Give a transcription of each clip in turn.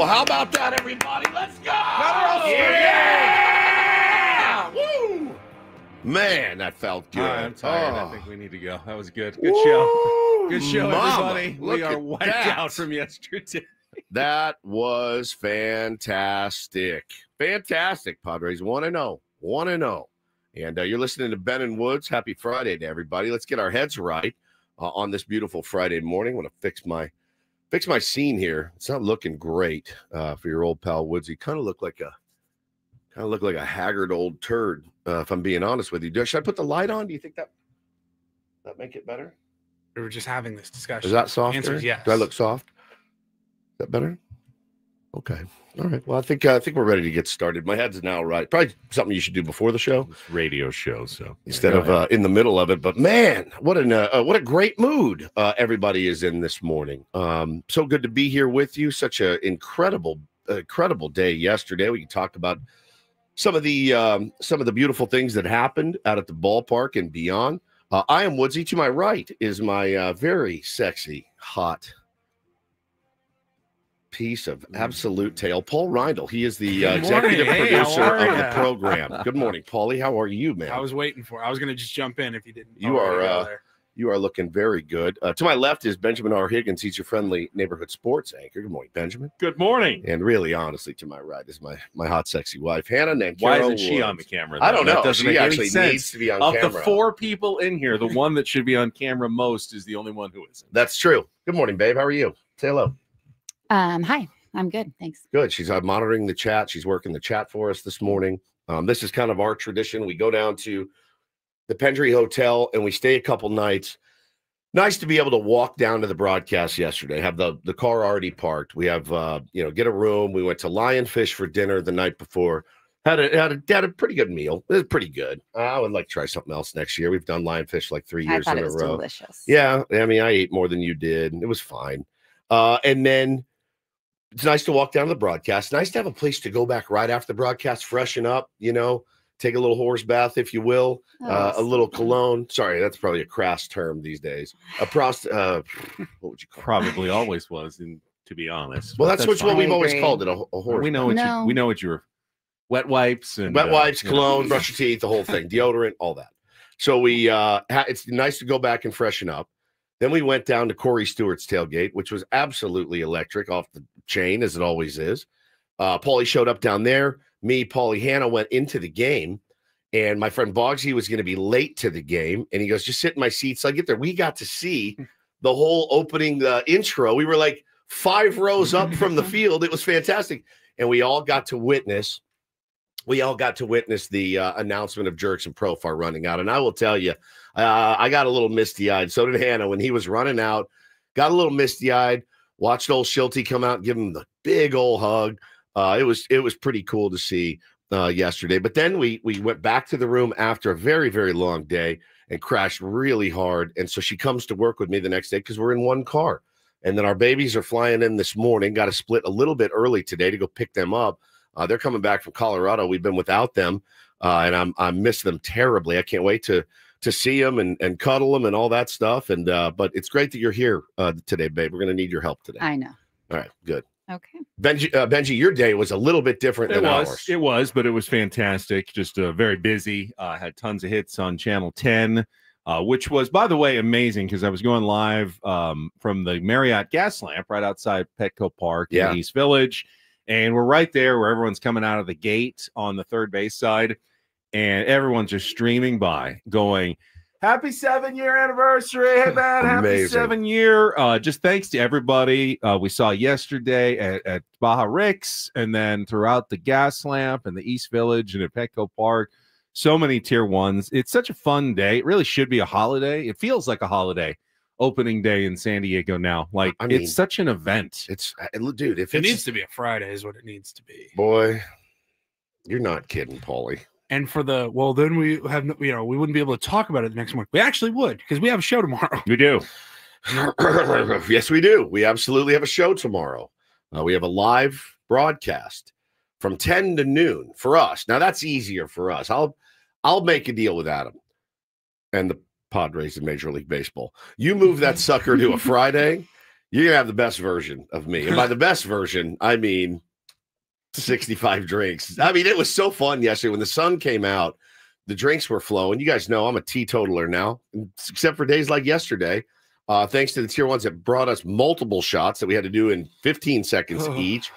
Well, how about that, everybody? Let's go! Yeah! Woo! Man, that felt good. I'm tired. I think we need to go. That was good. Good Woo! show. Good show, Mama, everybody. look We are at wiped that. out from yesterday. That was fantastic. Fantastic, Padres. 1-0. 1-0. And you're listening to Ben and Woods. Happy Friday to everybody. Let's get our heads right on this beautiful Friday morning. I want to fix my scene here. It's not looking great for your old pal Woodsy. Kind of look like a haggard old turd, if I'm being honest with you. Should I put the light on? Do you think that make it better? We were just having this discussion. Is that softer? Answer is yes. Do I look soft? Is that better? Okay. All right. Well, I think we're ready to get started. My head's now right. Probably something you should do before the show. It's radio show, so instead of in the middle of it. But man, what a great mood everybody is in this morning. So good to be here with you. Such an incredible day yesterday. We can talk about some of the beautiful things that happened out at the ballpark and beyond. I am Woodsy. To my right is my very sexy, hot piece of absolute tail, Paul Reindl. He is the executive producer of the program. Good morning, Paulie. How are you, man? I was waiting for it. I was going to just jump in if you didn't. You are looking very good. To my left is Benjamin R. Higgins. He's your friendly neighborhood sports anchor. Good morning, Benjamin. Good morning. And really, honestly, to my right is my hot, sexy wife, Hannah. Why isn't she on the camera? I don't know. That doesn't she make any actually sense. needs to be on of camera. Of the four people in here, the one that should be on camera most is the only one who isn't. That's true. Good morning, babe. How are you? Say hello. Hi. I'm good. Thanks. Good. She's monitoring the chat. She's working the chat for us this morning. This is kind of our tradition. We go down to the Pendry Hotel and we stay a couple nights. Nice to be able to walk down to the broadcast yesterday. Have the car already parked. We have get a room. We went to Lionfish for dinner the night before. Had a pretty good meal. It was pretty good. I would like to try something else next year. We've done Lionfish like 3 years in a row. I thought it was delicious. Yeah, I mean, I ate more than you did. It was fine. And then it's nice to walk down to the broadcast. Nice to have a place to go back right after the broadcast, freshen up, take a little horse bath, if you will, a little cologne. Sorry, that's probably a crass term these days. What would you call Probably always was, and to be honest. Well, that's what we've always agree. called it, a horse We know what you were. Wet wipes and cologne, brush your teeth, the whole thing, deodorant, all that. So it's nice to go back and freshen up. Then we went down to Corey Stewart's tailgate, which was absolutely electric, off the chain, as it always is. Paulie showed up down there. Me, Paulie, Hannah went into the game, and my friend Boggsy was going to be late to the game, and he goes, just sit in my seat. So I get there. We got to see the whole opening intro. We were like 5 rows up from the field. It was fantastic. And we all got to witness the announcement of Jerks and Profar running out. And I will tell you, I got a little misty-eyed. So did Hannah when he was running out. Got a little misty-eyed. Watched old Schulte come out and give him the big old hug. It was pretty cool to see yesterday. But then we went back to the room after a very, very long day and crashed really hard. And so she comes to work with me the next day because we're in one car. And then our babies are flying in this morning. Got to split a little bit early today to go pick them up. They're coming back from Colorado. We've been without them, and I miss them terribly. I can't wait to see them and cuddle them and all that stuff. And but it's great that you're here today, babe. We're going to need your help today. I know. All right, good. Okay. Benji, your day was a little bit different than ours. It was, but it was fantastic. Just very busy. Had tons of hits on Channel 10, which was, by the way, amazing because I was going live from the Marriott Gas Lamp right outside Petco Park in East Village. And we're right there where everyone's coming out of the gate on the third base side. And everyone's just streaming by going, happy 7-year anniversary. Hey, man, happy 7-year. Just thanks to everybody we saw yesterday at Baja Rick's and then throughout the Gas Lamp and the East Village and at Petco Park. So many tier ones. It's such a fun day. It really should be a holiday. It feels like a holiday. Opening day in San Diego now. Like, I mean, it's such an event. Dude, if it needs to be a Friday is what it needs to be. Boy, you're not kidding, Paulie. And for then we have, we wouldn't be able to talk about it the next morning. We actually would because we have a show tomorrow. We do. Yes, we do. We absolutely have a show tomorrow. We have a live broadcast from 10 to noon for us. Now that's easier for us. I'll make a deal with Adam and the Padres in Major League Baseball. You move that sucker to a Friday, You're going to have the best version of me. And by the best version, I mean 65 drinks. I mean, it was so fun yesterday when the sun came out. The drinks were flowing. You guys know I'm a teetotaler now, except for days like yesterday. Thanks to the tier ones that brought us multiple shots that we had to do in 15 seconds each.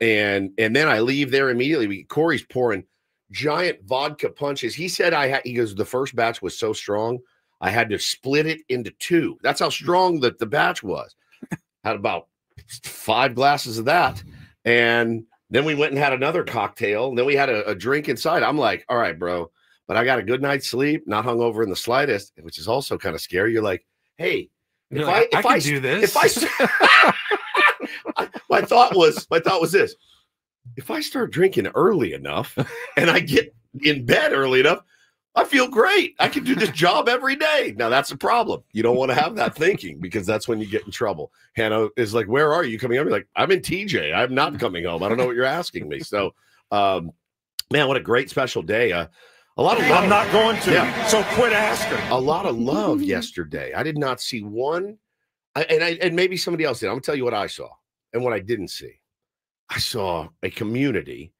And then I leave there immediately. Corey's pouring giant vodka punches. He said he goes, the first batch was so strong, I had to split it into 2. That's how strong the batch was. Had about 5 glasses of that. And then we went and had another cocktail. And then we had a drink inside. I'm like, all right, bro. But I got a good night's sleep, not hungover in the slightest, which is also kind of scary. You're like, hey, if I do this, my thought was this: if I start drinking early enough and I get in bed early enough, I feel great. I can do this job every day. Now that's a problem. You don't want to have that thinking because that's when you get in trouble. Hannah is like, "Where are you coming home?" You're like, "I'm in TJ. I'm not coming home. I don't know what you're asking me." So, man, what a great special day. A lot of love. I'm not going to, so quit asking. A lot of love yesterday. I did not see one, and maybe somebody else did. I'm going to tell you what I saw and what I didn't see. I saw a community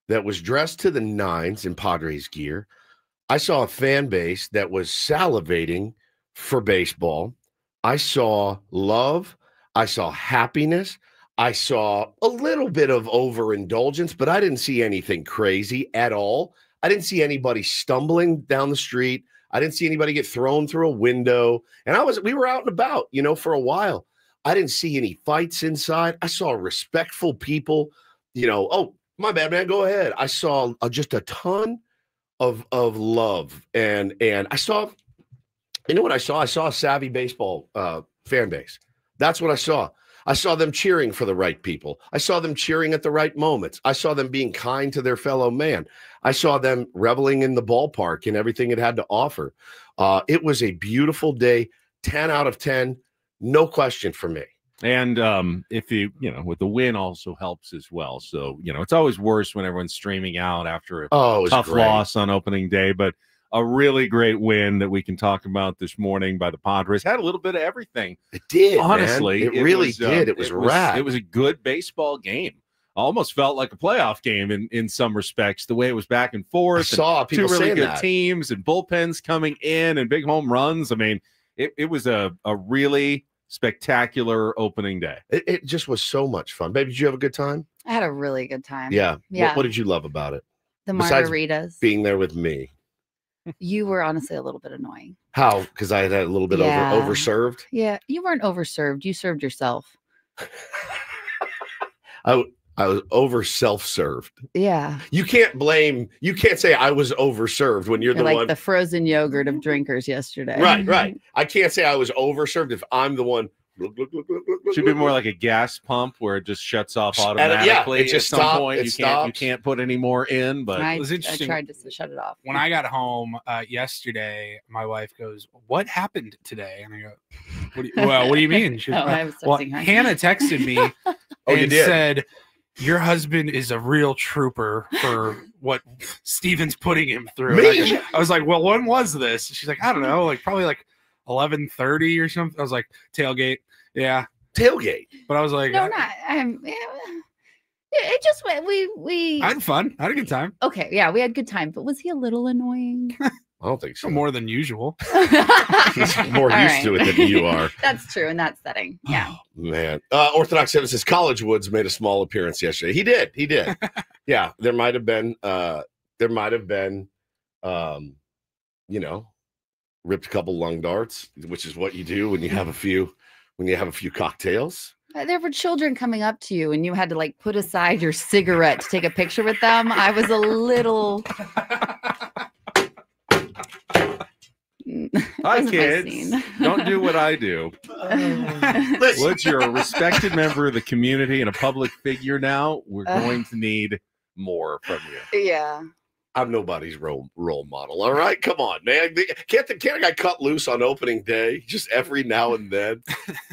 that was dressed to the nines in Padres gear. I saw a fan base that was salivating for baseball. I saw love. I saw happiness. I saw a little bit of overindulgence, but I didn't see anything crazy at all. I didn't see anybody stumbling down the street. I didn't see anybody get thrown through a window. And we were out and about, for a while. I didn't see any fights inside. I saw respectful people, oh, my bad, man, go ahead. I saw just a ton of love. And I saw, what I saw? I saw a savvy baseball fan base. That's what I saw. I saw them cheering for the right people. I saw them cheering at the right moments. I saw them being kind to their fellow man. I saw them reveling in the ballpark and everything it had to offer. It was a beautiful day, 10 out of 10, no question for me. And if you with the win also helps as well. So, it's always worse when everyone's streaming out after a tough loss on opening day, but a really great win that we can talk about this morning by the Padres. Had a little bit of everything. It did, honestly. Man. It really did. It was rad. It was a good baseball game. Almost felt like a playoff game in some respects. The way it was back and forth. I saw people two really saying good that. teams and bullpens coming in and big home runs. I mean, it was a really spectacular opening day. It just was so much fun. Baby, did you have a good time? I had a really good time. Yeah. Yeah. What did you love about it? The Besides margaritas. being there with me. You were honestly a little bit annoying. How? Because I had a little bit overserved? Yeah, you weren't overserved. You served yourself. I was over self-served. Yeah. You can't say I was overserved when you're the like one. the frozen yogurt of drinkers yesterday. Right. I can't say I was overserved if I'm the one. Should be more like a gas pump where it just shuts off automatically. It just at some stopped, point. You can't put any more in. But I, it was interesting. I tried to shut it off. When I got home yesterday, my wife goes, "What happened today?" And I go, what do you mean? She was, I was well, texting her. Hannah texted me and said, "Your husband is a real trooper for what Steven's putting him through." Me? I was like, "Well, when was this?" She's like, "I don't know, probably 11:30 or something." I was like, "Tailgate." Yeah. Tailgate. But I was like, No, not. It just went. We I had fun. I had a good time. Okay, yeah, we had good time. But was he a little annoying? I don't think so. More than usual. He's more used to it than you are. That's true in that setting. Yeah. Oh, man. Orthodox 7 says College Woods made a small appearance yesterday. He did. Yeah, there might have been ripped a couple lung darts, which is what you do when you have a few cocktails. There were children coming up to you and you had to put aside your cigarette to take a picture with them. I was a little. Hi, kids. Don't do what I do. Woods, you're a respected member of the community and a public figure now. We're going to need more from you. Yeah. I'm nobody's role model. All right, come on, man. Can't a guy cut loose on opening day just every now and then?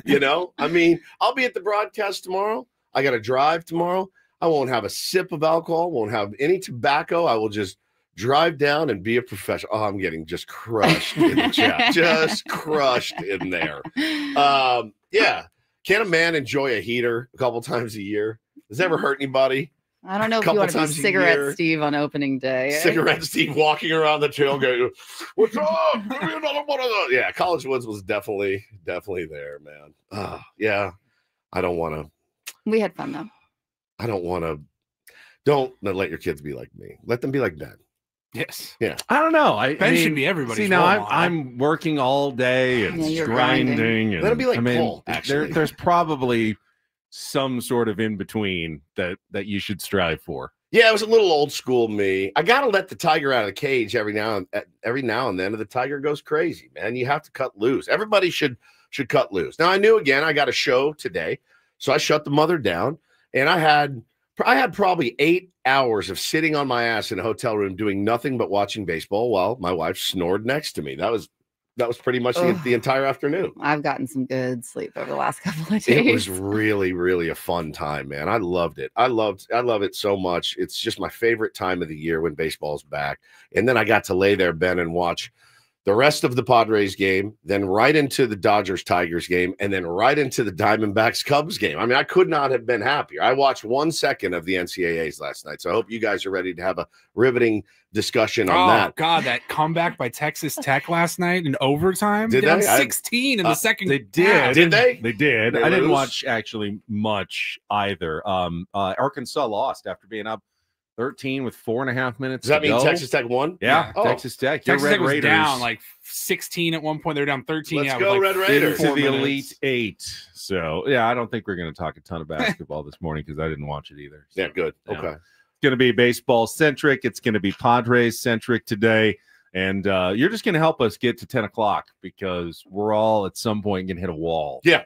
I mean, I'll be at the broadcast tomorrow. I got to drive tomorrow. I won't have a sip of alcohol. Won't have any tobacco. I will just drive down and be a professional. Oh, I'm getting just crushed in the chat. Just crushed in there. Yeah. Can a man enjoy a heater a couple times a year? Does that ever hurt anybody? I don't know if you want to be Cigarette Steve on opening day. Cigarette Steve walking around the tailgate. What's up? Give me another one of those. Yeah, College Woods was definitely there, man. Yeah, I don't want to. We had fun though. I don't want to. Don't let your kids be like me. Let them be like Ben. Yes. Yeah. I don't know. Ben should be everybody's. See, now I'm working all day and grinding. And, let him be like Cole, actually. There's probably some sort of in between that you should strive for. Yeah, it was a little old school me. I got to let the tiger out of the cage every now and then, and the tiger goes crazy, man. You have to cut loose. Everybody should cut loose. Now, I knew, again, I got a show today, so I shut the mother down, and I had probably 8 hours of sitting on my ass in a hotel room doing nothing but watching baseball while my wife snored next to me. That was pretty much the entire afternoon. I've gotten some good sleep over the last couple of days. It was really, really a fun time, man. I loved it. I love it so much. It's just my favorite time of the year when baseball's back. And then I got to lay there, Ben, and watch the rest of the Padres game, then right into the Dodgers-Tigers game, and then right into the Diamondbacks-Cubs game. I mean, I could not have been happier. I watched 1 second of the NCAAs last night, so I hope you guys are ready to have a riveting discussion on that. Oh, God, that comeback by Texas Tech last night in overtime. Did they? 16 in the second. They did. Did they? They did. I didn't watch actually much either. Arkansas lost after being up 13 with 4.5 minutes. Does that mean Texas Tech won? Yeah, Texas Tech. Texas Tech was down like 16 at one point. They're down 13. Let's go, Red Raiders. To the Elite Eight. So, yeah, I don't think we're going to talk a ton of basketball this morning because I didn't watch it either. So, yeah, good. Yeah. Okay. It's going to be baseball-centric. It's going to be Padres-centric today. And you're just going to help us get to 10 o'clock because we're all at some point going to hit a wall. Yeah.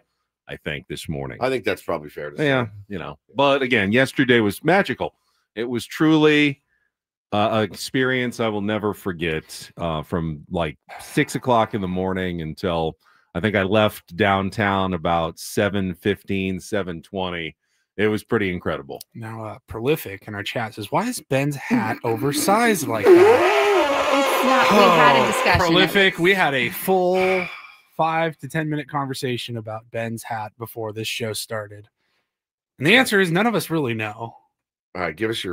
I think this morning. I think that's probably fair to say. Yeah, But, again, yesterday was magical. It was truly an experience I will never forget from like 6 o'clock in the morning until I think I left downtown about 7:15, 7:20. It was pretty incredible. Now, Prolific in our chat says, why is Ben's hat oversized like that? It's not. We had a discussion. Prolific, we had a full 5 to 10 minute conversation about Ben's hat before this show started. And the answer is none of us really know. All right, give us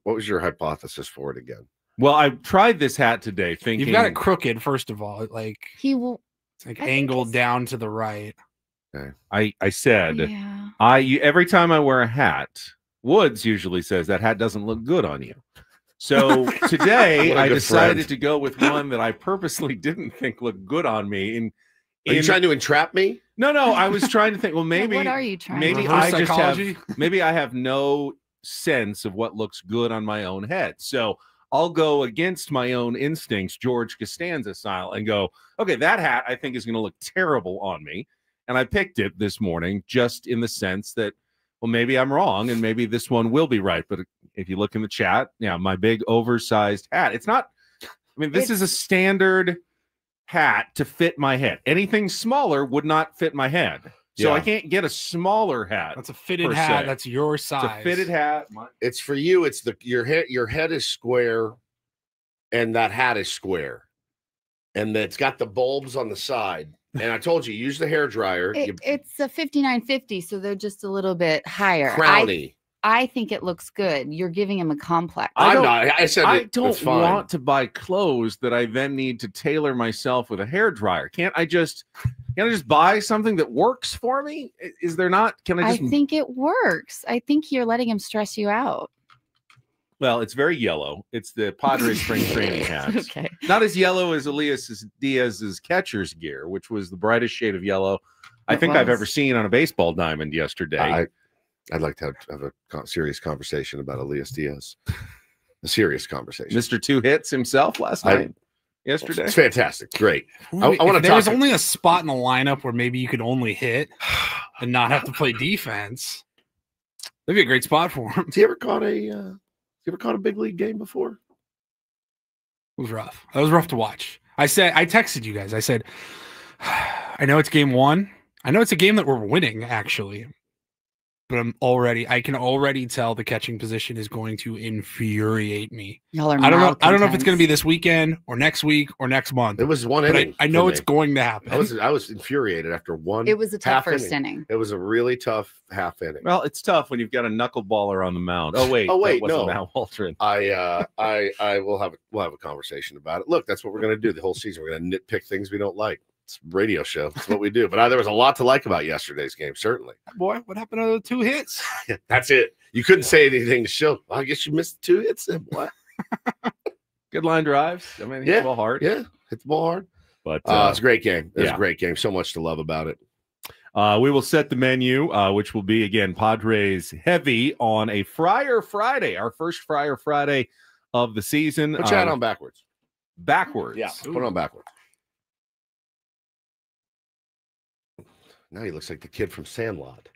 what was your hypothesis for it again? Well, I tried this hat today thinking. You've got it crooked, first of all. Like it's like angled down to the right. Okay. I said, every time I wear a hat, Woods usually says that hat doesn't look good on you. So today I decided to go with one that I purposely didn't think looked good on me. Are you trying to entrap me? No, I was trying to think, well, maybe. What are you trying maybe to I just have, maybe I have no sense of what looks good on my own head. So I'll go against my own instincts, George Costanza style, and go, okay, that hat I think is going to look terrible on me. And I picked it this morning just in the sense that, well, maybe I'm wrong and maybe this one will be right. But if you look in the chat, my big oversized hat, it's not, I mean, this is a standard hat to fit my head. Anything smaller would not fit my head. So I can't get a smaller hat. That's a fitted hat. That's your size. It's a fitted hat. It's for you. It's your head is square, and that hat is square, and it's got the bulbs on the side. And I told you, use the hair dryer. It's a 5950, so they're just a little bit higher. Crowny. I think it looks good. You're giving him a complex. I said I don't want to buy clothes that I then need to tailor myself with a hair dryer. Can't I just buy something that works for me? Is there not? I think it works. I think you're letting him stress you out. Well, it's very yellow. It's the Padres spring training hats. Okay. Not as yellow as Elias Diaz's catcher's gear, which was the brightest shade of yellow I've ever seen on a baseball diamond yesterday. I'd like to have a serious conversation about Elias Diaz. A serious conversation. Mr. 2 hits himself last night. Yesterday. It's fantastic. Great. I want to talk. There was only a spot in the lineup where maybe you could only hit and not have to play defense. That'd be a great spot for him. Has he ever caught a big league game before? It was rough. That was rough to watch. I texted you guys. I said, I know it's game 1. I know it's a game that we're winning, actually. but I can already tell the catching position is going to infuriate me. Y'all are I don't know if it's going to be malcontents. this weekend or next week or next month. It was one But inning. I know for it's me. going to happen. I was infuriated after one. It was a tough half first inning. It was a really tough half inning. Well, it's tough when you've got a knuckleballer on the mound. Oh wait, wait, that wasn't no. Matt Waldron. We'll have a conversation about it. Look, that's what we're going to do the whole season. We're going to nitpick things we don't like. It's a radio show. It's what we do. But there was a lot to like about yesterday's game, certainly. Boy, what happened to the 2 hits? That's it. You couldn't say anything to show. Well, I guess you missed 2 hits. Then what? Good line drives. I mean, hit the ball hard. Yeah, hit the ball hard. But it's a great game. It's a great game. So much to love about it. We will set the menu, which will be, again, Padres heavy on a Friar Friday, our first Friar Friday of the season. Put your hat on backwards. Backwards. Yeah, put it on backwards. Now he looks like the kid from Sandlot.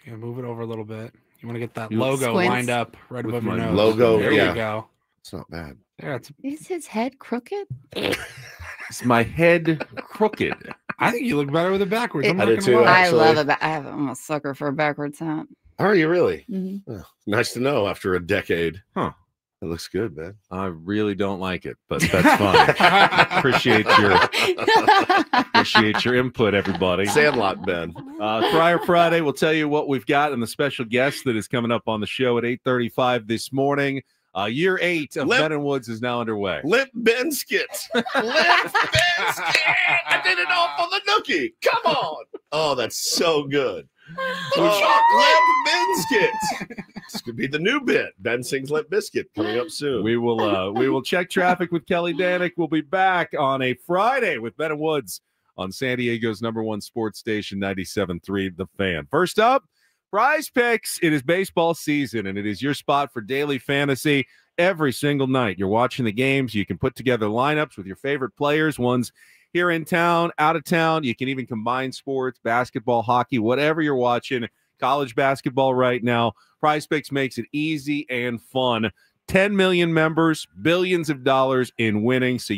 Yeah, move it over a little bit. You want to get that You logo squints. lined up right With above your my nose. logo, There yeah. you go. It's not bad. Yeah, Is his head crooked? Is my head crooked? I think you look better with it backwards. I'm I not do gonna too, lie. I actually. love it. I'm a sucker for a backwards hat. Are you really? Mhm. Oh, nice to know after a decade. Huh. It looks good, man. I really don't like it, but that's fine. appreciate your input, everybody. Sandlot, Ben. Friar Friday, we'll tell you what we've got and the special guest that is coming up on the show at 8:35 this morning. Year 8 of Ben and Woods is now underway. Lip Benskit. Lip Benskit. I did it all for the nookie. Come on. Oh, that's so good. Oh, Lip Benskit. This could be the new bit. Ben sings Lip Biscuit coming up soon. We will check traffic with Kelly Danick. We'll be back on a Friday with Ben and Woods on San Diego's #1 sports station, 97.3 The Fan. First up, Prize Picks. It is baseball season, and it is your spot for daily fantasy every single night. You're watching the games. You can put together lineups with your favorite players, ones here in town, out of town. You can even combine sports, basketball, hockey, whatever you're watching. College basketball right now. Prize Picks makes it easy and fun. 10 million members, billions of dollars in winning. So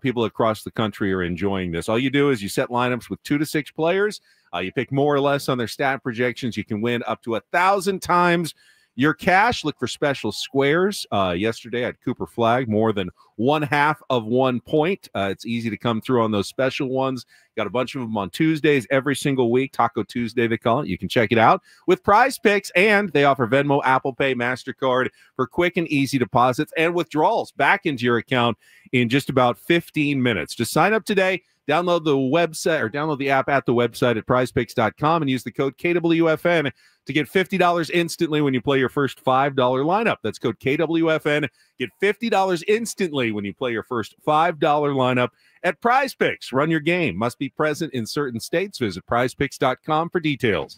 people across the country are enjoying this. All you do is you set lineups with 2 to 6 players. You pick more or less on their stat projections. You can win up to 1,000 times your cash. Look for special squares. Yesterday I had Cooper Flag, more than 1/2 of 1 point. It's easy to come through on those special ones. Got a bunch of them on Tuesdays every single week. Taco Tuesday, they call it. You can check it out with Prize Picks, and they offer Venmo, Apple Pay, MasterCard for quick and easy deposits and withdrawals back into your account in just about 15 minutes. Just sign up today. Download the website or download the app at the website at prizepicks.com and use the code KWFN to get $50 instantly when you play your first $5 lineup. That's code KWFN. Get $50 instantly when you play your first $5 lineup at Prize Picks. Run your game. Must be present in certain states. Visit prizepicks.com for details.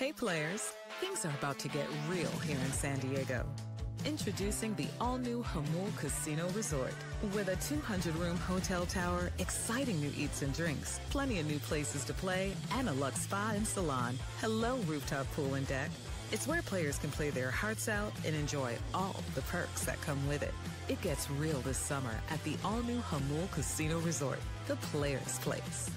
Hey players, things are about to get real here in San Diego. Introducing the all-new Jamul Casino Resort. With a 200-room hotel tower, exciting new eats and drinks, plenty of new places to play, and a luxe spa and salon. Hello, rooftop pool and deck. It's where players can play their hearts out and enjoy all the perks that come with it. It gets real this summer at the all-new Jamul Casino Resort, the players' place.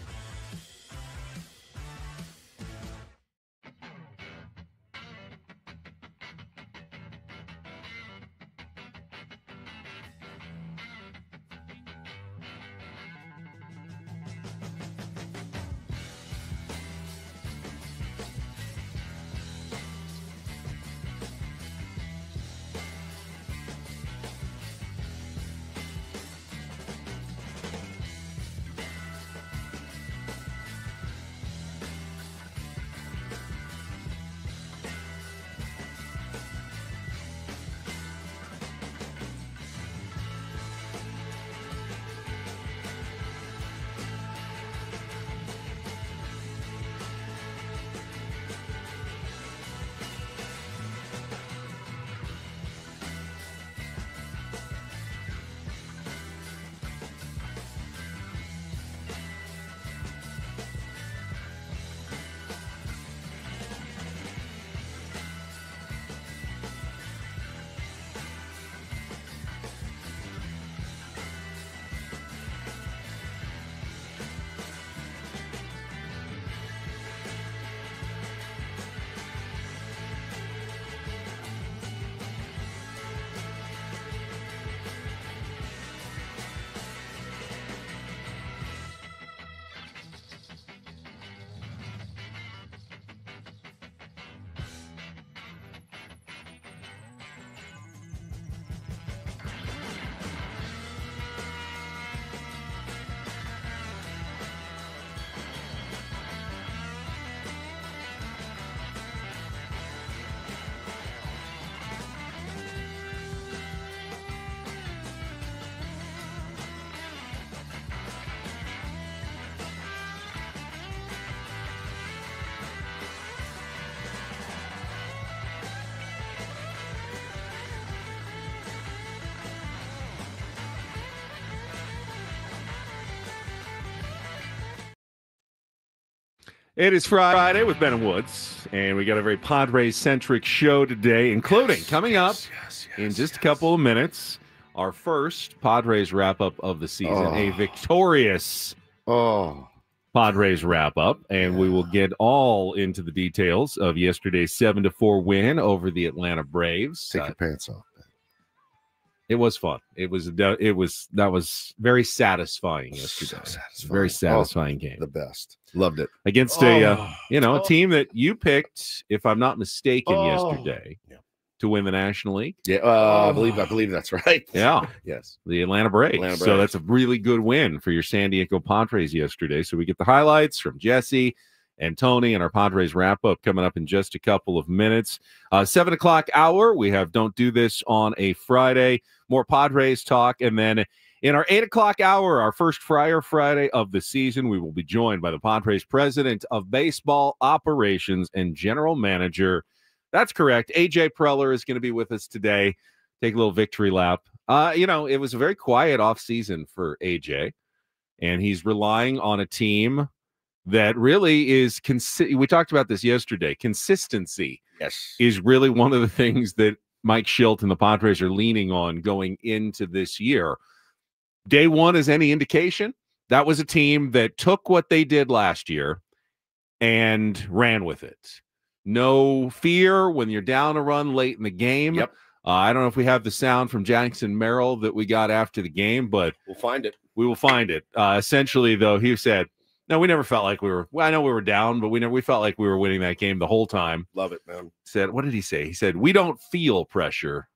It is Friday with Ben and Woods, and we got a very Padres-centric show today, including coming up in just a couple of minutes, our first Padres wrap-up of the season, a victorious Padres wrap-up, and we will get all into the details of yesterday's 7-4 win over the Atlanta Braves. Take your pants off. It was fun. That was very satisfying yesterday. So satisfying. Very satisfying game. The best. Loved it. Against a team that you picked, if I'm not mistaken, yesterday to win the National League. Yeah, I believe that's right. Yeah. Yes. The Atlanta Braves. So that's a really good win for your San Diego Padres yesterday. So we get the highlights from Jesse and Tony and our Padres wrap-up coming up in just a couple of minutes. 7 o'clock hour, we have Don't Do This on a Friday. More Padres talk. And then in our 8 o'clock hour, our first Friar Friday of the season, we will be joined by the Padres president of baseball operations and general manager. That's correct. AJ Preller is going to be with us today. Take a little victory lap. It was a very quiet offseason for AJ, and he's relying on a team that really is we talked about this yesterday. Consistency is really one of the things that Mike Schilt and the Padres are leaning on going into this year. Day one is any indication. That was a team that took what they did last year and ran with it. No fear when you're down a run late in the game. Yep. I don't know if we have the sound from Jackson Merrill that we got after the game, but we'll find it. We will find it. Essentially, though, he said, no, we never felt like we were. Well, I know we were down, but we felt like we were winning that game the whole time. Love it, man. Said, what did he say? He said, "We don't feel pressure,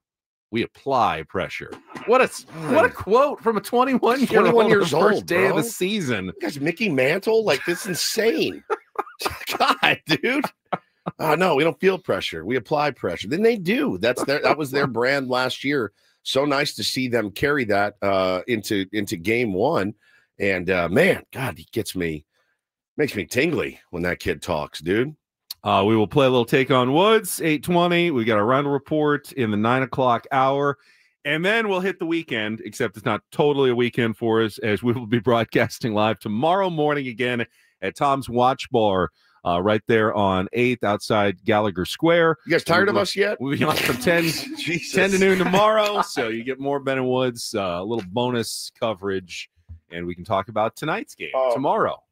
we apply pressure." What a quote from a 21 years old, first day of the season. You guys, Mickey Mantle, like this, insane. God, dude. No, we don't feel pressure. We apply pressure. Then they do. That was their brand last year. So nice to see them carry that into game one. And man, God, he makes me tingly when that kid talks, dude. We will play a little Take on Woods, 8:20. We got a Reindl Report in the 9 o'clock hour. And then we'll hit the weekend, except it's not totally a weekend for us, as we will be broadcasting live tomorrow morning again at Tom's Watch Bar, right there on 8th outside Gallagher Square. You guys tired of us yet? We'll be on from 10 to noon tomorrow. So you get more Ben and Woods, a little bonus coverage, and we can talk about tonight's game tomorrow.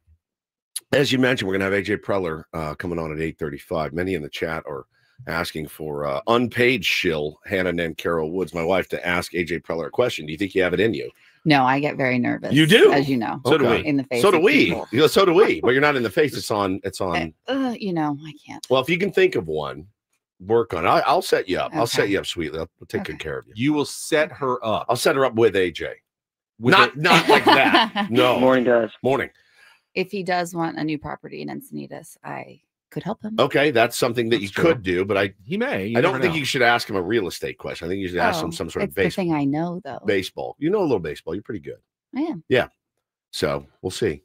As you mentioned, we're going to have AJ Preller coming on at 8:35. Many in the chat are asking for unpaid shill Hannah and Carol Woods, my wife, to ask AJ Preller a question. Do you think you have it in you? No, I get very nervous. You do, as you know. So do we. In the face. So do we. People. So do we. But you're not in the face. It's on. You know, I can't. Well, if you can think of one, work on it. I'll set you up. Okay. I'll set you up sweetly. I'll take good care of you. You will set her up. I'll set her up with AJ. Not like that. No. Morning, guys. Morning. If he does want a new property in Encinitas, I could help him. Okay, that's something that you could do, but he may. I don't think you should ask him a real estate question. I think you should ask him some sort of baseball. It's the thing I know, though. Baseball. You know a little baseball. You're pretty good. I am. Yeah. So we'll see.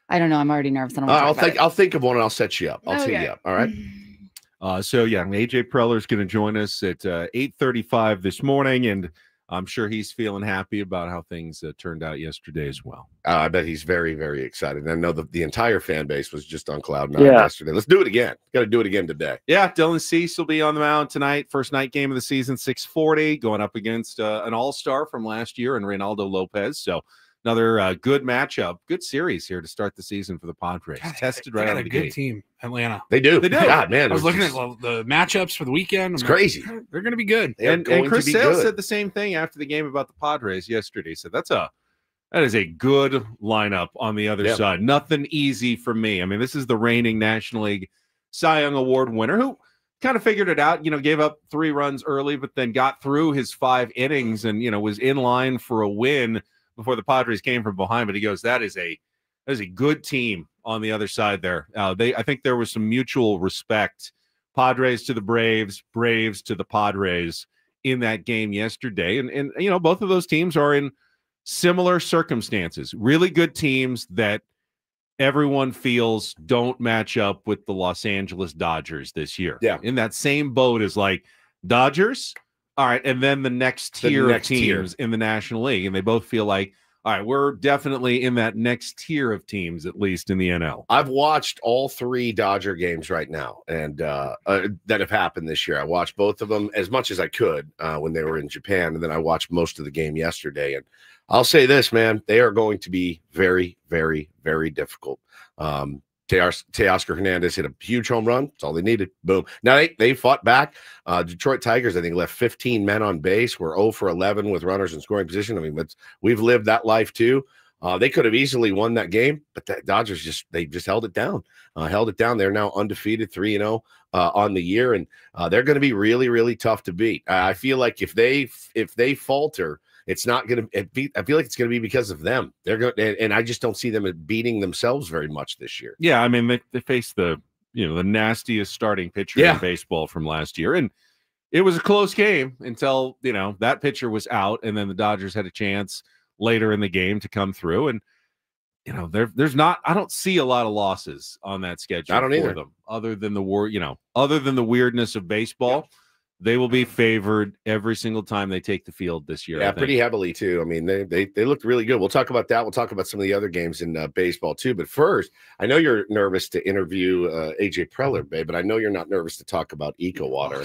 I don't know. I'm already nervous. I don't want to I'll think of one and I'll set you up. I'll tee you up. All right. So yeah, AJ Preller is going to join us at 8:35 this morning, and I'm sure he's feeling happy about how things turned out yesterday as well. I bet he's very, very excited. And I know the entire fan base was just on cloud nine yesterday. Let's do it again. Got to do it again today. Yeah, Dylan Cease will be on the mound tonight. First night game of the season, 6:40, going up against an all-star from last year and Reynaldo Lopez. So another good matchup, good series here to start the season for the Padres. Tested right out of the gate. Good team, Atlanta. They do. God, man. I was looking at the matchups for the weekend. It's crazy. They're going to be good. And Chris Sale said the same thing after the game about the Padres yesterday. He said that is a good lineup on the other side. Nothing easy for me. I mean, this is the reigning National League Cy Young Award winner who kind of figured it out, gave up 3 runs early, but then got through his 5 innings and, was in line for a win before the Padres came from behind. But he goes, that is a good team on the other side there. I think there was some mutual respect, Padres to the Braves, Braves to the Padres in that game yesterday. And both of those teams are in similar circumstances, really good teams that everyone feels don't match up with the Los Angeles Dodgers this year. Yeah. In that same boat as like Dodgers. All right. And then the next tier of teams in the National League. And they both feel like, all right, we're definitely in that next tier of teams, at least in the NL. I've watched all 3 Dodger games right now and that have happened this year. I watched both of them as much as I could when they were in Japan. And then I watched most of the game yesterday. And I'll say this, man, they are going to be very, very, very difficult. Teoscar Hernandez hit a huge home run. That's all they needed. Boom. Now they fought back. Detroit Tigers, I think, left 15 men on base. We're 0 for 11 with runners in scoring position. I mean, we've lived that life too. They could have easily won that game, but the Dodgers just held it down. They're now undefeated, 3-0 on the year, and they're going to be really, really tough to beat. I feel like if they falter, it's not going to be. I feel like it's going to be because of them. They're going, and I just don't see them beating themselves very much this year. Yeah, I mean they faced the nastiest starting pitcher in baseball from last year, and it was a close game until that pitcher was out, and then the Dodgers had a chance later in the game to come through, and there's not. I don't see a lot of losses on that schedule. I don't either. Them, other than the weirdness of baseball. Yeah. They will be favored every single time they take the field this year. Yeah, pretty heavily too. I mean, they looked really good. We'll talk about that. We'll talk about some of the other games in baseball too. But first, I know you're nervous to interview AJ Preller, babe, but I know you're not nervous to talk about Eco Water.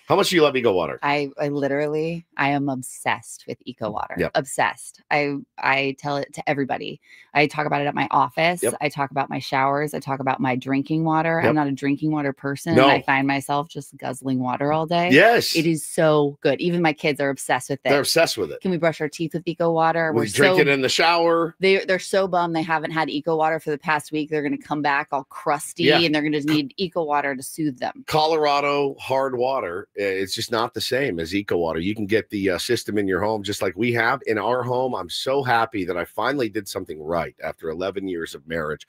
How much do you love Eco Water? I am obsessed with Eco Water. Yep. Obsessed. I tell it to everybody. I talk about it at my office. Yep. I talk about my showers. I talk about my drinking water. Yep. I'm not a drinking water person. No. I find myself just guzzling water all day. Yes. It is so good. Even my kids are obsessed with it. They're obsessed with it. Can we brush our teeth with Eco Water? We drink it in the shower. They're so bummed they haven't had Eco Water for the past week. They're going to come back all crusty and they're going to need Eco Water to soothe them. Colorado hard water. It's just not the same as Eco Water. You can get the system in your home just like we have in our home. I'm so happy that I finally did something right after 11 years of marriage,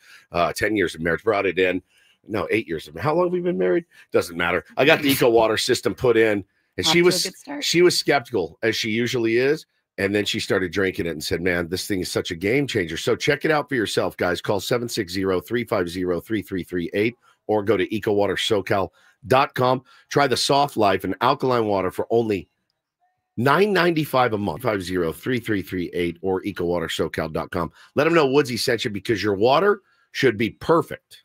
10 years of marriage, brought it in. No, 8 years of marriage. How long have we been married? Doesn't matter. I got the Eco Water system put in, and she was skeptical, as she usually is. And then she started drinking it and said, man, this thing is such a game changer. So check it out for yourself, guys. Call 760-350-3338. or go to ecowatersocal.com. Try the Soft Life and alkaline water for only $9.95 a month. 50-3338 or ecowatersocal.com. Let them know Woodsy sent you, because your water should be perfect.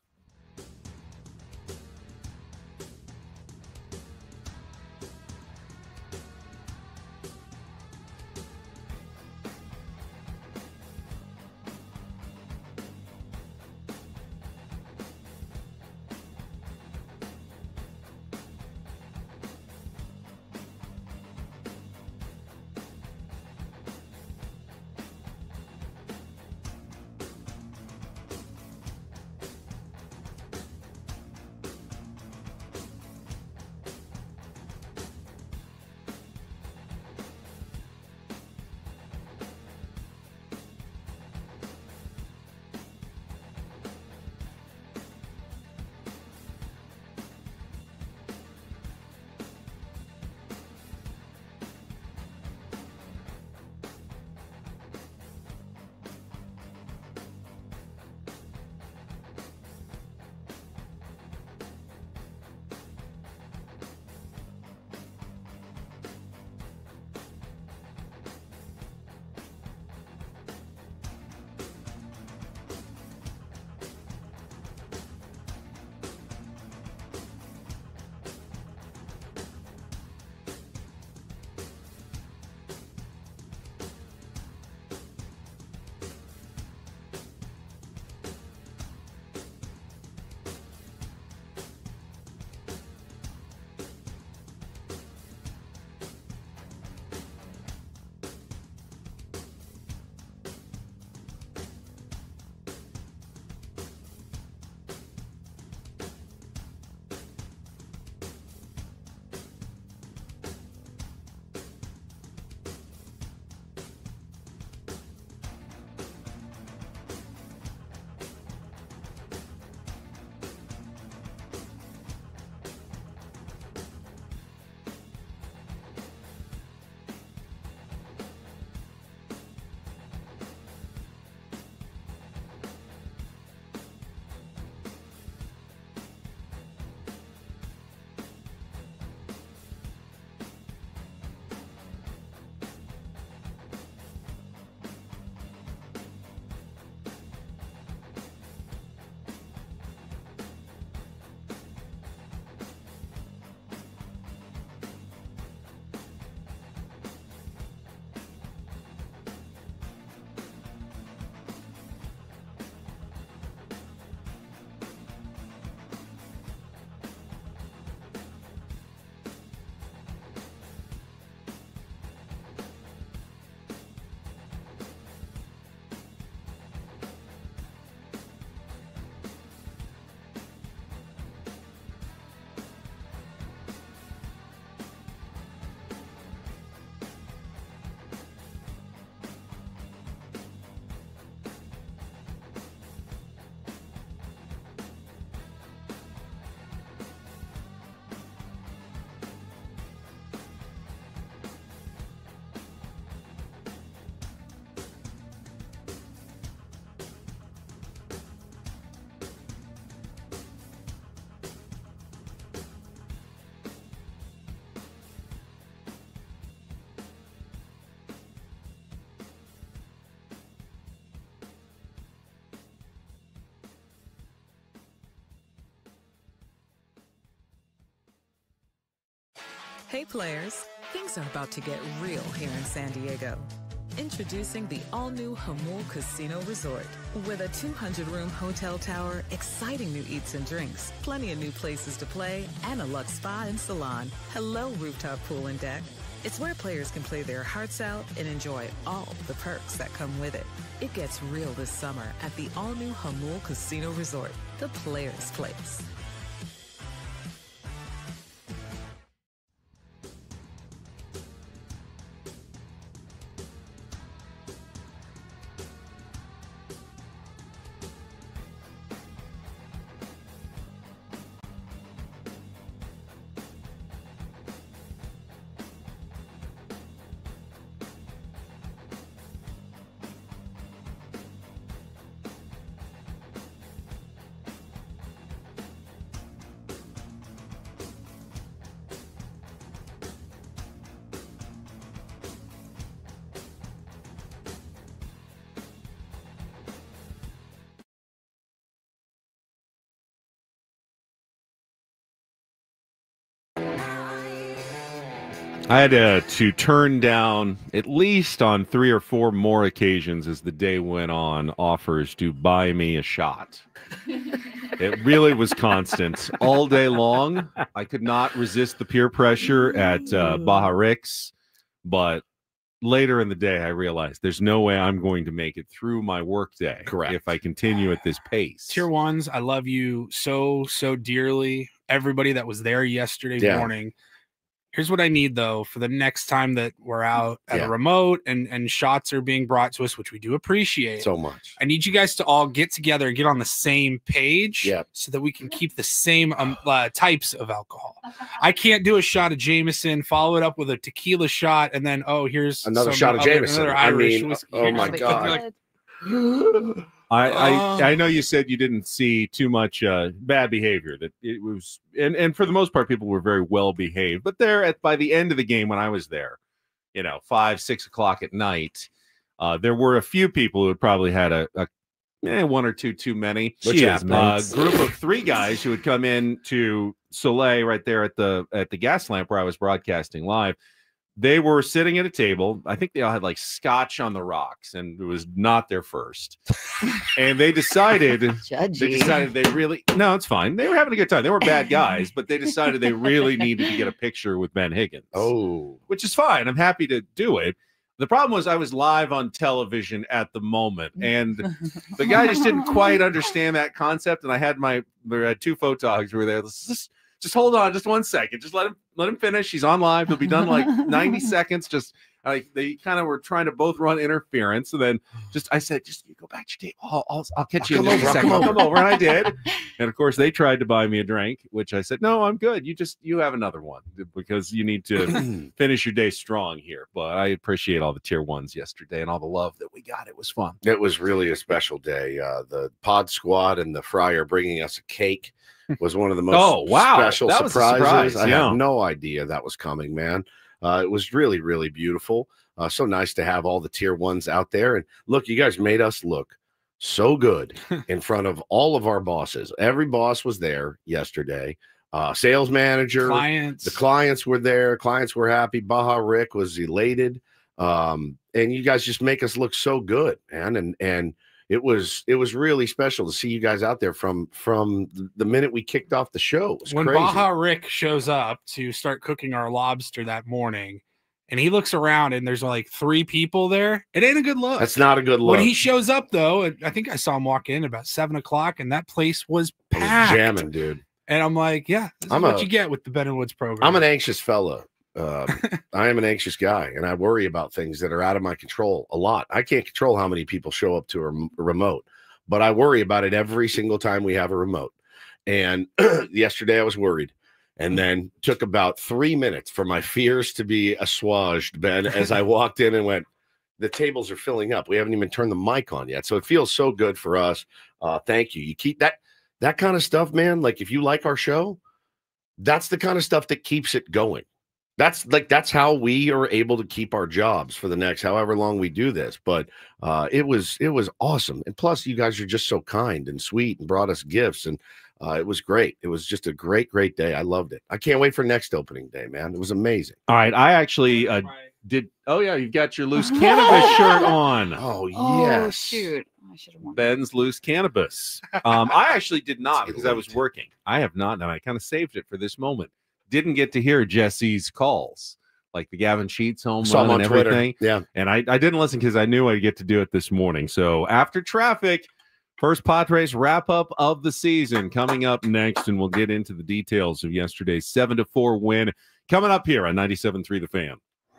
Hey players, things are about to get real here in San Diego. Introducing the all-new Jamul Casino Resort. With a 200-room hotel tower, exciting new eats and drinks, plenty of new places to play, and a luxe spa and salon. Hello, rooftop pool and deck. It's where players can play their hearts out and enjoy all the perks that come with it. It gets real this summer at the all-new Jamul Casino Resort, the players' place. I had to turn down at least on 3 or 4 more occasions as the day went on offers to buy me a shot. It really was constant all day long. I could not resist the peer pressure at Baja Rick's, but later in the day, I realized there's no way I'm going to make it through my workday. Correct. If I continue at this pace. Tier 1s, I love you so dearly. Everybody that was there yesterday morning. Here's what I need, though, for the next time that we're out at a remote and shots are being brought to us, which we do appreciate so much. I need you guys to all get together and get on the same page so that we can keep the same types of alcohol. I can't do a shot of Jameson, follow it up with a tequila shot, and then, here's another shot of Jameson. Another Irish whiskey. Oh, my God. I know you said you didn't see too much bad behavior. That it was, and for the most part, people were very well behaved. But by the end of the game, when I was there, 5, 6 o'clock at night, there were a few people who had probably had a 1 or 2 too many. Which a group of 3 guys who had come in to Soleil right there at the gas lamp where I was broadcasting live. They were sitting at a table. I think they all had like scotch on the rocks, and it was not their first. And they decided, no, it's fine. They were having a good time. They were bad guys, but they decided they really needed to get a picture with Ben Higgins. Oh, which is fine. I'm happy to do it. The problem was I was live on television at the moment, and the guy just didn't quite understand that concept. And I had 2 photogs who were there. Just hold on, just 1 second. Just let him finish. He's on live. He'll be done like 90 seconds. Just they kind of were trying to both run interference, and then I said, just you go back to your table. I'll catch you in just a second. I'll come over, and I did. And of course, they tried to buy me a drink, which I said, no, I'm good. You have another one because you need to finish your day strong here. But I appreciate all the tier 1s yesterday and all the love that we got. It was fun. It was really a special day. The Pod Squad and the Fryer bringing us a cake was one of the most special surprises. I had no idea that was coming, man. It was really, really beautiful. So nice to have all the tier 1s out there. And look, you guys made us look so good in front of all of our bosses. Every boss was there yesterday. Sales manager, the clients were there. Clients were happy. Baja Rick was elated. And you guys just make us look so good, man. And it was really special to see you guys out there from the minute we kicked off the show. It was when crazy. Baja Rick shows up to start cooking our lobster that morning, and he looks around and there's like 3 people there, it ain't a good look. That's not a good look. When he shows up, though, I think I saw him walk in about 7 o'clock, and that place was packed. It was jamming, dude. And I'm like, this is what you get with the Ben & Woods program. I'm an anxious fella. I am an anxious guy, and I worry about things that are out of my control a lot. I can't control how many people show up to a remote, but I worry about it every single time we have a remote. And yesterday I was worried, and then took about 3 minutes for my fears to be assuaged, Ben, as I walked in and went, the tables are filling up. We haven't even turned the mic on yet. So it feels so good for us. Thank you. You keep that kind of stuff, man. Like if you like our show, that's the kind of stuff that keeps it going. That's how we are able to keep our jobs for the next however long we do this. But it was awesome. And plus you guys are just so kind and sweet and brought us gifts, and it was great. It was just a great day. I loved it. I can't wait for next opening day, man. It was amazing. All right. I actually did. Oh yeah. You've got your loose cannabis shirt on. Oh yes. Oh, shoot. I should have worn Ben's loose cannabis. I actually did not because I was working. I have not, and I kind of saved it for this moment. Didn't get to hear Jesse's calls, like the Gavin Sheets home run and everything. Twitter. Yeah. And I didn't listen because I knew I'd get to do it this morning. So after traffic, first Padres wrap-up of the season coming up next, and we'll get into the details of yesterday's 7-4 win coming up here on 97.3 The Fan.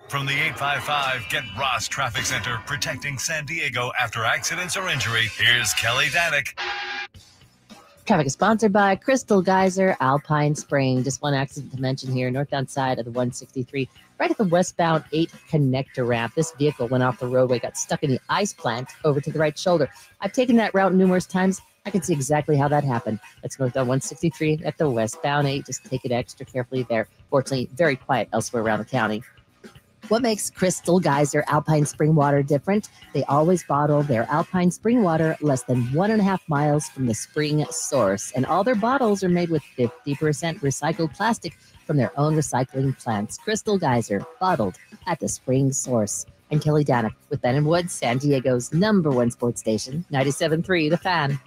From the 855 Get Ross Traffic Center, protecting San Diego after accidents or injury, here's Kelly Danick. Traffic is sponsored by Crystal Geyser, Alpine Spring. Just one accident to mention here, northbound side of the 163, right at the westbound 8 connector ramp. This vehicle went off the roadway, got stuck in the ice plant over to the right shoulder. I've taken that route numerous times. I can see exactly how that happened. That's northbound 163 at the westbound 8. Just take it extra carefully there. Fortunately, very quiet elsewhere around the county. What makes Crystal Geyser Alpine Spring Water different? They always bottle their Alpine Spring Water less than 1.5 miles from the spring source. And all their bottles are made with 50% recycled plastic from their own recycling plants. Crystal Geyser, bottled at the spring source. I'm Kelly Danick with Ben and Woods, San Diego's #1 sports station, 97.3 The Fan.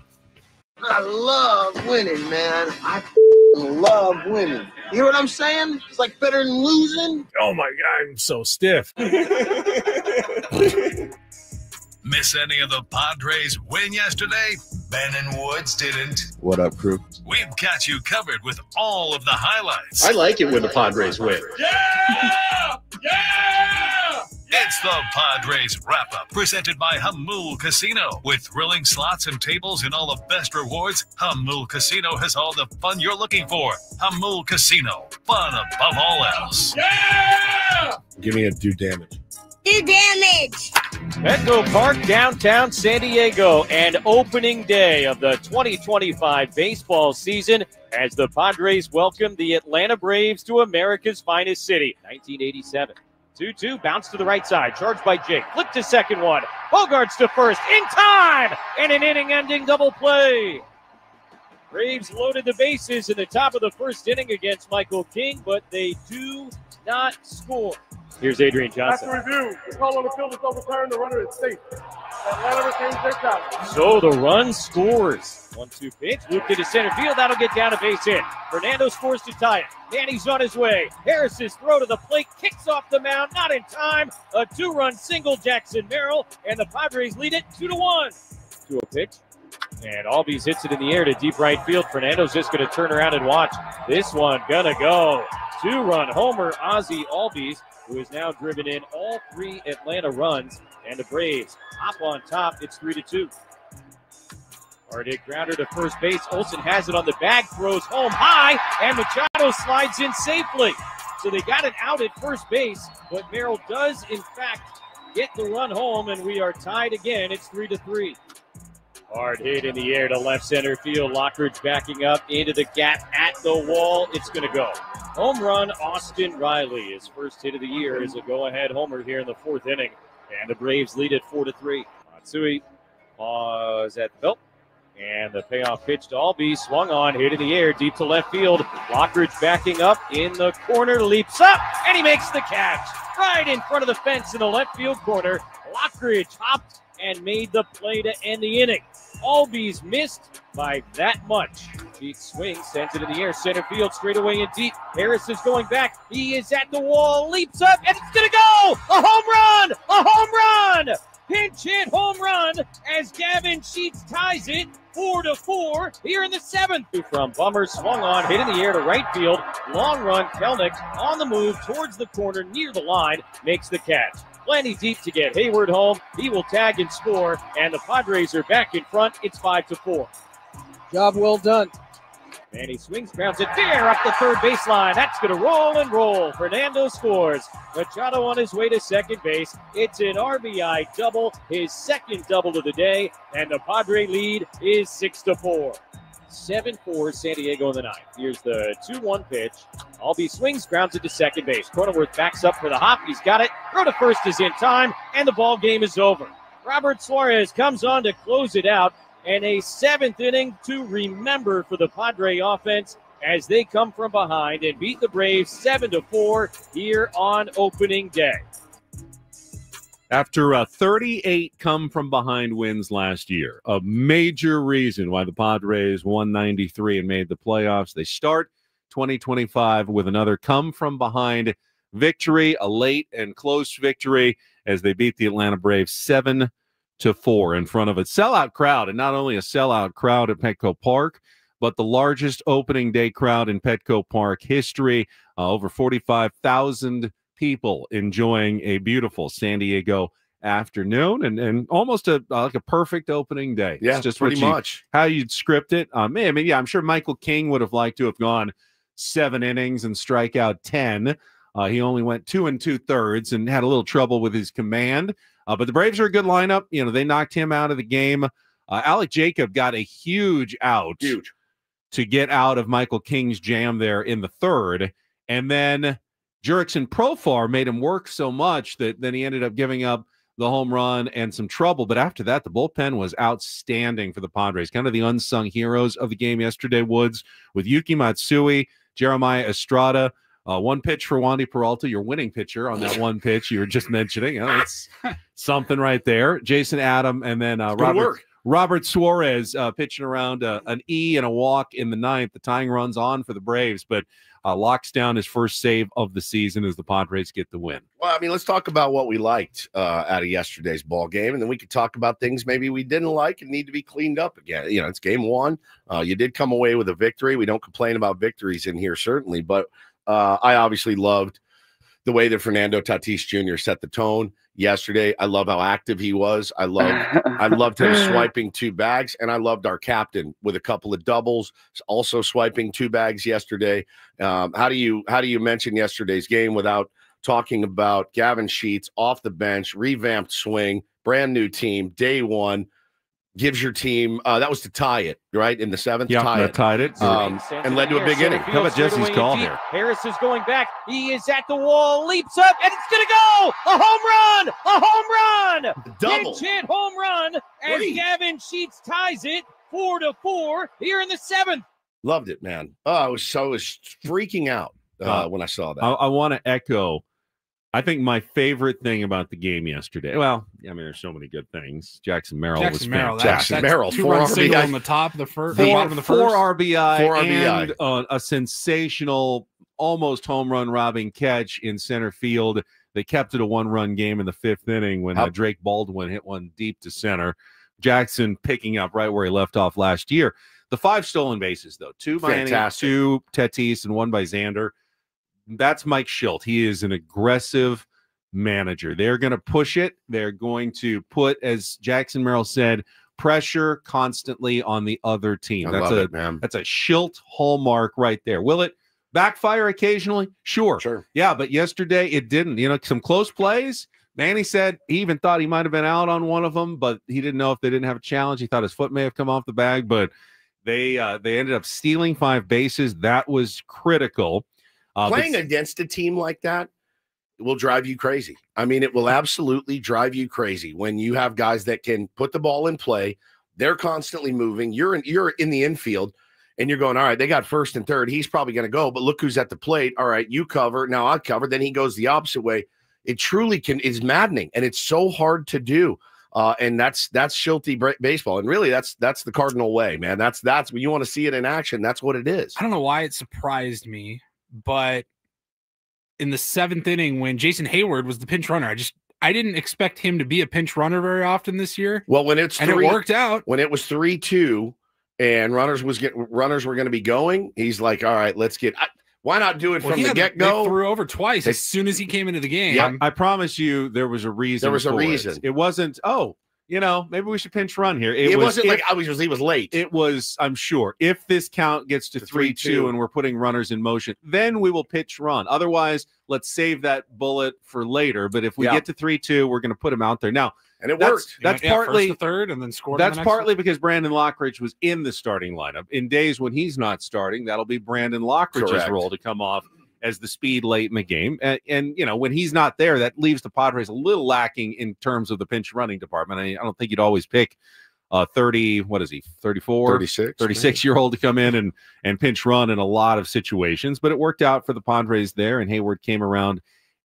I love winning, man. I love winning. You hear what I'm saying? It's like better than losing. Oh my God, I'm so stiff. Miss any of the Padres win yesterday? Ben and Woods didn't. What up, crew? We've got you covered with all of the highlights. I like it when the Padres win. Yeah! Yeah! It's the Padres Wrap-Up, presented by Hamul Casino. With thrilling slots and tables and all the best rewards, Hamul Casino has all the fun you're looking for. Hamul Casino, fun above all else. Yeah! Give me a do damage. Do damage! Petco Park, downtown San Diego, and opening day of the 2025 baseball season as the Padres welcome the Atlanta Braves to America's finest city. 1987. 2-2, bounce to the right side, charged by Jake, flip to second one, Bogarts to first, in time, and an inning-ending double play. Braves loaded the bases in the top of the first inning against Michael King, but they do not score. Here's Adrian Johnson. After review, the call on the field is overturned, the runner is safe. Atlanta retains their challenge. So the run scores. 1-2 pitch, looped into center field. That'll get down a base hit. Fernando scores to tie it. Manny's on his way. Harris's throw to the plate kicks off the mound. Not in time. A 2-run single, Jackson Merrill, and the Padres lead it 2-1. To a pitch. And Albies hits it in the air to deep right field. Fernando's just going to turn around and watch. This one gonna go. 2-run homer, Ozzie Albies, who has now driven in all 3 Atlanta runs. And the Braves hop on top. It's 3-2. Hard hit grounder to first base. Olsen has it on the bag, throws home high, and Machado slides in safely. So they got it out at first base, but Merrill does, in fact, get the run home, and we are tied again. It's 3-3. Hard hit in the air to left center field. Lockridge backing up into the gap at the wall. It's going to go. Home run, Austin Riley. His first hit of the year is a go-ahead homer here in the 4th inning. And the Braves lead it 4-3. Matsui was at the belt. And the payoff pitch to Albies, swung on, hit in the air, deep to left field. Lockridge backing up in the corner, leaps up, and he makes the catch. Right in front of the fence in the left field corner. Lockridge hopped and made the play to end the inning. Albies missed by that much. Cheek swings, sends it in the air, center field, straight away and deep. Harris is going back. He is at the wall, leaps up, and it's going to go! A home run! A home run! Pinch hit home run as Gavin Sheets ties it 4-4 here in the 7th. From Bummer, swung on, hit in the air to right field. Long run, Kelnick on the move towards the corner near the line, makes the catch. Plenty deep to get Hayward home. He will tag and score, and the Padres are back in front. It's 5-4. Job well done. And he swings, grounds it there up the third baseline. That's going to roll and roll. Fernando scores. Machado on his way to second base. It's an RBI double, his second double of the day, and the Padre lead is 6-4. 7-4 San Diego in the 9th. Here's the 2-1 pitch. Albies swings, grounds it to second base. Cronenworth backs up for the hop. He's got it. Throw to first is in time, and the ball game is over. Robert Suarez comes on to close it out, and a 7th inning to remember for the Padre offense as they come from behind and beat the Braves 7-4 here on opening day. After 38 come-from-behind wins last year, a major reason why the Padres won 93 and made the playoffs. They start 2025 with another come-from-behind victory, a late and close victory as they beat the Atlanta Braves 7-4 in front of a sellout crowd, and not only a sellout crowd at Petco Park, but the largest opening day crowd in Petco Park history, over 45,000 people enjoying a beautiful San Diego afternoon and almost like a perfect opening day. Yeah, it's just pretty much how you'd script it. I'm sure Michael King would have liked to have gone 7 innings and strike out 10. He only went 2 2/3 and had a little trouble with his command. But the Braves are a good lineup. You know, they knocked him out of the game. Alec Jacob got a huge out to get out of Michael King's jam there in the 3rd. And then Jurickson Profar made him work so much that then he ended up giving up the home run and some trouble. But after that, the bullpen was outstanding for the Padres. Kind of the unsung heroes of the game yesterday, Woods, with Yuki Matsui, Jeremiah Estrada. One pitch for Wandy Peralta, your winning pitcher on that one pitch you were just mentioning. That's something right there. Jason Adam, and then Robert Suarez pitching around an E and a walk in the ninth. The tying runs on for the Braves, but locks down his first save of the season as the Padres get the win. Well, I mean, let's talk about what we liked out of yesterday's ball game, and then we could talk about things maybe we didn't like and need to be cleaned up again. You know, it's game one. You did come away with a victory. We don't complain about victories in here, certainly, but I obviously loved the way that Fernando Tatis Jr. set the tone yesterday. I love how active he was. I loved him swiping 2 bags, and I loved our captain with a couple of doubles, also swiping 2 bags yesterday. How do you mention yesterday's game without talking about Gavin Sheets off the bench, revamped swing, brand new team, day one, gives your team that was to tie it, right? In the 7th, tied it. And led to a big inning. How about Jesse's call here? Harris is going back. He is at the wall, leaps up, and it's going to go! A home run! A home run! Double. Pinch hit home run as Gavin Sheets ties it 4-4 here in the 7th. Loved it, man. I was freaking out when I saw that. I want to echo. I think my favorite thing about the game yesterday, well, I mean, there's so many good things. Jackson Merrill was fantastic. Jackson Merrill, 4 RBI on the top of the first, bottom of the first. 4 RBI, and a sensational, almost home run robbing catch in center field. They kept it a 1-run game in the 5th inning when Drake Baldwin hit one deep to center. Jackson picking up right where he left off last year. The 5 stolen bases, though, 2 by Annie, 2 Tatis, and 1 by Xander. That's Mike Schilt. He is an aggressive manager. They're going to push it. They're going to put, as Jackson Merrill said, pressure constantly on the other team. That's a Schilt hallmark right there. Will it backfire occasionally? Sure. Yeah, but yesterday it didn't. You know, some close plays. Manny said he even thought he might have been out on one of them, but he didn't know if they didn't have a challenge. He thought his foot may have come off the bag, but they ended up stealing 5 bases. That was critical. Playing against a team like that will drive you crazy. I mean, it will absolutely drive you crazy when you have guys that can put the ball in play. They're constantly moving. You're in the infield, and you're going, all right, they got first and third. He's probably going to go, but look who's at the plate. All right, you cover. Now I cover. Then he goes the opposite way. It truly is maddening, and it's so hard to do. And that's Schilty baseball. And really, that's the Cardinal way, man. That's when you want to see it in action. That's what it is. I don't know why it surprised me, but in the 7th inning when Jason Hayward was the pinch runner, I didn't expect him to be a pinch runner very often this year. Well, when it worked out. When it was 3-2 and runners were going to be going, he's like, all right, let's get why not do it from the get-go? They threw over twice as soon as he came into the game. Yeah, I promise you there was a reason. There was a reason. It wasn't, maybe we should pinch run here. It wasn't like he was late. It was, I'm sure, if this count gets to 3-2 and we're putting runners in motion, then we will pitch run. Otherwise, let's save that bullet for later. But if we get to 3-2, we're going to put him out there. Now, and it worked. That's partly first to third and then scored. That's partly because Brandon Lockridge was in the starting lineup. In days when he's not starting, that'll be Brandon Lockridge's role to come off as the speed late in the game. And when he's not there, that leaves the Padres a little lacking in terms of the pinch running department. I don't think you'd always pick 36-year-old to come in and pinch run in a lot of situations, but it worked out for the Padres there, and Hayward came around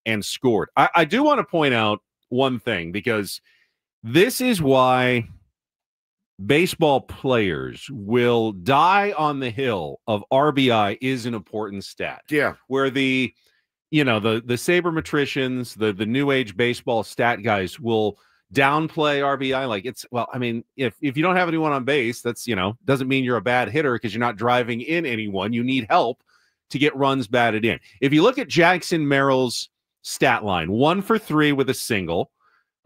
and scored. I do want to point out one thing, because this is why baseball players will die on the hill of RBI is an important stat. Yeah. Where the sabermetricians, the new age baseball stat guys will downplay RBI. Like if you don't have anyone on base, that's, doesn't mean you're a bad hitter because you're not driving in anyone. You need help to get runs batted in. If you look at Jackson Merrill's stat line, 1 for 3 with a single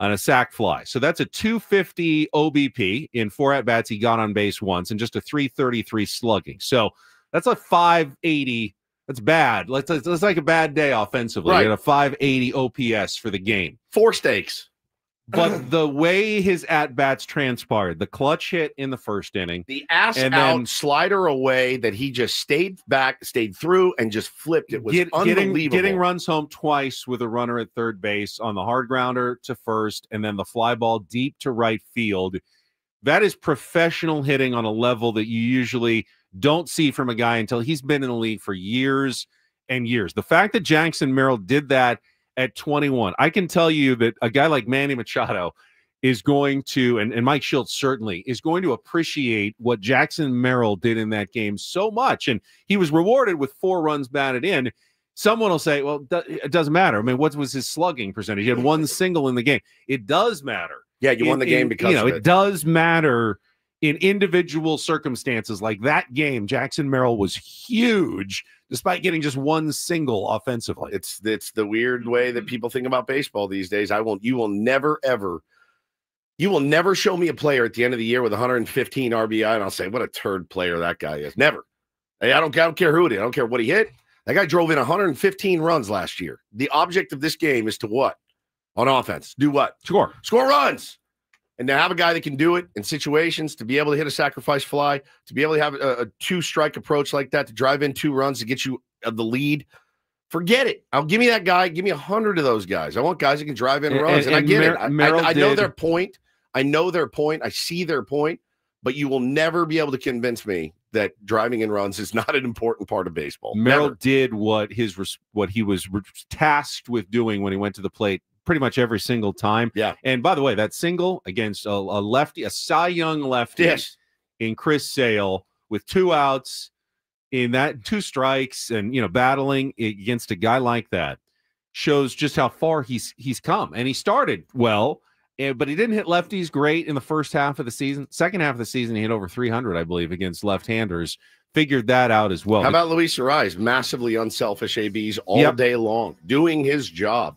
on a sac fly. So that's a 250 OBP in 4 at-bats. He got on base once and just a 333 slugging. So that's a 580. That's bad. It's like a bad day offensively. Right. And a 580 OPS for the game. 4 stakes. But the way his at-bats transpired, the clutch hit in the first inning, the ass-out slider away that he just stayed back, stayed through, and just flipped it was unbelievable. Getting runs home twice with a runner at third base on the hard grounder to first, and then the fly ball deep to right field. That is professional hitting on a level that you usually don't see from a guy until he's been in the league for years and years. The fact that Jackson Merrill did that at 21, I can tell you that a guy like Manny Machado is going to, and Mike Schultz certainly, is going to appreciate what Jackson Merrill did in that game so much. And he was rewarded with 4 runs batted in. Someone will say, well, it doesn't matter. I mean, what was his slugging percentage? He had 1 single in the game. It does matter. Yeah, you won the game because of it does matter in individual circumstances like that game. Jackson Merrill was huge despite getting just 1 single offensively. It's the weird way that people think about baseball these days. You will never show me a player at the end of the year with 115 RBI, and I'll say, what a turd player that guy is. Never. Hey, I don't care who it is. I don't care what he hit. That guy drove in 115 runs last year. The object of this game is to what? On offense. Do what? Score runs. And to have a guy that can do it in situations, to be able to hit a sacrifice fly, to be able to have a 2-strike approach like that, to drive in 2 runs to get you the lead, forget it. Give me that guy. Give me 100 of those guys. I want guys that can drive in runs. And I get it. I know their point. I know their point. I see their point. But you will never be able to convince me that driving in runs is not an important part of baseball. Merrill did what he was tasked with doing when he went to the plate pretty much every single time. Yeah. And by the way, that single against a lefty, a Cy Young lefty in Chris Sale with 2 outs in that 2 strikes and, battling against a guy like that shows just how far he's come. And he started well, but he didn't hit lefties great in the first half of the season. Second half of the season, he hit over 300, I believe, against left-handers. Figured that out as well. How about Luis Ariz? Massively unselfish ABs all day long, doing his job.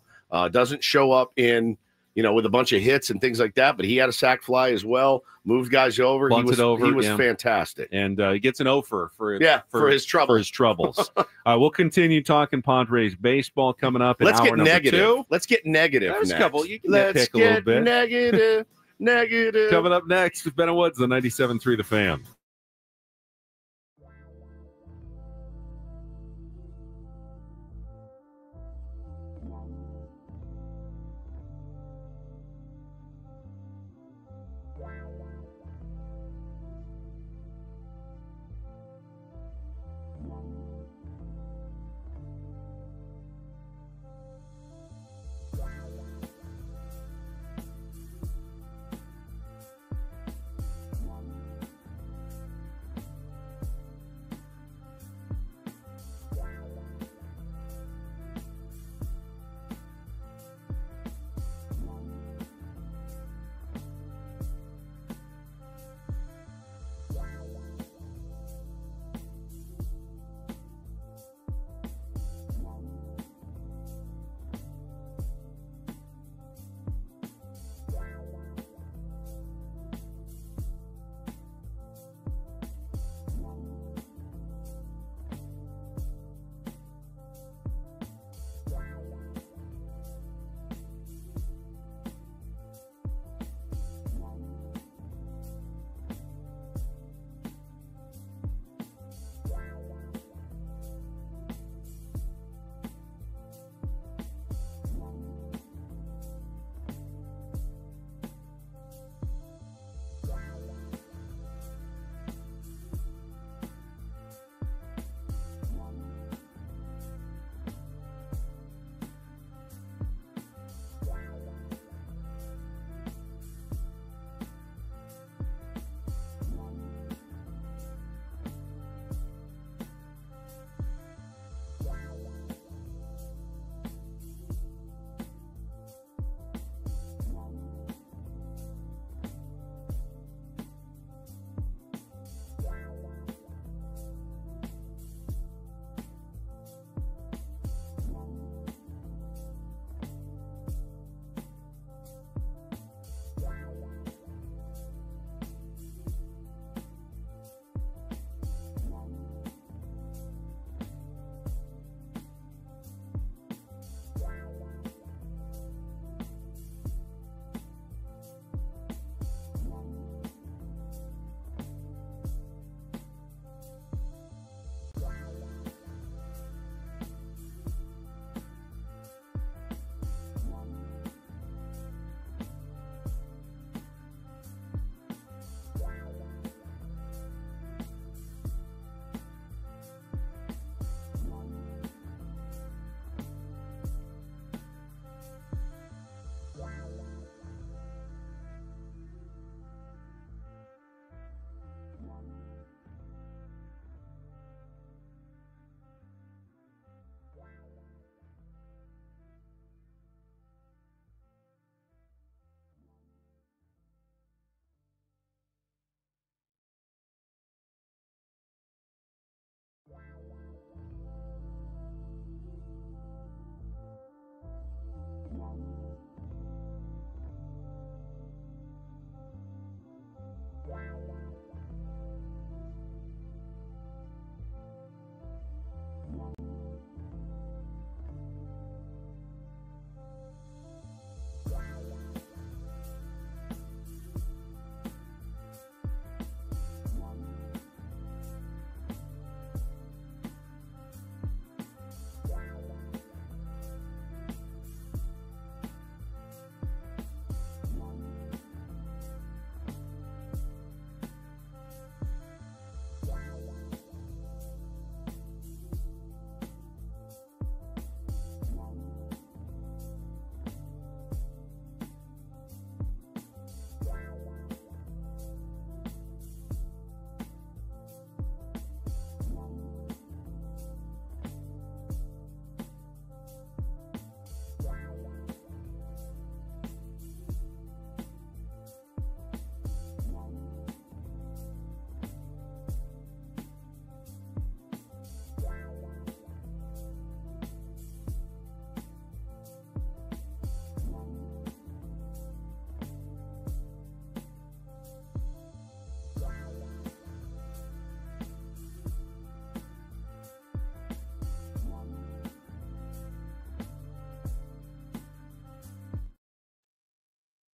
Doesn't show up in, with a bunch of hits and things like that, but he had a sac fly as well, moved guys over. He was fantastic. And he gets an offer for his trouble. For his troubles. We'll continue talking Padres baseball coming up in hour number 2. Let's get negative. There's next. a couple. You can pick a little bit. Negative. Coming up next with Ben and Woods on 97.3 The Fan.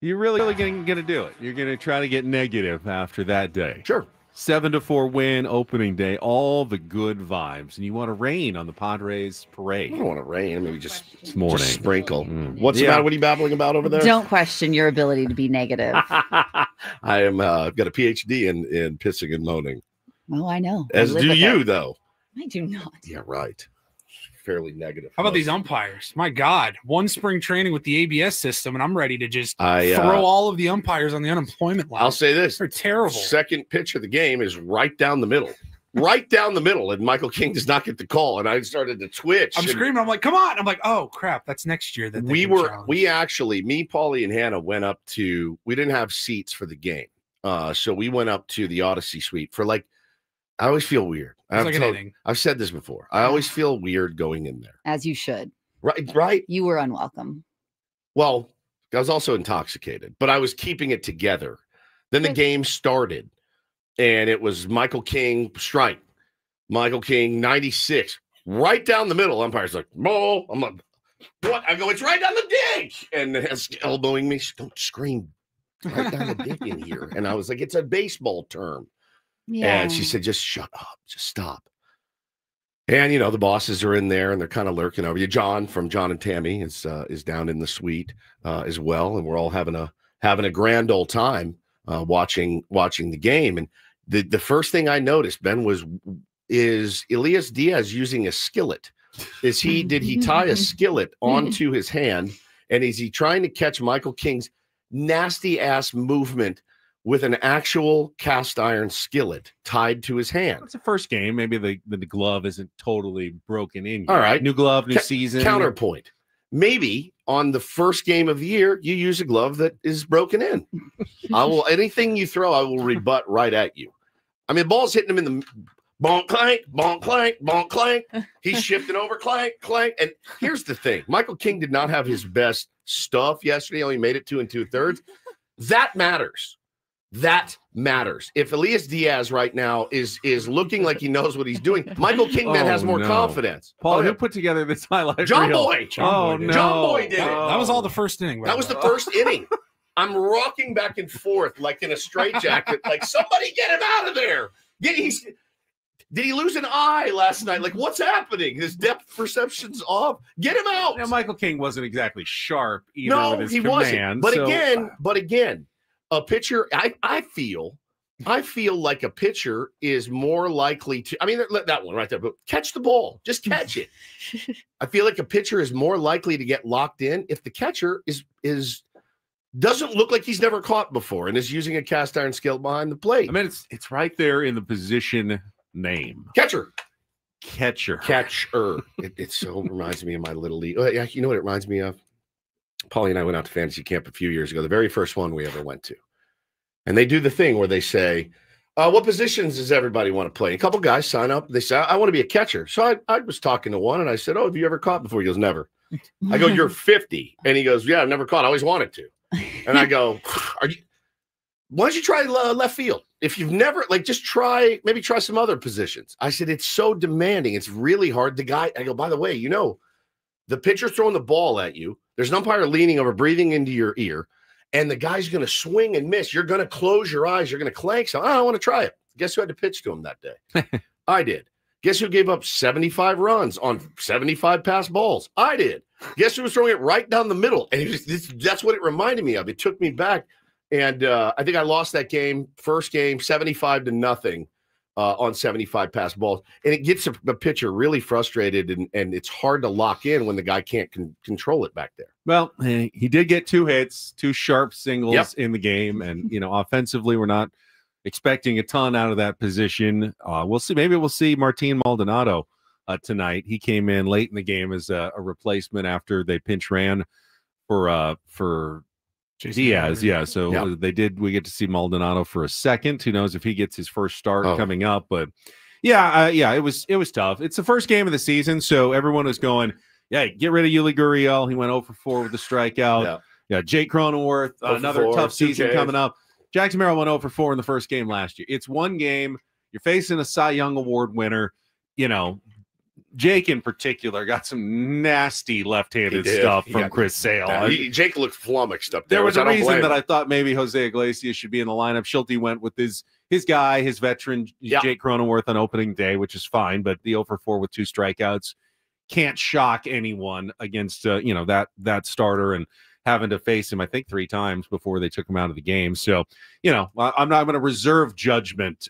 You're really going to do it. You're going to try to get negative after that day. Sure. 7-4 win, opening day, all the good vibes. And you want to rain on the Padres parade. I don't want to rain. Maybe just morning. Just sprinkle. What's the matter? What are you babbling about over there? Don't question your ability to be negative. I am got a PhD in pissing and moaning. Oh, I know. As do you, though. I do not. Yeah, right. Fairly negative. How about these umpires? My God, one spring training with the ABS system, and I'm ready to just throw all of the umpires on the unemployment line. I'll say this. They're terrible. Second pitch of the game is right down the middle. Right down the middle, and Michael King does not get the call, and I started to twitch. I'm screaming. I'm like, come on. I'm like, oh, crap. That's next year. We actually, me, Paulie, and Hannah went up to, we didn't have seats for the game. So we went up to the Odyssey suite for I always feel weird. I've said this before. I always feel weird going in there. As you should. Right. You were unwelcome. Well, I was also intoxicated, but I was keeping it together. Then the game started, and it was Michael King strike. Michael King, 96. Right down the middle. Umpire's like, "Ball." I'm like, what? I go, it's right down the dick. And it's elbowing me. Don't scream. Right down the dick in here. And I was like, it's a baseball term. Yeah. And she said, just shut up. Just stop. And, the bosses are in there, and they're kind of lurking over you. John from John and Tammy is down in the suite as well. And we're all having a grand old time watching the game. And the first thing I noticed, Ben, is Elias Diaz using a skillet? Did he tie a skillet onto his hand? And is he trying to catch Michael King's nasty ass movement with an actual cast iron skillet tied to his hand? It's the first game. Maybe the glove isn't totally broken in yet. All right. New glove, new season. Counterpoint. Maybe on the first game of the year, you use a glove that is broken in. Anything you throw, I will rebut right at you. I mean, ball's hitting him in the bonk, clank, bonk, clank, bonk, clank. He's shifting over, clank, clank. And here's the thing. Michael King did not have his best stuff yesterday. Only made it 2 2/3. That matters. That matters. If Elias Diaz right now is looking like he knows what he's doing, Michael Kingman has more confidence. Paul, who put together this highlight John reel? Boy. John Boy did it. That was all the first inning. That was the first inning. I'm rocking back and forth like in a straitjacket. Like, somebody get him out of there. Did he lose an eye last night? Like, what's happening? His depth perception's off. Get him out. Now, Michael King wasn't exactly sharp either. No, with his he command, wasn't. But again, a pitcher, I feel like a pitcher is more likely to, I mean, that one right there, but catch the ball. Just catch it. I feel like a pitcher is more likely to get locked in if the catcher doesn't look like he's never caught before and is using a cast iron skillet behind the plate. I mean, it's right there in the position name. Catcher. It so reminds me of my little league. Yeah, you know what it reminds me of? Paulie and I went out to fantasy camp a few years ago, the very first one we ever went to. And they do the thing where they say, what positions does everybody want to play? A couple guys sign up. They say, I want to be a catcher. So I was talking to one, and I said, have you ever caught before? He goes, never. I go, you're 50. And he goes, yeah, I've never caught. I always wanted to. And I go, why don't you try left field? If you've never, just try some other positions. I said, it's so demanding. It's really hard. I go, by the way, the pitcher's throwing the ball at you. There's an umpire leaning over, breathing into your ear, and the guy's going to swing and miss. You're going to close your eyes. You're going to clank. So I want to try it. Guess who had to pitch to him that day? I did. Guess who gave up 75 runs on 75 pass balls? I did. Guess who was throwing it right down the middle? And that's what it reminded me of. It took me back. And I think I lost that game, first game, 75-0 on 75 pass balls. And it gets a pitcher really frustrated, and it's hard to lock in when the guy can't control it back there. Well, he did get 2 hits, 2 sharp singles in the game. And, offensively, we're not expecting a ton out of that position. We'll see. Maybe we'll see Martin Maldonado tonight. He came in late in the game as a replacement after they pinch ran for Diaz. Yeah. So we get to see Maldonado for a second. Who knows if he gets his first start coming up? But it was tough. It's the first game of the season, so everyone was going, get rid of Yuli Gurriel. He went 0 for 4 with a strikeout. Yeah, Jake Cronenworth, another tough season coming up. Jackson Merrill went 0 for 4 in the first game last year. It's one game. You're facing a Cy Young Award winner. Jake in particular got some nasty left-handed stuff from Chris Sale. Jake looked flummoxed up there. There was a reason that I thought maybe Jose Iglesias should be in the lineup. Schulte went with his guy, his veteran, Jake Cronenworth on opening day, which is fine, but the 0-for-4 with 2 strikeouts can't shock anyone against that starter, and having to face him, I think, 3 times before they took him out of the game. So, I'm not going to reserve judgment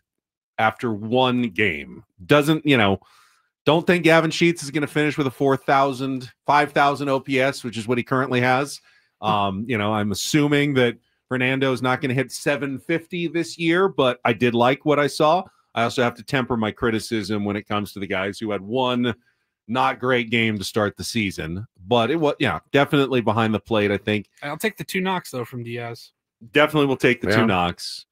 after one game. Don't think Gavin Sheets is going to finish with a 5,000 OPS, which is what he currently has. I'm assuming that Fernando's not going to hit 750 this year, but I did like what I saw. I also have to temper my criticism when it comes to the guys who had one not great game to start the season, but it was, definitely behind the plate, I think. I'll take the 2 knocks, though, from Diaz. Definitely will take the 2 knocks.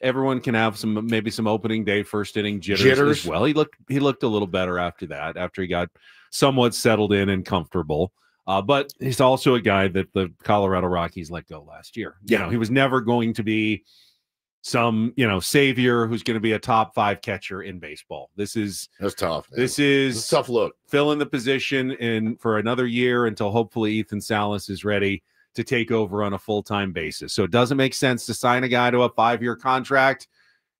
Everyone can have maybe some opening day first inning jitters as well. He looked a little better after that, after he got somewhat settled in and comfortable. But he's also a guy that the Colorado Rockies let go last year. He was never going to be some savior who's going to be a top 5 catcher in baseball. That's tough. Man. This is a tough look. Fill in the position for another year until hopefully Ethan Salas is ready to take over on a full-time basis. So it doesn't make sense to sign a guy to a 5-year contract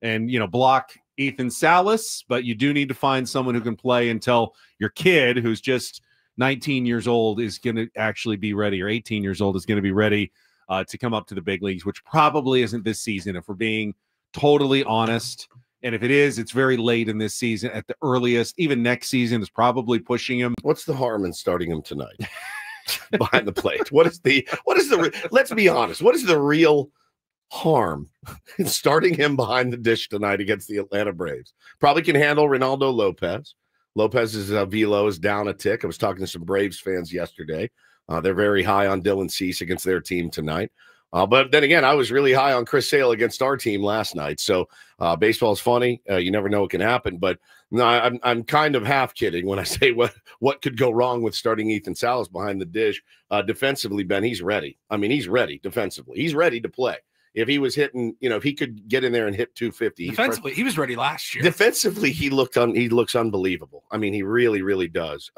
and, block Ethan Salas, but you do need to find someone who can play until your kid, who's just 19 years old, is going to actually be ready, or 18 years old is going to be ready to come up to the big leagues, which probably isn't this season, if we're being totally honest. And if it is, it's very late in this season at the earliest. Even next season is probably pushing him. What's the harm in starting him tonight? Behind the plate. Let's be honest. What is the real harm in starting him behind the dish tonight against the Atlanta Braves? Probably can handle Reynaldo Lopez. Lopez's velo is down a tick. I was talking to some Braves fans yesterday. They're very high on Dylan Cease against their team tonight. But then again, I was really high on Chris Sale against our team last night. So baseball is funny. You never know what can happen. But no, I'm kind of half kidding when I say what could go wrong with starting Ethan Salas behind the dish. Defensively, Ben, he's ready. I mean, he's ready defensively. He's ready to play. If he was hitting, if he could get in there and hit 250. Defensively, he was ready last year. Defensively, he looks unbelievable. I mean, he really, really does.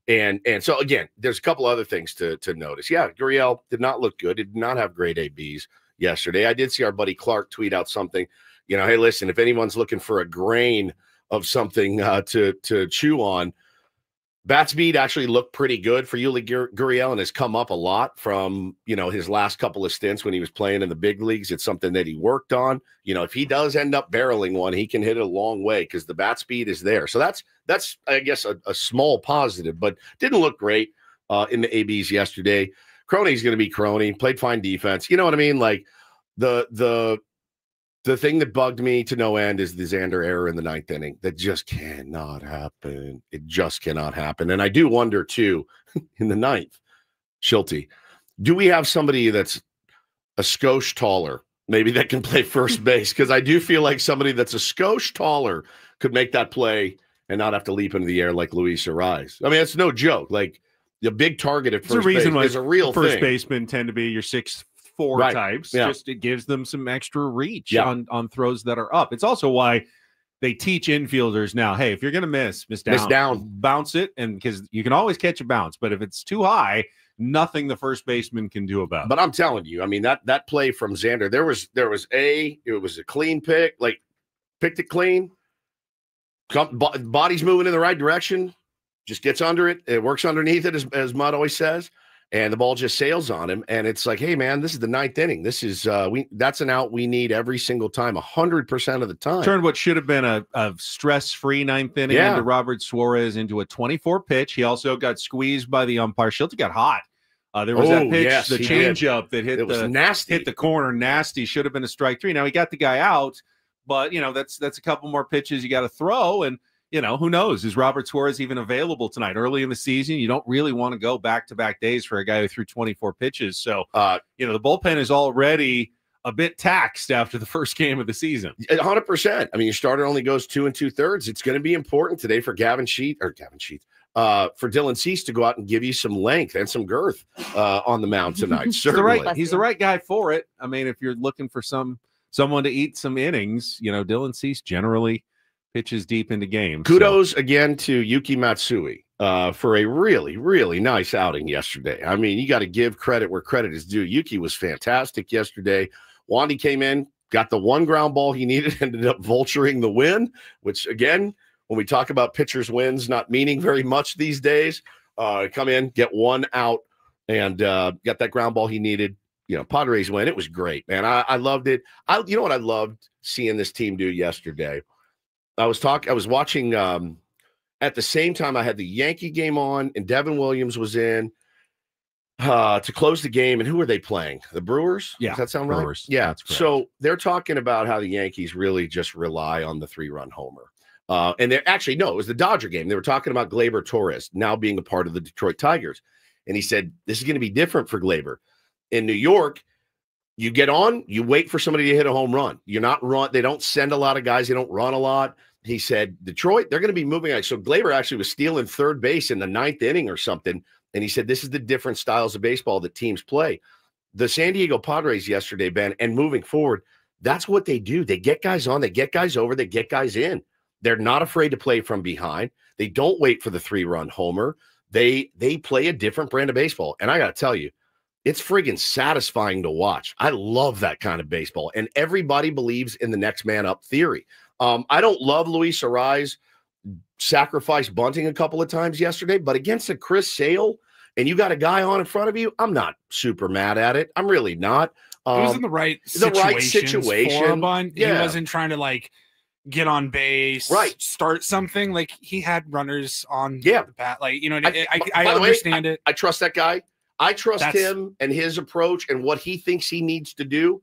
And so, again, there's a couple other things to notice. Yeah, Gurriel did not look good. He did not have great ABs yesterday. I did see our buddy Clark tweet out something, hey, listen, if anyone's looking for a grain of something to chew on, bat speed actually looked pretty good for Yuli Gurriel and has come up a lot from, his last couple of stints when he was playing in the big leagues. It's something that he worked on. If he does end up barreling one, he can hit it a long way because the bat speed is there. So that's I guess, a small positive, but didn't look great in the ABs yesterday. Crony's going to be Crony, played fine defense. You know what I mean? Like the thing that bugged me to no end is the Xander error in the 9th inning. That just cannot happen. It just cannot happen. And I do wonder, too, in the 9th, Schulte, do we have somebody that's a skosh taller, maybe that can play first base? Because I do feel like somebody that's a skosh taller could make that play and not have to leap into the air like Luis Ariz. I mean, it's no joke. Like, the big target at first base is a real thing. First basemen tend to be your 6'4" types. Yeah. Just it gives them some extra reach on throws that are up. It's also why they teach infielders now, hey, if you're going to miss down, bounce it, and because you can always catch a bounce, but if it's too high, nothing the first baseman can do about it. But I'm telling you, I mean, that play from Xander, it was a clean pick, like picked it clean. Body's moving in the right direction, just gets under it. It works underneath it, as Mudd always says, and the ball just sails on him. And it's like, hey, man, this is the 9th inning. This is that's an out we need every single time, 100% of the time. Turned what should have been a stress-free 9th inning into Robert Suarez into a 24 pitch. He also got squeezed by the umpire. Schulte got hot. There was that pitch, the changeup that hit the corner. Nasty. Should have been a strike 3. Now he got the guy out. But, that's a couple more pitches you got to throw. And, who knows? Is Robert Suarez even available tonight? Early in the season, you don't really want to go back-to-back days for a guy who threw 24 pitches. So, the bullpen is already a bit taxed after the first game of the season. 100%. I mean, your starter only goes 2 2/3. It's going to be important today for for Dylan Cease to go out and give you some length and some girth on the mound tonight. He's the right guy for it. I mean, if you're looking for someone to eat some innings, Dylan Cease generally pitches deep into games. Kudos again to Yuki Matsui for a really, really nice outing yesterday. I mean, you got to give credit where credit is due. Yuki was fantastic yesterday. Wandy came in, got the one ground ball he needed, ended up vulturing the win, which, again, when we talk about pitchers' wins not meaning very much these days, come in, get one out, and got that ground ball he needed. You know, Padres win. It was great, man. I loved it. You know what I loved seeing this team do yesterday? I was watching at the same time I had the Yankee game on, and Devin Williams was in to close the game. And who are they playing? The Brewers? Yeah. Does that sound Brewers. right? Yeah. That's correct. So they're talking about how the Yankees really just rely on the 3-run homer. And they're actually, no, it was the Dodger game. They were talking about Gleyber Torres now being a part of the Detroit Tigers. And he said, this is going to be different for Gleyber. In New York, you get on, you wait for somebody to hit a home run. You're not run. They don't send a lot of guys. They don't run a lot. He said, Detroit, they're going to be moving. So Gleyber actually was stealing third base in the 9th inning or something. And he said, this is the different styles of baseball that teams play. The San Diego Padres yesterday, Ben, and moving forward, that's what they do. They get guys on, they get guys over, they get guys in. They're not afraid to play from behind. They don't wait for the 3-run homer. They play a different brand of baseball. And I got to tell you, it's friggin' satisfying to watch. I love that kind of baseball. And everybody believes in the next man up theory. I don't love Luis Arraez sacrifice bunting a couple of times yesterday, but against a Chris Sale and you got a guy on in front of you, I'm not super mad at it. I'm really not. He was in the right situation for a bunt. Yeah. He wasn't trying to like get on base, right? Start something. Like he had runners on the bat. Like, you know, I understand it. I trust that guy. I trust him and his approach and what he thinks he needs to do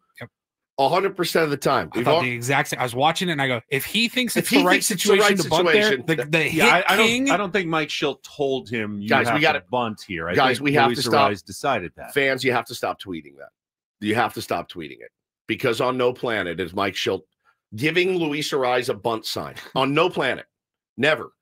100% of the time. I thought the exact same. I was watching it and I go, if he thinks it's the right situation to bunt there, the hit king. I don't think Mike Schilt told him, guys, we got to bunt here. Guys, we have to stop. Decided that. Fans, you have to stop tweeting that. You have to stop tweeting it because on no planet is Mike Schilt giving Luis Arraez a bunt sign. On no planet. Never.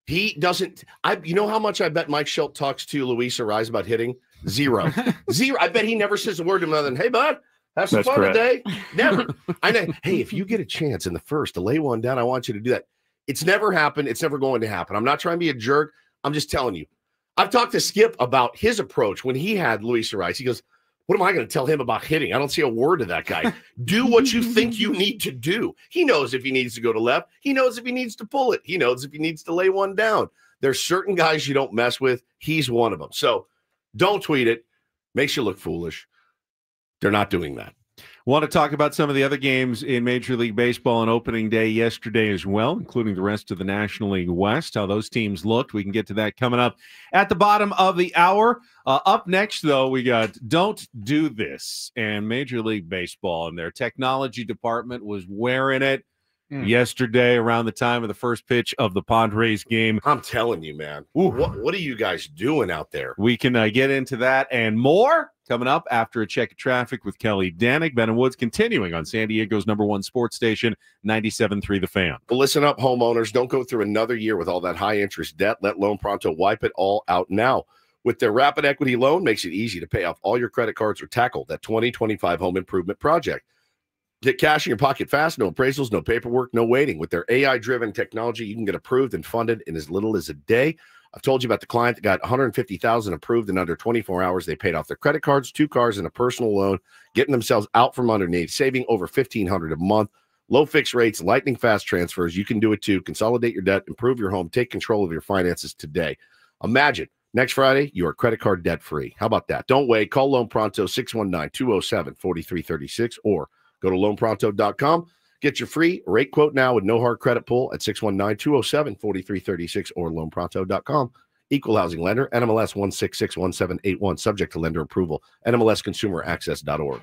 He doesn't. You know how much I bet Mike Schilt talks to Luis Arraez about hitting? Zero. Zero. I bet he never says a word to him other than, hey, bud, have some fun today. Never. I know. Hey, if you get a chance in the first to lay one down, I want you to do that. It's never happened. It's never going to happen. I'm not trying to be a jerk. I'm just telling you. I've talked to Skip about his approach when he had Luis Arraez. He goes, what am I going to tell him about hitting? I don't see a word of that guy. Do what you think you need to do. He knows if he needs to go to left. He knows if he needs to pull it. He knows if he needs to lay one down. There's certain guys you don't mess with. He's one of them. So don't tweet it. Makes you look foolish. They're not doing that. Want to talk about some of the other games in Major League Baseball on opening day yesterday as well, including the rest of the National League West, how those teams looked. We can get to that coming up at the bottom of the hour. Up next, though, we got Don't Do This, and Major League Baseball and their technology department was wearing it yesterday around the time of the first pitch of the Padres game. I'm telling you, man. What are you guys doing out there? We can get into that and more coming up after a check of traffic with Kelly Danig. Ben and Woods continuing on San Diego's #1 sports station, 97.3 The Fan. Well, listen up, homeowners. Don't go through another year with all that high-interest debt. Let Loan Pronto wipe it all out now. With their rapid equity loan, makes it easy to pay off all your credit cards or tackle that 2025 home improvement project. Get cash in your pocket fast, no appraisals, no paperwork, no waiting. With their AI-driven technology, you can get approved and funded in as little as a day. I've told you about the client that got $150,000 approved in under 24 hours. They paid off their credit cards, 2 cars, and a personal loan, getting themselves out from underneath, saving over $1,500 a month. Low fixed rates, lightning fast transfers. You can do it too. Consolidate your debt, improve your home, take control of your finances today. Imagine next Friday, you are credit card debt free. How about that? Don't wait. Call Loan Pronto 619-207-4336 or go to loanpronto.com. Get your free rate quote now with no hard credit pull at 619-207-4336 or loanpronto.com. Equal housing lender, NMLS 1661781, subject to lender approval, NMLSconsumeraccess.org.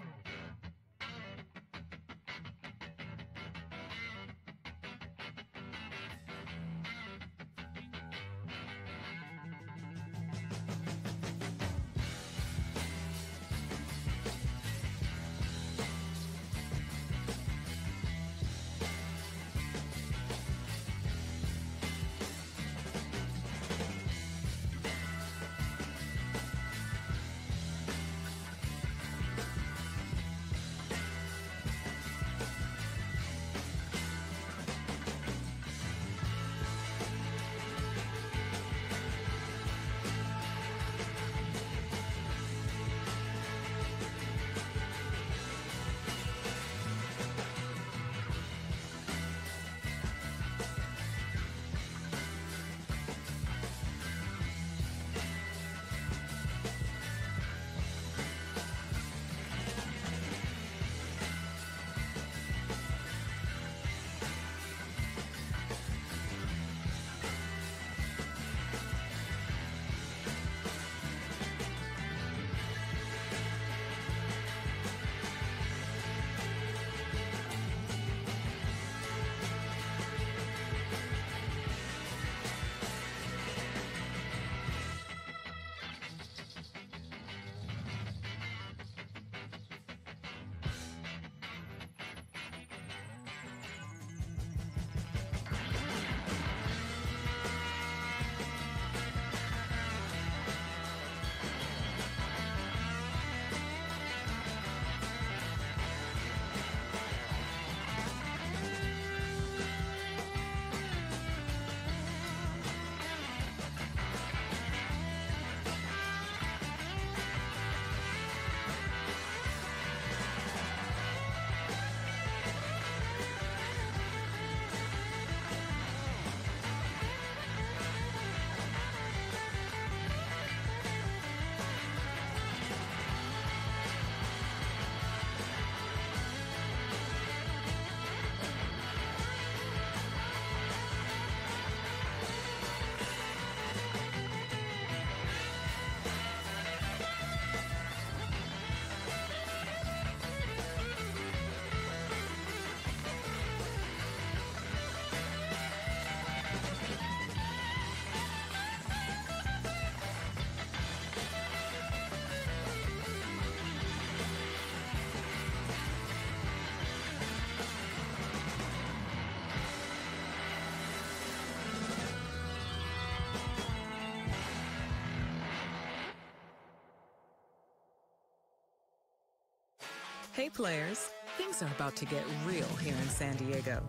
Hey players, things are about to get real here in San Diego.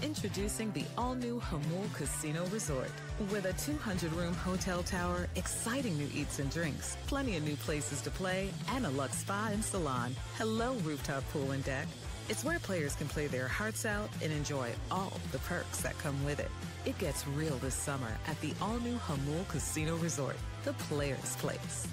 Introducing the all-new Hamul Casino Resort. With a 200-room hotel tower, exciting new eats and drinks, plenty of new places to play, and a luxe spa and salon. Hello, rooftop pool and deck. It's where players can play their hearts out and enjoy all the perks that come with it. It gets real this summer at the all-new Hamul Casino Resort, the players' place.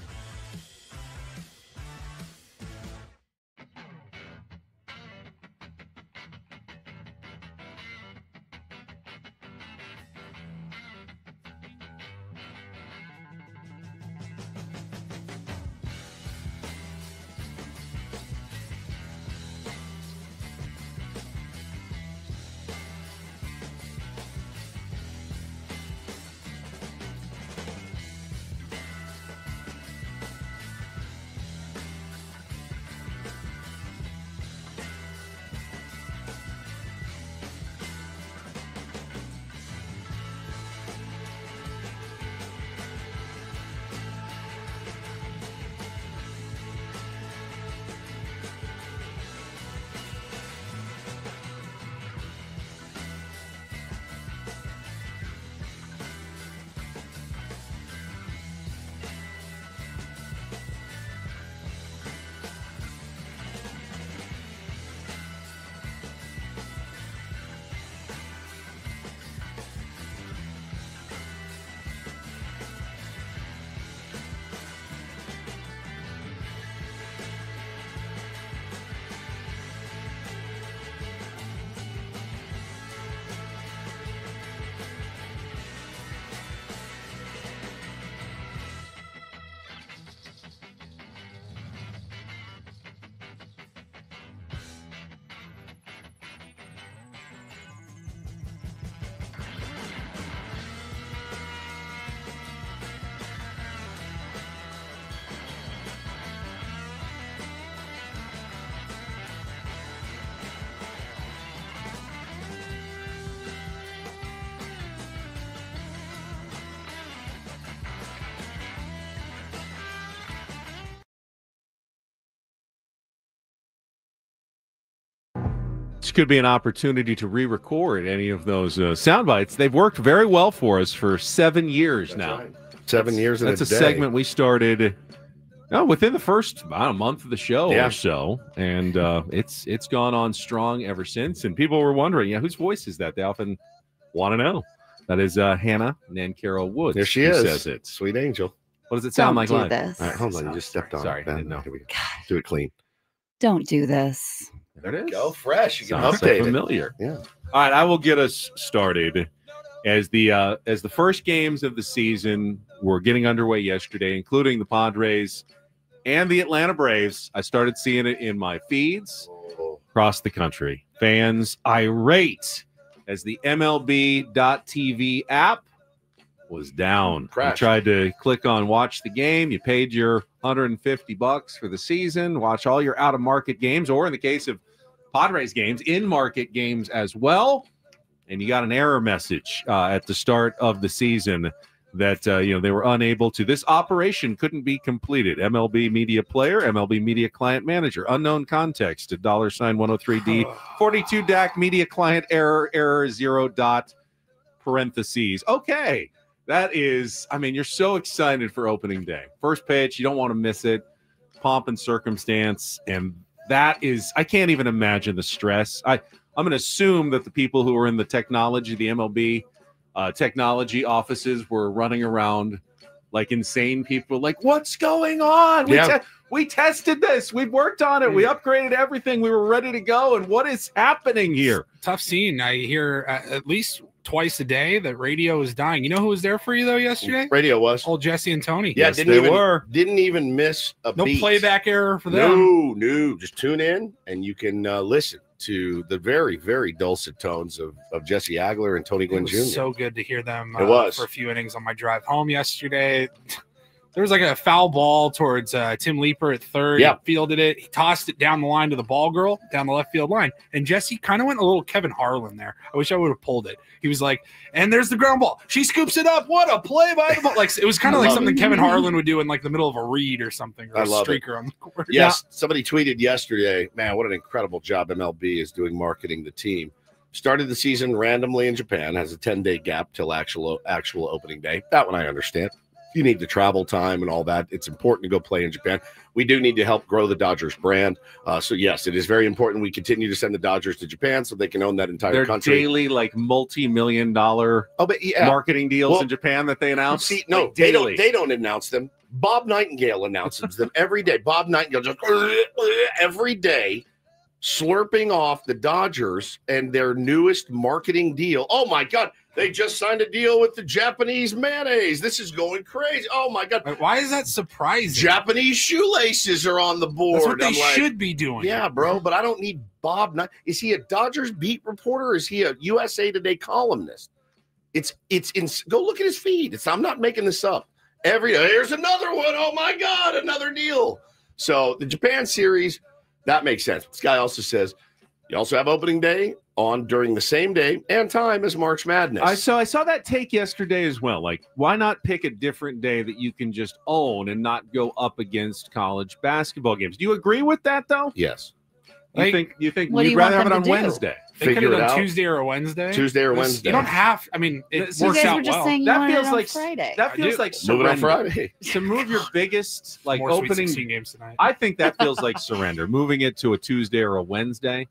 This could be an opportunity to re-record any of those sound bites. They've worked very well for us for 7 years now. Right. 7 years in a day. That's a segment we started within the first month of the show or so, and it's gone on strong ever since. And people were wondering, whose voice is that? They often want to know. That is Hannah Nancarrow Woods. There she is. Says it. Sweet angel. What does it sound like live? This. All right, hold on. You just stepped on. Sorry, it. I didn't know. Here we go. Do it clean. Don't do this. There it is. Go fresh. You can Sounds update so familiar. it. Yeah. All right, I will get us started. As the first games of the season were getting underway yesterday, including the Padres and the Atlanta Braves, I started seeing it in my feeds across the country. Fans irate as the MLB.TV app was down. You tried to click on watch the game. You paid your $150 for the season, watch all your out-of-market games, or in the case of Padres games, in-market games as well. And you got an error message at the start of the season that they were unable to. This operation couldn't be completed. MLB Media Player, MLB Media Client Manager, unknown context to $103D 42 DAC Media Client error 0 dot parentheses. Okay, that is. I mean, you're so excited for opening day. First pitch, you don't want to miss it. Pomp and circumstance, and that is. I can't even imagine the stress. I'm going to assume that the people who are in the technology, the MLB technology offices were running around like insane people. Like, what's going on? We tested this. We've worked on it. We upgraded everything. We were ready to go. And what is happening here? Tough scene. I hear at least twice a day that radio is dying. You know who was there for you, though, yesterday? Radio was. Old Jesse and Tony. Yeah, yes, didn't even miss a beat. No playback error for them. No. Just tune in and you can listen to the very, very dulcet tones of Jesse Agler and Tony Gwynn Jr. So good to hear them it was. For a few innings on my drive home yesterday. There was like a foul ball towards Tim Leeper at third. Yeah. He fielded it. He tossed it down the line to the ball girl down the left field line. And Jesse kind of went a little Kevin Harlan there. I wish I would have pulled it. He was like, and there's the ground ball. She scoops it up. What a play by the ball. Like, it was kind of like something Kevin Harlan would do in like the middle of a read or something, or a streaker on the court. Yes. Somebody tweeted yesterday, man, what an incredible job MLB is doing marketing the team. Started the season randomly in Japan, has a 10-day gap till actual opening day. That one I understand. You need the travel time and all that. It's important to go play in Japan. We do need to help grow the Dodgers brand. So, yes, it is very important we continue to send the Dodgers to Japan so they can own that entire country. Daily, like, multi-million-dollar marketing deals in Japan that they announce. See, no, like they don't announce them. Bob Nightingale announces them every day. Bob Nightingale just every day slurping off the Dodgers and their newest marketing deal. Oh, my God. They just signed a deal with the Japanese mayonnaise. This is going crazy. Oh, my God. Why is that surprising? Japanese shoelaces are on the board. That's what they should be doing. Yeah, bro, but I don't need Bob. Is he a Dodgers beat reporter or is he a USA Today columnist? Go look at his feed. I'm not making this up. Here's another one. Oh, my God, another deal. So the Japan series, that makes sense. This guy also says, you also have opening day on during the same day and time as March Madness. I saw that take yesterday as well. Like, why not pick a different day that you can just own and not go up against college basketball games? Do you agree with that, though? Yes. You think you'd rather have it on Wednesday? They could have done Tuesday or Wednesday. Tuesday or Wednesday. You don't have. I mean, it works out well. That feels like Friday. That feels like surrender. Move it on Friday. To move your biggest opening 16 games tonight. I think that feels like surrender. Moving it to a Tuesday or a Wednesday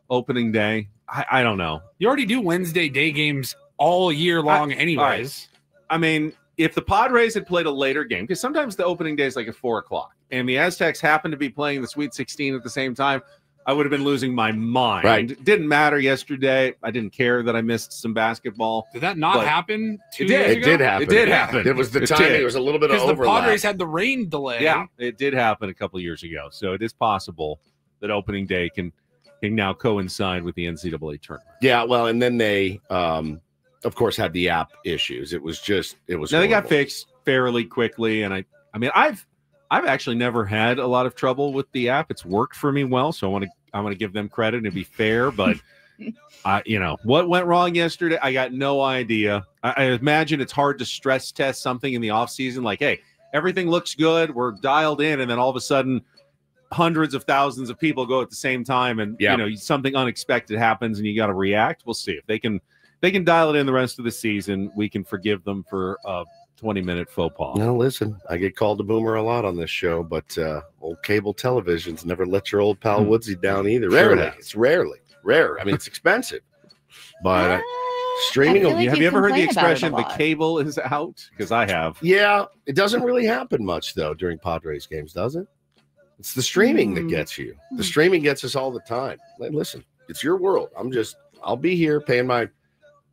opening day. I don't know. You already do Wednesday day games all year long anyways. I mean, if the Padres had played a later game, because sometimes the opening day is like at 4 o'clock, and the Aztecs happened to be playing the Sweet 16 at the same time, I would have been losing my mind. Right. It didn't matter yesterday. I didn't care that I missed some basketball. Did that not happen 2 It did. days ago? It did happen. It did happen. It was the timing. It was a little bit of overlap. Because the Padres had the rain delay. Yeah, it did happen a couple of years ago. So it is possible that opening day can now coincide with the NCAA tournament. Yeah, well, and then they, of course, had the app issues. It was Now they got fixed fairly quickly, and I mean, I've actually never had a lot of trouble with the app. It's worked for me well, so I want to give them credit and be fair. But what went wrong yesterday? I got no idea. I imagine it's hard to stress test something in the off season. Like, hey, everything looks good, we're dialed in, and then all of a sudden, hundreds of thousands of people go at the same time, and something unexpected happens, and you got to react. We'll see if they can dial it in the rest of the season. We can forgive them for a 20-minute faux pas. No, listen, I get called a boomer a lot on this show, but old cable televisions never let your old pal Woodsy down either. It's rarely. I mean, it's expensive, but streaming. Like have you ever heard the expression "the cable is out"? Because I have. Yeah, it doesn't really happen much though during Padres games, does it? It's the streaming that gets you. The streaming gets us all the time. Listen, it's your world. I'll be here paying my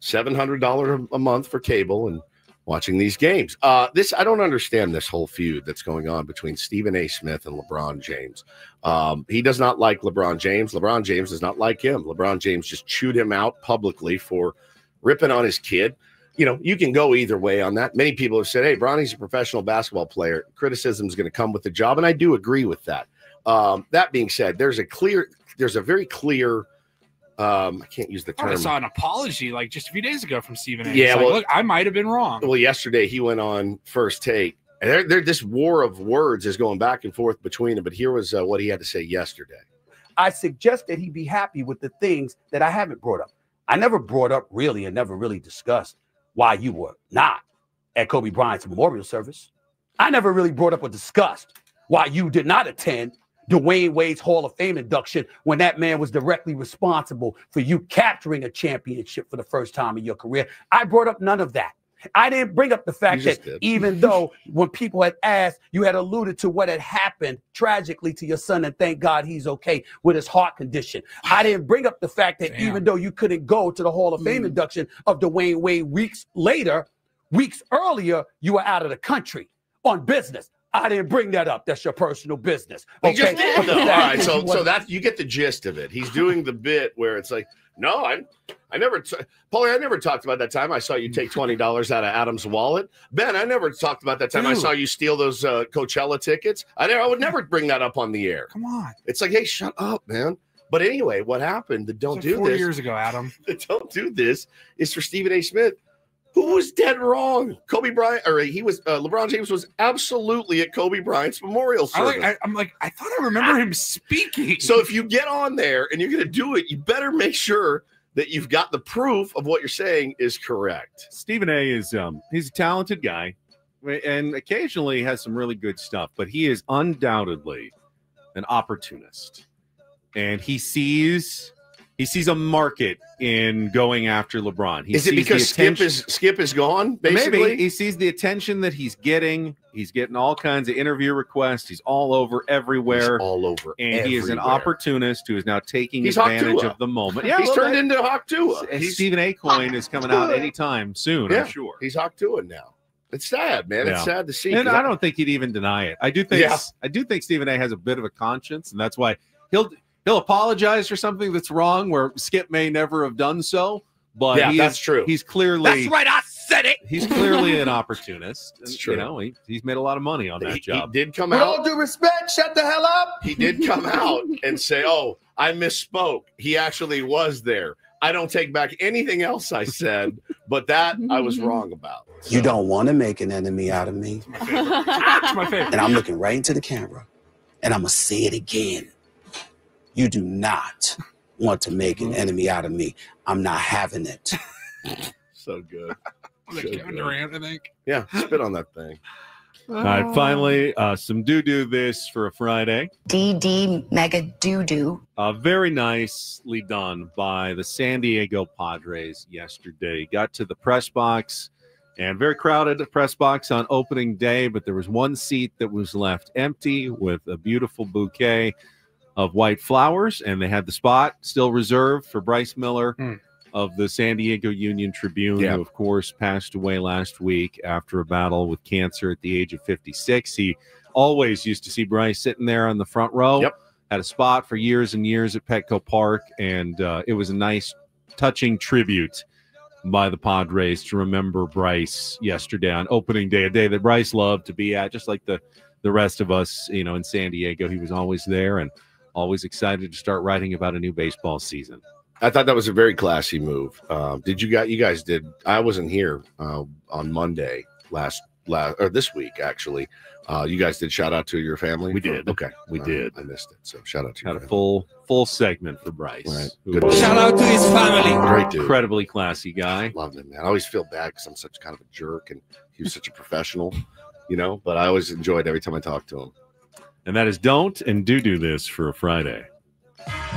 $700 a month for cable and watching these games. I don't understand this whole feud that's going on between Stephen A. Smith and LeBron James. He does not like LeBron James. LeBron James does not like him. LeBron James just chewed him out publicly for ripping on his kid. You can go either way on that. Many people have said, hey, Bronny's a professional basketball player. Criticism is going to come with the job, and I do agree with that. That being said, there's a very clear I can't use the term. I saw an apology like just a few days ago from Stephen A. Yeah, look, I might have been wrong. Well, yesterday he went on First Take. And this war of words is going back and forth between them, but here was what he had to say yesterday. I suggest that he be happy with the things that I haven't brought up. I never brought up really and never really discussed why you were not at Kobe Bryant's memorial service. I never really brought up or discussed why you did not attend Dwayne Wade's Hall of Fame induction when that man was directly responsible for you capturing a championship for the first time in your career. I brought up none of that. I didn't bring up the fact that even though when people had asked, you had alluded to what had happened tragically to your son, and thank God he's okay with his heart condition. I didn't bring up the fact that even though you couldn't go to the Hall of Fame induction of Dwayne Wade weeks earlier, you were out of the country on business. I didn't bring that up. That's your personal business. Okay? He just did, though. All right, so that you get the gist of it. He's doing the bit where it's like, no, Paulie, I never talked about that time I saw you take $20 out of Adam's wallet. Ben, I never talked about that time I saw you steal those Coachella tickets. I would never bring that up on the air. Come on. It's like, hey, shut up, man. But anyway, what happened? The don't do 4 this. years ago, Adam. The don't do this is for Stephen A. Smith, who was dead wrong. Kobe Bryant, or LeBron James was absolutely at Kobe Bryant's memorial service. I thought I remember him speaking. So if you get on there and you're going to do it, you better make sure that you've got the proof of what you're saying is correct. Stephen A. is he's a talented guy and occasionally has some really good stuff, but he is undoubtedly an opportunist. And he sees a market in going after LeBron. Is it because Skip is gone, basically? Maybe. He sees the attention that he's getting. He's getting all kinds of interview requests. He's all over everywhere. He's all over And he is an opportunist who is now taking He's advantage of the moment. Yeah, he's turned into Hawk Tua. Stephen A. Coin is coming out anytime soon, I'm sure. He's Hawk Tua now. It's sad, man. Yeah. It's sad to see. And I don't think he'd even deny it. I do think Stephen A. has a bit of a conscience, and that's why he'll apologize for something that's wrong where Skip may never have done so. But that's true. He's clearly That's right. I said it. He's clearly an opportunist. It's true. You know, he's made a lot of money on that job. He did come With out. all due respect, shut the hell up. He did come out and say, "Oh, I misspoke. He actually was there. I don't take back anything else I said, but that I was wrong about." So. You don't want to make an enemy out of me. It's my favorite. And I'm looking right into the camera, and I'm going to say it again. You do not want to make an enemy out of me. I'm not having it. So good. Kevin Durant, I think. Yeah, spit on that thing. All right, finally, some do this for a Friday. DD Mega Doo-Doo. Very nicely done by the San Diego Padres yesterday. Got to the press box, and very crowded press box on opening day, but there was one seat that was left empty with a beautiful bouquet of white flowers, and they had the spot still reserved for Bryce Miller of the San Diego Union Tribune, who, of course, passed away last week after a battle with cancer at the age of 56. He always used to see Bryce sitting there on the front row. Had a spot for years and years at Petco Park, and it was a nice, touching tribute by the Padres to remember Bryce yesterday on opening day, a day that Bryce loved to be at, just like the rest of us, you know, in San Diego. He was always there and always excited to start writing about a new baseball season. I thought that was a very classy move. You guys did. I wasn't here on Monday last or this week, actually. You guys did shout out to your family? We did. Okay. We did. I missed it. So shout out to Had a full segment for Bryce. Right. Good. Shout out to his family. Great dude. Incredibly classy guy. Love him, man. I always feel bad because I'm such kind of a jerk and he was such a professional, you know, but I always enjoyed every time I talked to him. And that is don't and do this for a Friday.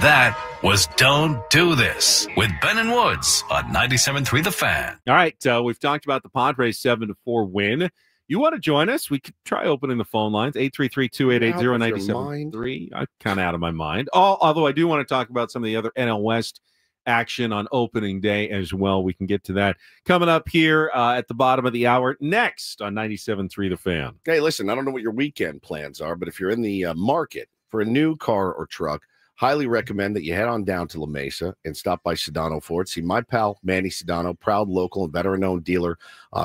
That was Don't Do This with Ben and Woods on 97.3 The Fan. All right, we've talked about the Padres 7-4 win. You want to join us? We could try opening the phone lines, 833-288-0973. I'm kind of out of my mind. Although I do want to talk about some of the other NL West action on opening day as well. We can get to that coming up here at the bottom of the hour next on 97.3 The Fan. Hey, listen, I don't know what your weekend plans are, but if you're in the market for a new car or truck, highly recommend that you head on down to La Mesa and stop by Sedano Ford. See my pal, Manny Sedano, proud local and veteran-owned dealer.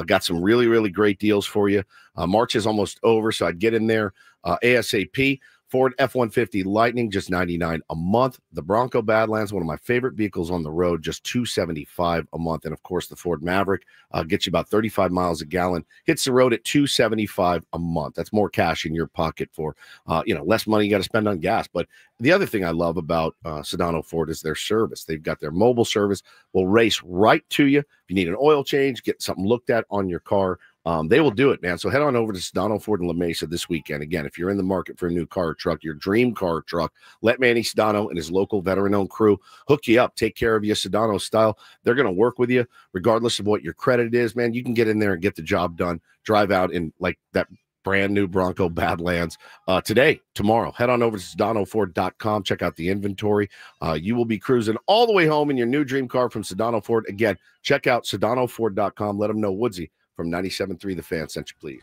Got some really, really great deals for you. March is almost over, so I'd get in there ASAP. Ford F-150 Lightning, just $99 a month. The Bronco Badlands, one of my favorite vehicles on the road, just $275 a month. And, of course, the Ford Maverick gets you about 35 miles a gallon. Hits the road at $275 a month. That's more cash in your pocket for, less money you got to spend on gas. But the other thing I love about Sedano Ford is their service. They've got their mobile service. Will race right to you. If you need an oil change, get something looked at on your car, they will do it, man. So head on over to Sedano Ford in La Mesa this weekend. Again, if you're in the market for a new car or truck, your dream car or truck, let Manny Sedano and his local veteran-owned crew hook you up, take care of you Sedano style. They're going to work with you regardless of what your credit is, man. You can get in there and get the job done, drive out in like that brand new Bronco Badlands today, tomorrow. Head on over to SedanoFord.com. Check out the inventory. You will be cruising all the way home in your new dream car from Sedano Ford. Again, check out SedanoFord.com. Let them know Woodsy from 97.3 The Fan sent you, please.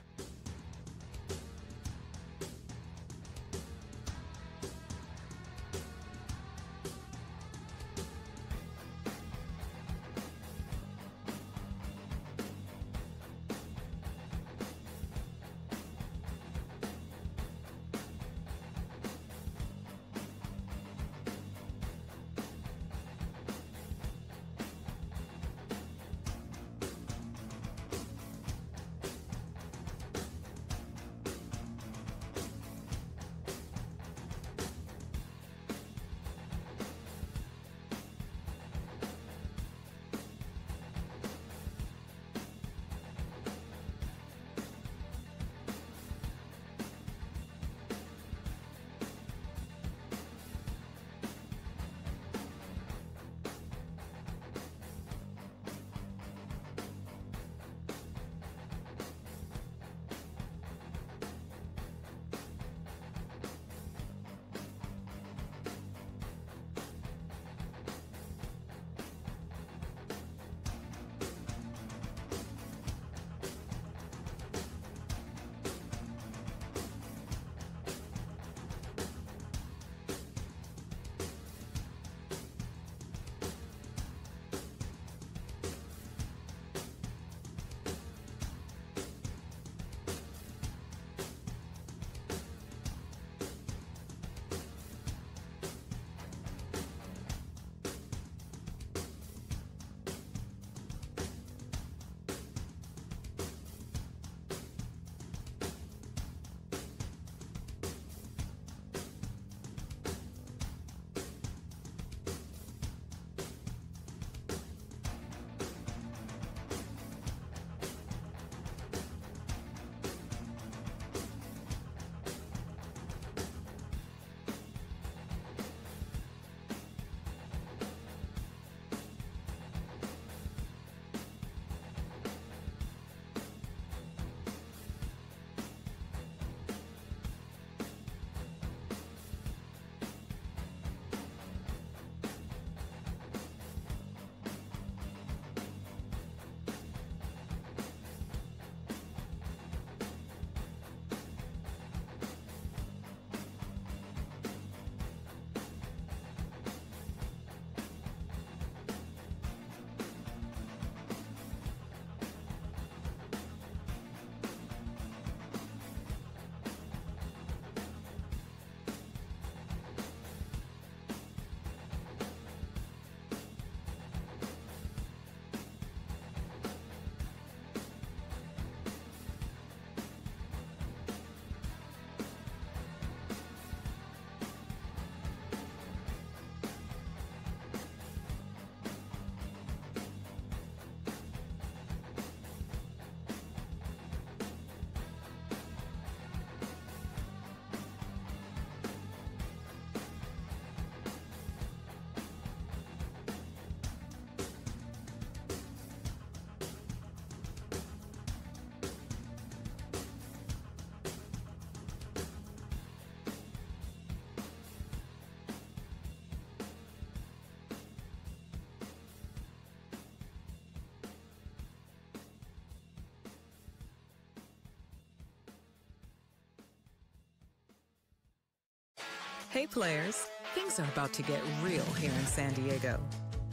Hey players, things are about to get real here in San Diego.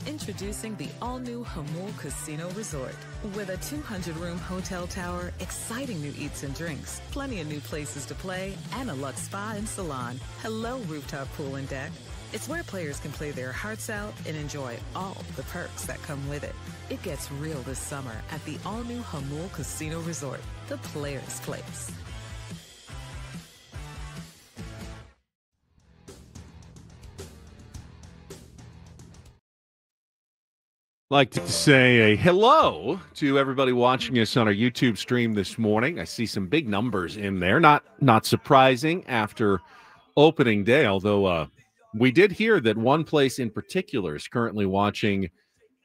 Introducing the all-new Hamul Casino Resort. With a 200-room hotel tower, exciting new eats and drinks, plenty of new places to play, and a luxe spa and salon. Hello, rooftop pool and deck. It's where players can play their hearts out and enjoy all the perks that come with it. It gets real this summer at the all-new Hamul Casino Resort, the players' place. Like to say a hello to everybody watching us on our YouTube stream this morning. I see some big numbers in there. Not surprising after opening day, although we did hear that one place in particular is currently watching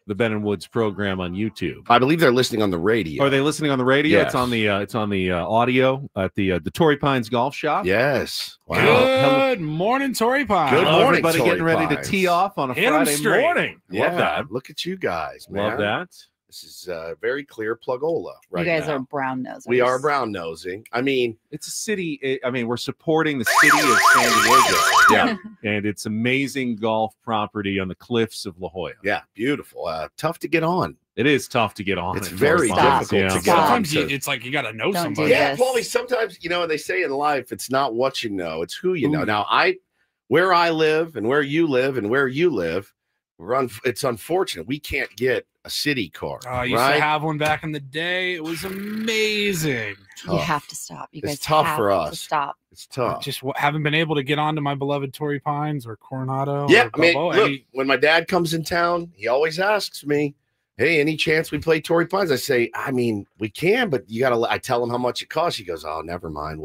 the Ben and Woods program on YouTube. I believe they're listening on the radio. Are they listening on the radio? Yes. It's on the audio at the Torrey Pines Golf Shop. Yes. Wow. Good morning, Torrey Pines. Good morning, everybody. Torrey Getting ready Pines. to tee off on a Hit 'em Friday straight. morning. Yeah. Love that. Look at you guys, man. Love that. This is very clear plugola right You guys now. are brown nosers. We are brown nosing. I mean, it's a city. I mean, we're supporting the city of San Diego. Yeah. And it's amazing golf property on the cliffs of La Jolla. Yeah, beautiful. Tough to get on. It is tough to get on. It's at very Torrey Pines. difficult to get Sometimes on. it's like you got to know Don't somebody. do Yeah, this. Paulie, sometimes, they say in life, it's not what you know, it's who you know. Ooh. Now, where I live and where you live and where you live, it's unfortunate. We can't get a city car. I used to have one back in the day. It was amazing. You have to stop. You It's guys tough have for to us. stop. It's tough. Just haven't been able to get onto my beloved Torrey Pines or Coronado. Yeah, or I mean, Balboa. look, when my dad comes in town, he always asks me, hey, any chance we play Torrey Pines? I say, I mean, we can, but you got to, I tell him how much it costs. He goes, oh, never mind.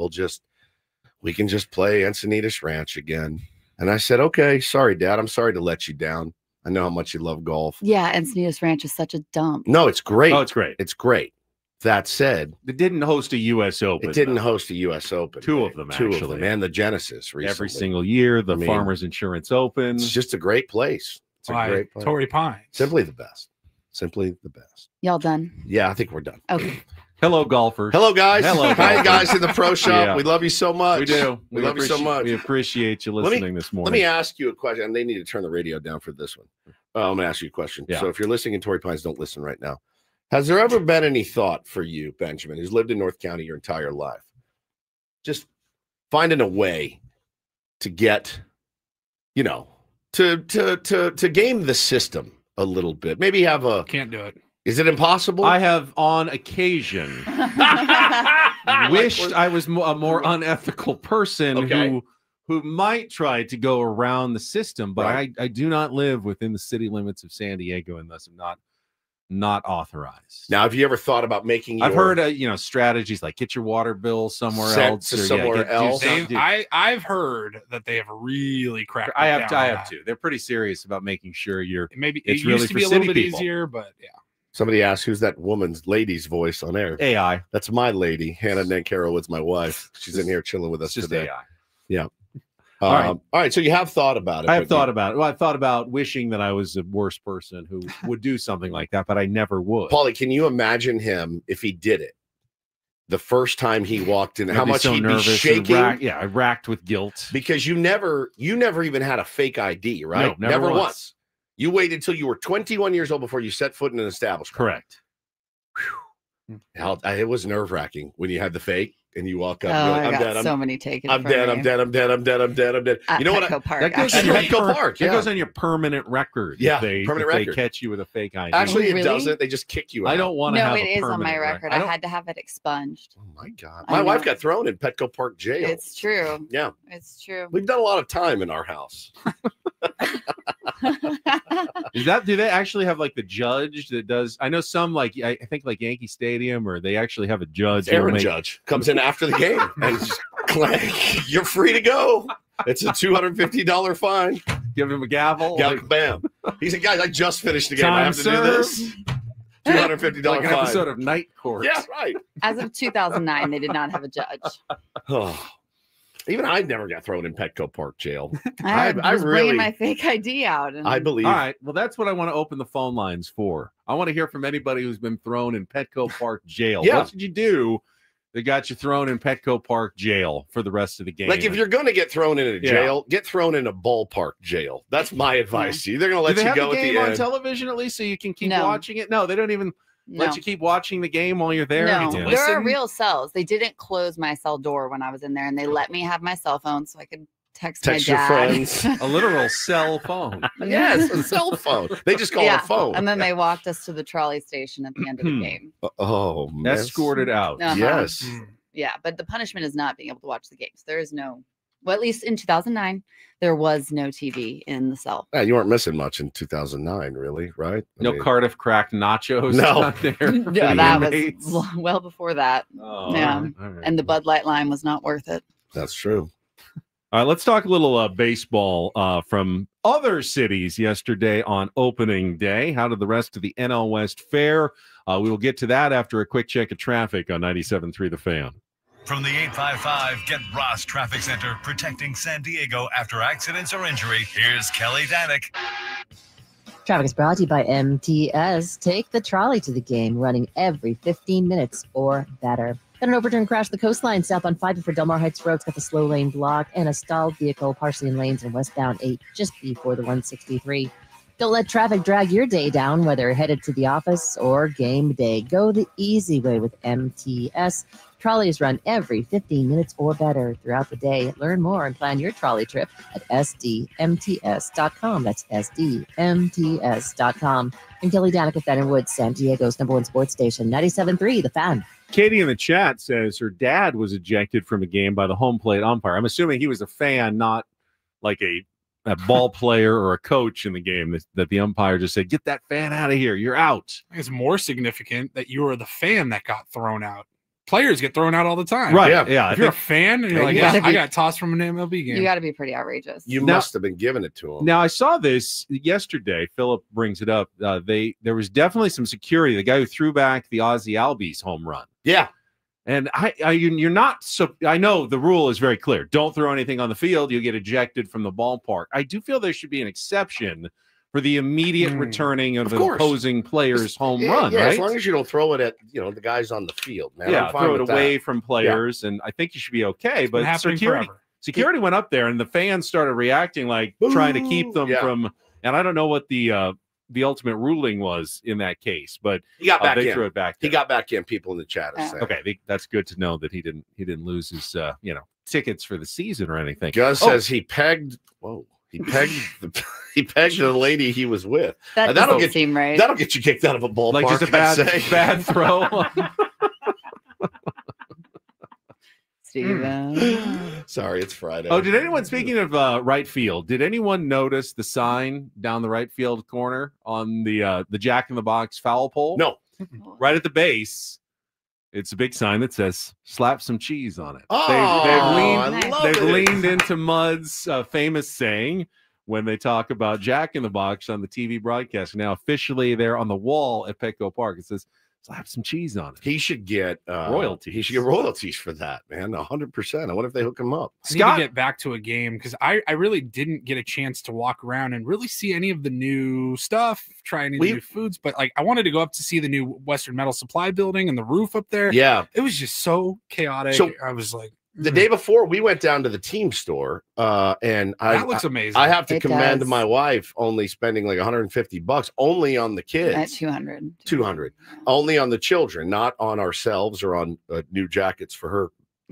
We can just play Encinitas Ranch again. And I said, okay, sorry, Dad. I'm sorry to let you down. I know how much you love golf. Yeah, Encinitas Ranch is such a dump. No, it's great. Oh, it's great. It's great. That said, It didn't host a U.S. Open. it didn't though. host a U.S. Open. Two of them, Two of actually. them, and the Genesis recently. Every single year, the I mean, Farmers Insurance Open. It's just a great place. It's a Why, great place. Torrey Pines. Simply the best. Simply the best. Y'all done? Yeah, I think we're done. Okay. Hello, golfers. Hello, guys. Hello, Hi, golfers. guys in the pro shop. Yeah. We love you so much. We do. We love you so much. We appreciate you Let me- listening this morning. Let me ask you a question. And they need to turn the radio down for this one. I'm going to ask you a question. Yeah. So if you're listening in Torrey Pines, don't listen right now. Has there ever been any thought for you, Benjamin, who's lived in North County your entire life, just finding a way to get, to game the system a little bit? Maybe have a. Can't do it. Is it impossible? I have on occasion wished I was a more unethical person Okay. who might try to go around the system, but Right. I do not live within the city limits of San Diego, and thus am not authorized. Now, have you ever thought about making your I've heard strategies like get your water bill somewhere Sent else to or, somewhere do else. something. I've heard that they have really cracked. I down have on that. to. They're pretty serious about making sure you're. Maybe It's it really used to for be a little city bit people. easier, but yeah. Somebody asked, who's that lady's voice on air? AI. That's my lady. Hannah Nancarowood's my wife. She's in here chilling with us It's just today. AI. Yeah. All right. So you have thought about it. I have but thought about it. Well, I thought about wishing that I was a worse person who would do something like that, but I never would. Paulie, can you imagine him if he did it? The first time he walked in, how I'd be much so he'd nervous be and shaking. I racked with guilt. Because you never even had a fake ID, right? No, never once. once. You waited until you were 21 years old before you set foot in an establishment. Correct. It was nerve-wracking when you had the fake and you walk up. Oh, you're like, I I'm got dead. so many taken. I'm from dead. me. I'm dead. I'm dead. I'm dead. I'm dead. I'm dead. At You know what? Petco Park, That goes, At on your, Petco Park. that Yeah. goes on your permanent record. Yeah, if they, permanent if record. They catch you with a fake ID. Actually, it Really? doesn't. They just kick you out. I don't want to No, have it a is on my permanent record. I I don't- had to have it expunged. Oh my God. I My wife know. got thrown in Petco Park jail. It's true. Yeah. It's true. We've done a lot of time in our house. Do they actually have like the judge that does? I know some I think like Yankee Stadium, or they actually have a judge. who will Aaron make- Judge comes in after the game and just you're free to go. It's a $250 fine. Give him a gavel. Yeah, like, bam. He said, guys, I just finished the game. I Time have to do served. this. $250 like an fine. episode of Night Court. Yeah, right. As of 2009, they did not have a judge. Oh. Even I never got thrown in Petco Park jail. I I was really- bringing my fake ID out. And I believe. All right. Well, that's what I want to open the phone lines for. I want to hear from anybody who's been thrown in Petco Park jail. Yeah. What did you do They got you thrown in Petco Park jail for the rest of the game. Like if you're going to get thrown in a jail, get thrown in a ballpark jail. That's my advice to you. They're going to let you go at the end. On television at least so you can keep watching it? No, they don't even let you keep watching the game while you're there. No, there are real cells. They didn't close my cell door when I was in there, and they let me have my cell phone so I could text my your dad. friends. A literal cell phone. Yes, a cell phone. They just call it a phone. And then they walked us to the trolley station at the end of the game. Oh, man. Escorted out. Yes. Yeah, but the punishment is not being able to watch the games. There is no, well, at least in 2009, there was no TV in the cell. Yeah, you weren't missing much in 2009, really, right? No Cardiff cracked nachos. No, yeah, that was well before that. Oh, yeah, all right. And the Bud Light line was not worth it. That's true. All right, let's talk a little baseball from other cities yesterday on opening day. How did the rest of the NL West fare? We will get to that after a quick check of traffic on 97.3 The Fan. From the 855 Get Ross Traffic Center, protecting San Diego after accidents or injury, here's Kelly Danick. Traffic is brought to you by MTS. Take the trolley to the game, running every 15 minutes or better. Got an overturned crash the coastline south on 5 for Del Mar Heights Road. It's got the slow lane block and a stalled vehicle partially in lanes in westbound 8 just before the 163. Don't let traffic drag your day down, whether headed to the office or game day. Go the easy way with MTS. Trolleys run every 15 minutes or better throughout the day. Learn more and plan your trolley trip at sdmts.com. That's sdmts.com. I'm Kelly Danick with Ben & Woods, San Diego's #1 sports station, 97.3 The Fan. Katie in the chat says her dad was ejected from a game by the home plate umpire. I'm assuming he was a fan, not like a ball player or a coach in the game, that the umpire just said, get that fan out of here. You're out. I think it's more significant that you were the fan that got thrown out. Players get thrown out all the time. Right. Yeah. If you're a fan and you're like, I got tossed from an MLB game. You got to be pretty outrageous. You must have been giving it to him. Now, I saw this yesterday. Philip brings it up. There was definitely some security. The guy who threw back the Ozzie Albies home run. Yeah. And you're not so. I know the rule is very clear. Don't throw anything on the field. You'll get ejected from the ballpark. I do feel there should be an exception for the immediate returning of the opposing player's home run. Yeah, right? As long as you don't throw it at the guys on the field, man. Yeah, I'm fine throw it with away that. from players, and I think you should be okay. But security went up there, and the fans started reacting like trying to keep them from. And I don't know what the ultimate ruling was in that case, but he got back in. Threw it back. He got back in. People in the chat are saying, okay, that's good to know that he didn't lose his tickets for the season or anything. Gus says he pegged. Whoa. He pegged the lady he was with. That'll seem right. That'll get you kicked out of a ballpark. Like just a bad throw. Steven. Sorry, it's Friday. Oh, did anyone, speaking of right field, did anyone notice the sign down the right field corner on the Jack in the Box foul pole? No. Right at the base. It's a big sign that says "slap some cheese" on it. Oh, they've leaned into Mud's famous saying when they talk about Jack in the Box on the TV broadcast. Now officially there on the wall at Petco Park, it says "slap some cheese" on it. He should get royalties. He should get royalties for that, man. 100%. I wonder if they hook him up. I need to get back to a game because I really didn't get a chance to walk around and really see any of the new stuff, try any new foods. But like, I wanted to go up to see the new Western Metal Supply building and the roof up there. Yeah, it was just so chaotic. So I was like, the day before we went down to the team store, and that looks amazing. I have to commend my wife only spending like $150 only on the kids. At 200 only on the children, not on ourselves or on new jackets for her.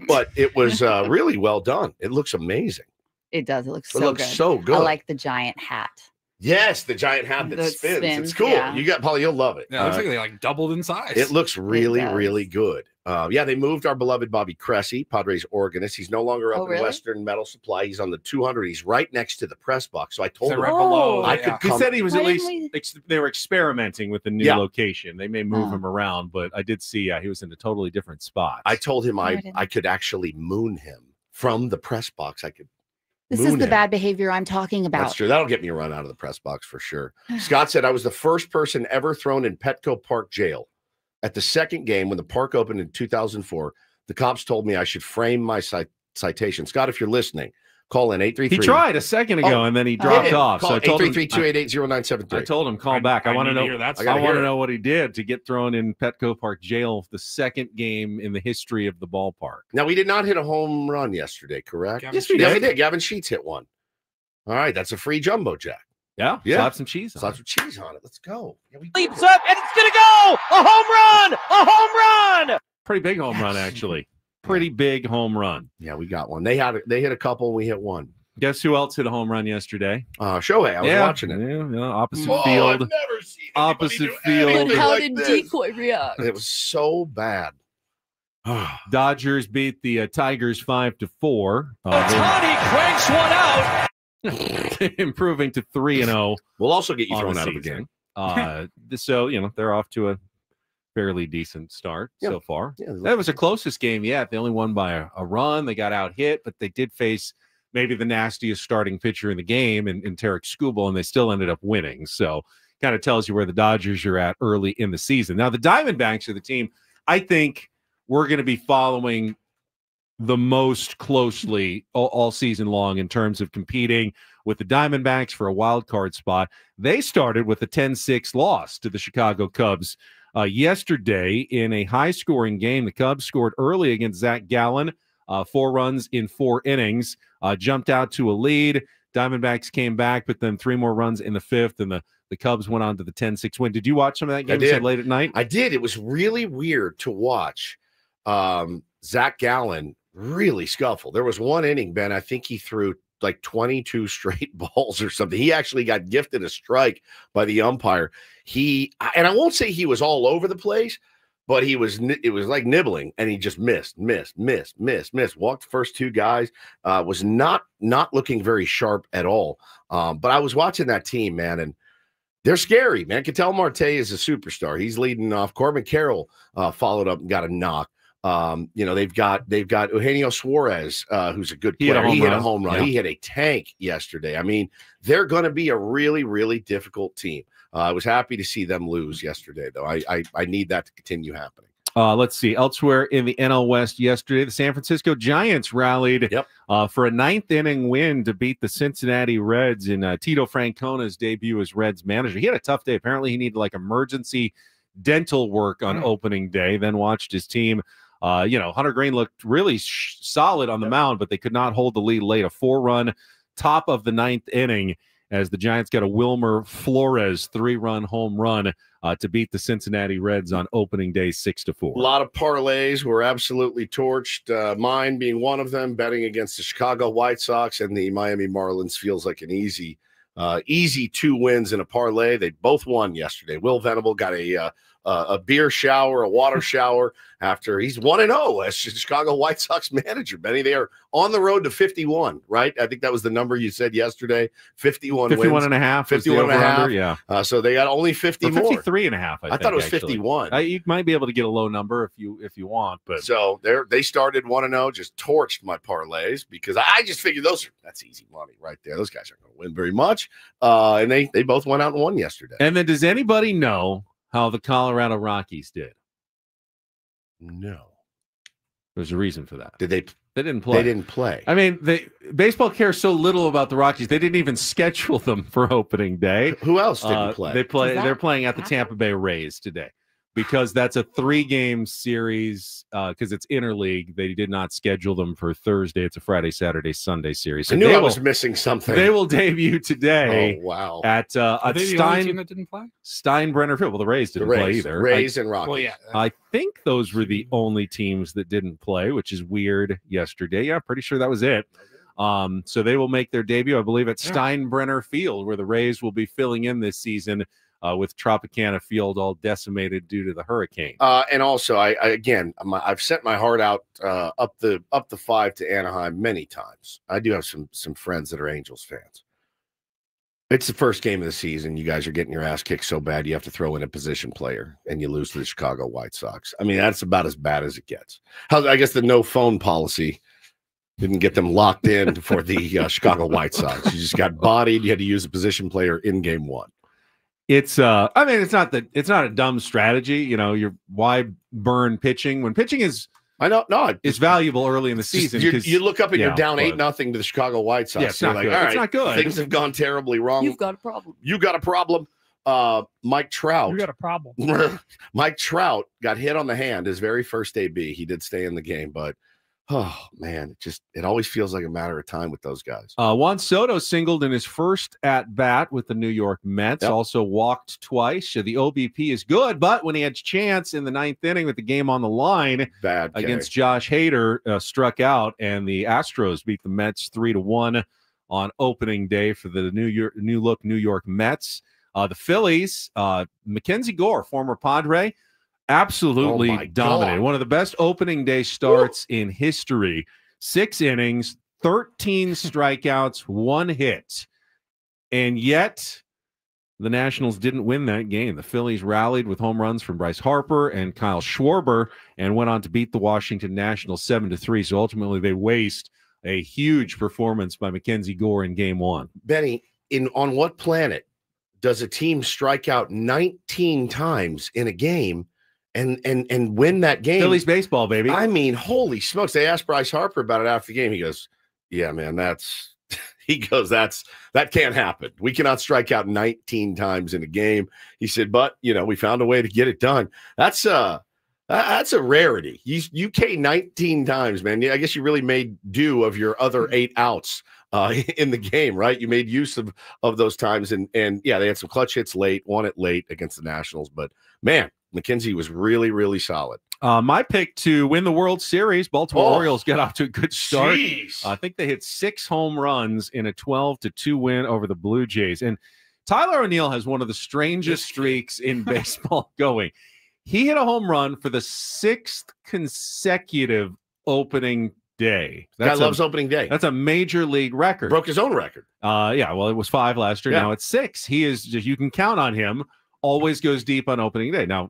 But it was really well done. It looks amazing. It does. It looks so good. I like the giant hat. Yes, the giant hat that spins. It's cool. Yeah. You got Polly, you'll love it. Yeah, it looks like they like doubled in size. It looks really good. They moved our beloved Bobby Cressy, Padres organist. He's no longer up in Western Metal Supply. He's on the 200. He's right next to the press box. So I told him right below. I could come. He said he was at least they were experimenting with the new location. They may move him around, but I did see he was in a totally different spot. I told him I could actually moon him from the press box. This is the bad behavior I'm talking about. That's true. That'll get me a run out of the press box for sure. Scott said, I was the first person ever thrown in Petco Park jail. At the second game, when the park opened in 2004, the cops told me I should frame my citation. Scott, if you're listening, Call in 833. He tried a second ago and then he dropped off. Call 833-288-0973. I told him call back. I want to know. I want to know what he did to get thrown in Petco Park jail, the second game in the history of the ballpark. Now, we did not hit a home run yesterday, correct? Yes, we did. Yeah, we did. Gavin Sheets hit one. All right, that's a free jumbo jack. Yeah, slap some cheese on Slap some cheese on it. Let's go. Leaps up, and it's going to go! A home run! A home run! Pretty big home run, actually. Pretty big home run. Yeah, we got one. They hit a couple, we hit one. Guess who else hit a home run yesterday? Shohei. I was watching it. Yeah, opposite field. I've never seen opposite field. How did Decoy react? It was so bad. Dodgers beat the Tigers 5-4. Ohtani cranks one out. Improving to 3-0. We'll also get you thrown out of the game. So, they're off to a fairly decent start so far. Yeah, that was the closest game yet. They only won by a run. They got out hit, but they did face maybe the nastiest starting pitcher in the game in Tarek Skubal, and they still ended up winning. So kind of tells you where the Dodgers are at early in the season. Now, the Diamondbacks are the team I think we're going to be following the most closely all season long in terms of competing with the Diamondbacks for a wild card spot. They started with a 10-6 loss to the Chicago Cubs yesterday in a high-scoring game. The Cubs scored early against Zach Gallen, 4 runs in 4 innings, jumped out to a lead. Diamondbacks came back, but then 3 more runs in the 5th, and the Cubs went on to the 10-6 win. Did you watch some of that game? I did. Late at night? I did. It was really weird to watch Zach Gallen really scuffle. There was one inning, Ben, I think he threw like 22 straight balls or something. He actually got gifted a strike by the umpire. And I won't say he was all over the place, but it was like nibbling, and he just missed. Walked the first 2 guys, was not looking very sharp at all. But I was watching that team, man, and they're scary, man. Ketel Marte is a superstar. He's leading off. Corbin Carroll followed up and got a knock. They've got Eugenio Suarez, who's a good player. He hit a home run. Yeah. He hit a tank yesterday. I mean, they're going to be a really, really difficult team. I was happy to see them lose yesterday, though. I need that to continue happening. Let's see. Elsewhere in the NL West yesterday, the San Francisco Giants rallied for a 9th inning win to beat the Cincinnati Reds in Tito Francona's debut as Reds manager. He had a tough day. Apparently, he needed like emergency dental work on opening day, then watched his team. Hunter Green looked really solid on the mound, but they could not hold the lead late. A 4-run top of the 9th inning as the Giants got a Wilmer Flores 3-run home run to beat the Cincinnati Reds on opening day 6-4. A lot of parlays were absolutely torched. Mine being one of them, betting against the Chicago White Sox and the Miami Marlins feels like an easy 2 wins in a parlay. They both won yesterday. Will Venable got a beer shower, a water shower after he's 1-0 as Chicago White Sox manager. Benny, they are on the road to 51, right? I think that was the number you said yesterday. 51 wins. And a half. 51 and a half. Yeah. So they got only 50 or 53 more. and a half. I thought it was 51. You might be able to get a low number if you want, but so they started 1-0, just torched my parlays because I just figured that's easy money right there. Those guys aren't going to win very much. And they both went out and won yesterday. And then does anybody know how the Colorado Rockies did? No. There's a reason for that. They didn't play. They didn't play. I mean, baseball cares so little about the Rockies. They didn't even schedule them for opening day. Who else didn't play? They're playing at the Tampa Bay Rays today because that's a 3-game series because it's interleague. They did not schedule them for Thursday. It's a Friday, Saturday, Sunday series. So I knew I was missing something. They will debut today. Oh, wow. At the only team that didn't play? Steinbrenner Field. Well, the Rays didn't play either. Rays and Rockies. Well, yeah. I think those were the only teams that didn't play, which is weird yesterday. Yeah, pretty sure that was it. So they will make their debut, I believe, at Steinbrenner Field, where the Rays will be filling in this season with Tropicana Field all decimated due to the hurricane. And also, I've sent my heart out up the 5 to Anaheim many times. I do have some friends that are Angels fans. It's the first game of the season. You guys are getting your ass kicked so bad you have to throw in a position player, and you lose to the Chicago White Sox. I mean, that's about as bad as it gets. I guess the no phone policy didn't get them locked in for the Chicago White Sox. You just got bodied. You had to use a position player in game 1. It's I mean, it's not a dumb strategy. Why burn pitching when pitching is I know. No, it's valuable early in the season. You look up and you're down 8-0 to the Chicago White Sox. Yeah, it's not like, good. all right, it's not good. Things have gone terribly wrong. You've got a problem. You got a problem. Mike Trout. You got a problem. Mike Trout got hit on the hand his very first AB. He did stay in the game, but oh man, it always feels like a matter of time with those guys. Juan Soto singled in his first at bat with the New York Mets. Yep. Also walked twice. The OBP is good, but when he had a chance in the 9th inning with the game on the line against Josh Hader, struck out, and the Astros beat the Mets 3-1 on opening day for the new look New York Mets. The Phillies, Mackenzie Gore, former Padre, absolutely dominated. One of the best opening day starts in history. 6 innings, 13 strikeouts, 1 hit. And yet the Nationals didn't win that game. The Phillies rallied with home runs from Bryce Harper and Kyle Schwarber and went on to beat the Washington Nationals 7-3. So ultimately they waste a huge performance by Mackenzie Gore in game 1. Benny, on what planet does a team strike out 19 times in a game and win that game? Phillies baseball, baby. I mean, holy smokes. They asked Bryce Harper about it after the game. He goes, yeah, man, that can't happen. We cannot strike out 19 times in a game. He said, but, we found a way to get it done. That's a rarity. You K 19 times, man. I guess you really made do of your other 8 outs in the game, right? You made use of those times. And yeah, they had some clutch hits late, won it late against the Nationals. But, man, McKenzie was really, really solid. My pick to win the World Series, Baltimore Orioles got off to a good start. Geez. I think they hit 6 home runs in a 12-2 win over the Blue Jays. And Tyler O'Neill has one of the strangest streaks in baseball going. He hit a home run for the 6th consecutive opening day. Guy loves opening day. That's a major league record. Broke his own record. Yeah, well, it was 5 last year. Yeah. Now it's 6. You can count on him. Always goes deep on opening day. Now,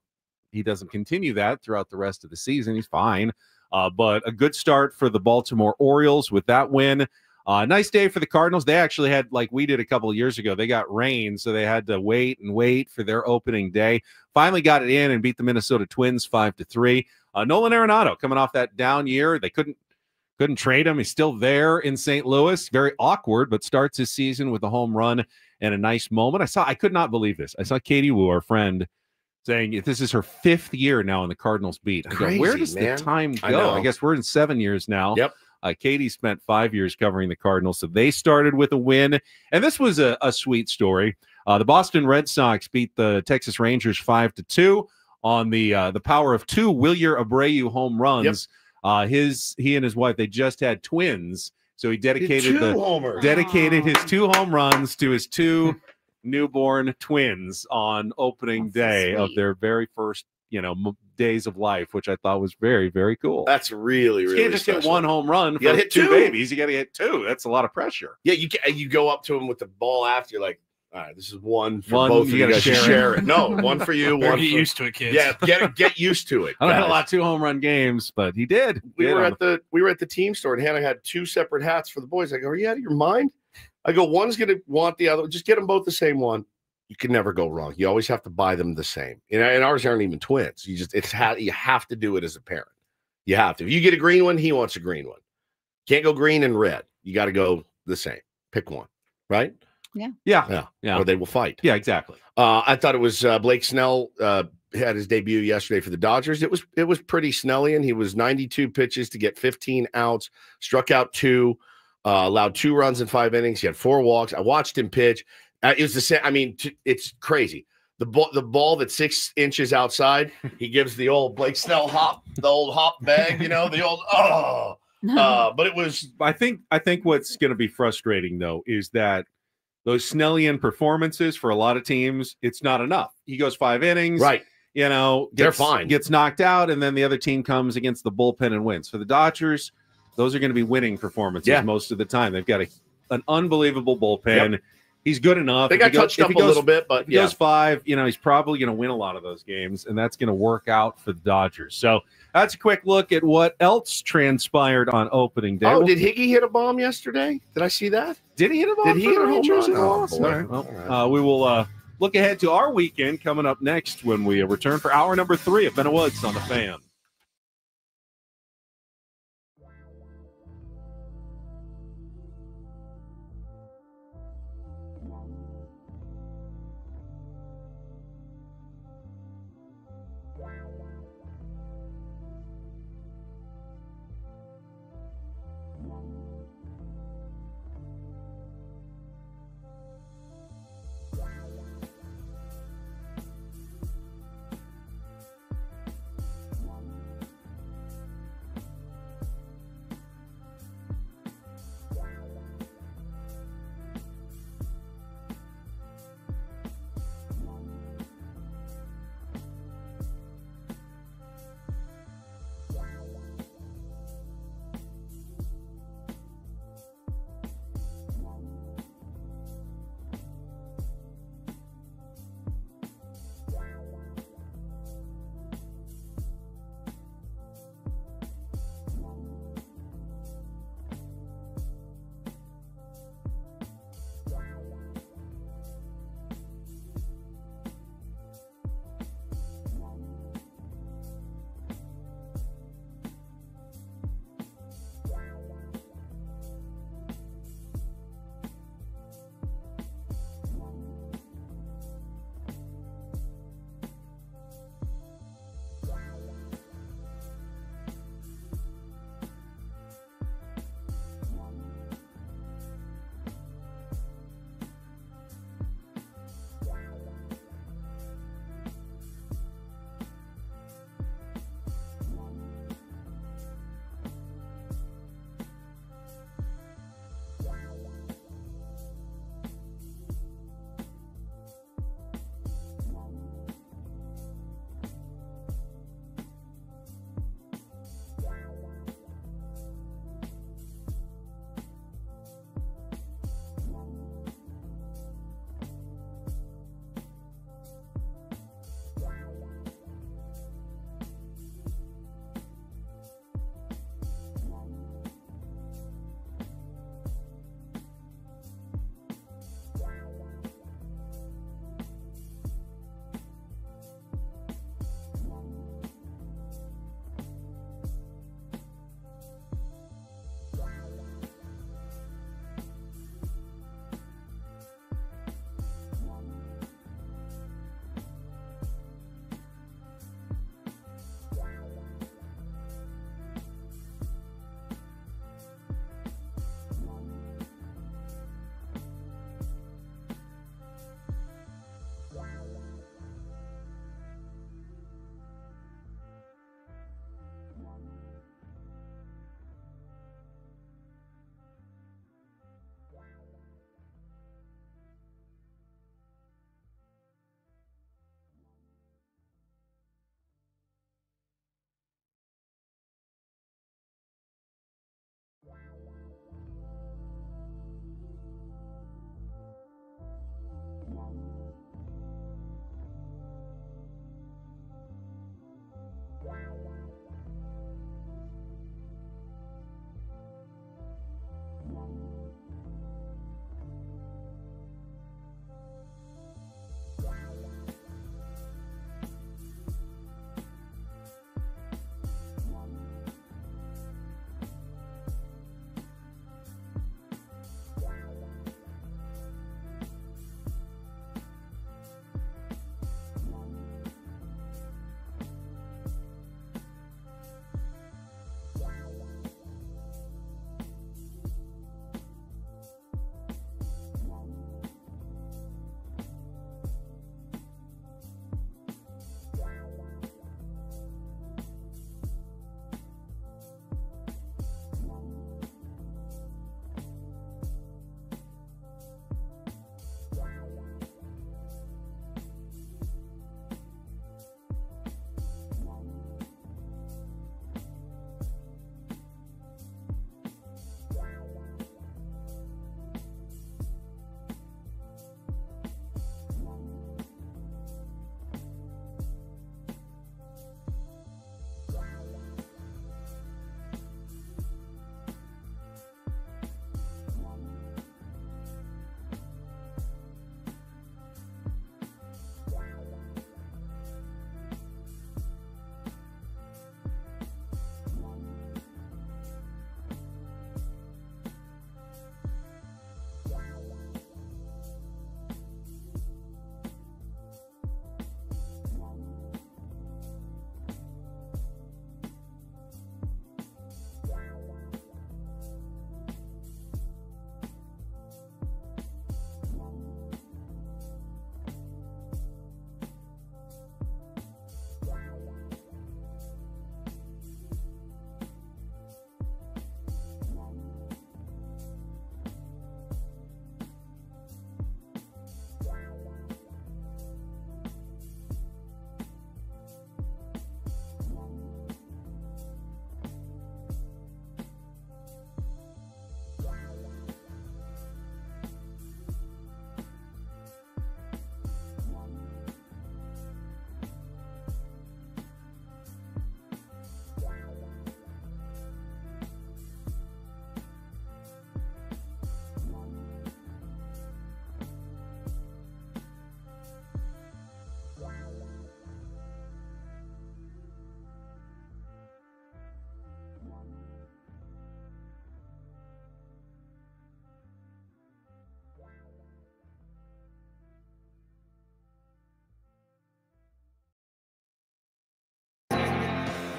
he doesn't continue that throughout the rest of the season. He's fine. But a good start for the Baltimore Orioles with that win. Nice day for the Cardinals. They actually had, like we did a couple of years ago, they got rain, so they had to wait for their opening day. Finally got it in and beat the Minnesota Twins 5-3. Nolan Arenado coming off that down year. They couldn't trade him. He's still there in St. Louis. Very awkward, but starts his season with a home run and a nice moment. I could not believe this. I saw Katie Wu, our friend, saying this is her 5th year now in the Cardinals beat. I go, where does the time go? I guess we're in 7 years now. Yep. Katie spent 5 years covering the Cardinals, so they started with a win. And this was a sweet story. The Boston Red Sox beat the Texas Rangers 5-2 on the power of 2 Wilyer Abreu home runs. Yep. He and his wife, they just had twins, so he dedicated his 2 home runs to his 2 newborn twins on opening day of their very first, days of life, which I thought was very, very cool. That's really, really You can't just special. hit 1 home run for hit 2 2 babies. You got to hit 2. That's a lot of pressure. Yeah, you go up to him with the ball after. You're like, all right, this is one for both of you guys to share it. No, one for you. One get used to it, kids. Yeah, get used to it. I don't have a lot of 2 home run games, but he did. We were at the team store, and Hannah had 2 separate hats for the boys. I go, are you out of your mind? I go, one's going to want the other. Just get them both the same one. You can never go wrong. You always have to buy them the same. And ours aren't even twins. You have to do it as a parent. You have to. If you get a green one, he wants a green one. Can't go green and red. You got to go the same. Pick one, right? Yeah. Or they will fight. Yeah, exactly. I thought it was Blake Snell had his debut yesterday for the Dodgers. It was pretty Snellian. He was 92 pitches to get 15 outs, struck out 2, allowed 2 runs in 5 innings. He had 4 walks. I watched him pitch. It was the same. I mean, it's crazy. The ball that's 6 inches outside, he gives the old Blake Snell hop, the old hop bag, the old but it was. I think what's going to be frustrating though is that those Snellian performances for a lot of teams, it's not enough. He goes 5 innings, right? They're fine. Gets knocked out, and then the other team comes against the bullpen and wins. For the Dodgers, those are going to be winning performances most of the time. They've got an unbelievable bullpen. Yep. He's good enough. They got touched up a little bit, but if he goes 5, he's probably going to win a lot of those games, and that's going to work out for the Dodgers. So that's a quick look at what else transpired on opening day. Oh, did Higgy hit a bomb yesterday? Did I see that? Did he hit a bomb? Did he hit a home run? All right. Well, we will look ahead to our weekend coming up next when we return for hour number 3 of Ben Woods on the Fan.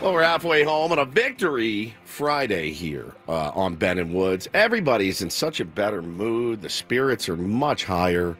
Well, we're halfway home on a victory Friday here on Ben and Woods. Everybody's in such a better mood. The spirits are much higher.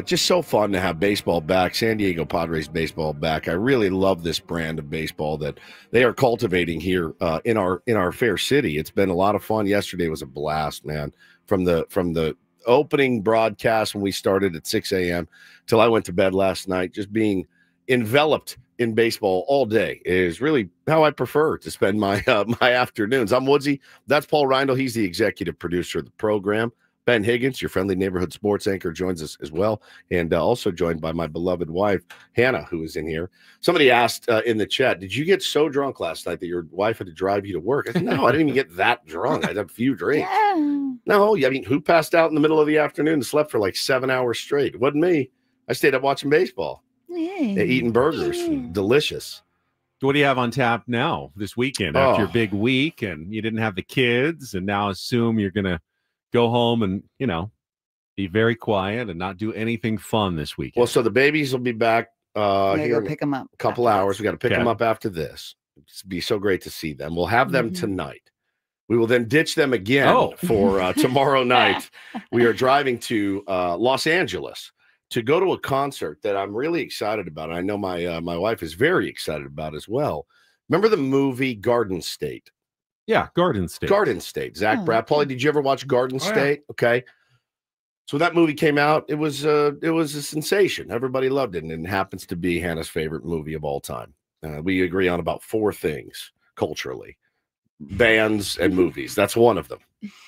Just so fun to have baseball back, San Diego Padres baseball back. I really love this brand of baseball that they are cultivating here in our fair city. It's been a lot of fun. Yesterday was a blast, man. From the opening broadcast when we started at 6 a.m. till I went to bed last night, just being enveloped in baseball all day is really how I prefer to spend my my afternoons. I'm Woodsy. That's Paul Reindl. He's the executive producer of the program. Ben Higgins, your friendly neighborhood sports anchor, joins us as well, and also joined by my beloved wife, Hannah, who is in here. Somebody asked in the chat, did you get so drunk last night that your wife had to drive you to work? I said, no, I didn't even get that drunk. I had a few drinks. Yeah. No, I mean, who passed out in the middle of the afternoon and slept for like 7 hours straight? It wasn't me. I stayed up watching baseball. Eating burgers. Delicious. What do you have on tap now this weekend after your big week and you didn't have the kids and now assume you're going to go home and, be very quiet and not do anything fun this weekend? Well, so the babies will be back here go pick them up. A couple hours. We got to pick them up after this. It'd be so great to see them. We'll have them tonight. We will then ditch them again for tomorrow night. We are driving to Los Angeles to go to a concert that I'm really excited about. I know my wife is very excited about as well. Remember the movie Garden State? Yeah, Garden State. Garden State. Zach Braff. Paulie, did you ever watch Garden State? Yeah. Okay. So that movie came out. It was a sensation. Everybody loved it, and it happens to be Hannah's favorite movie of all time. We agree on about 4 things culturally: bands and movies. That's one of them.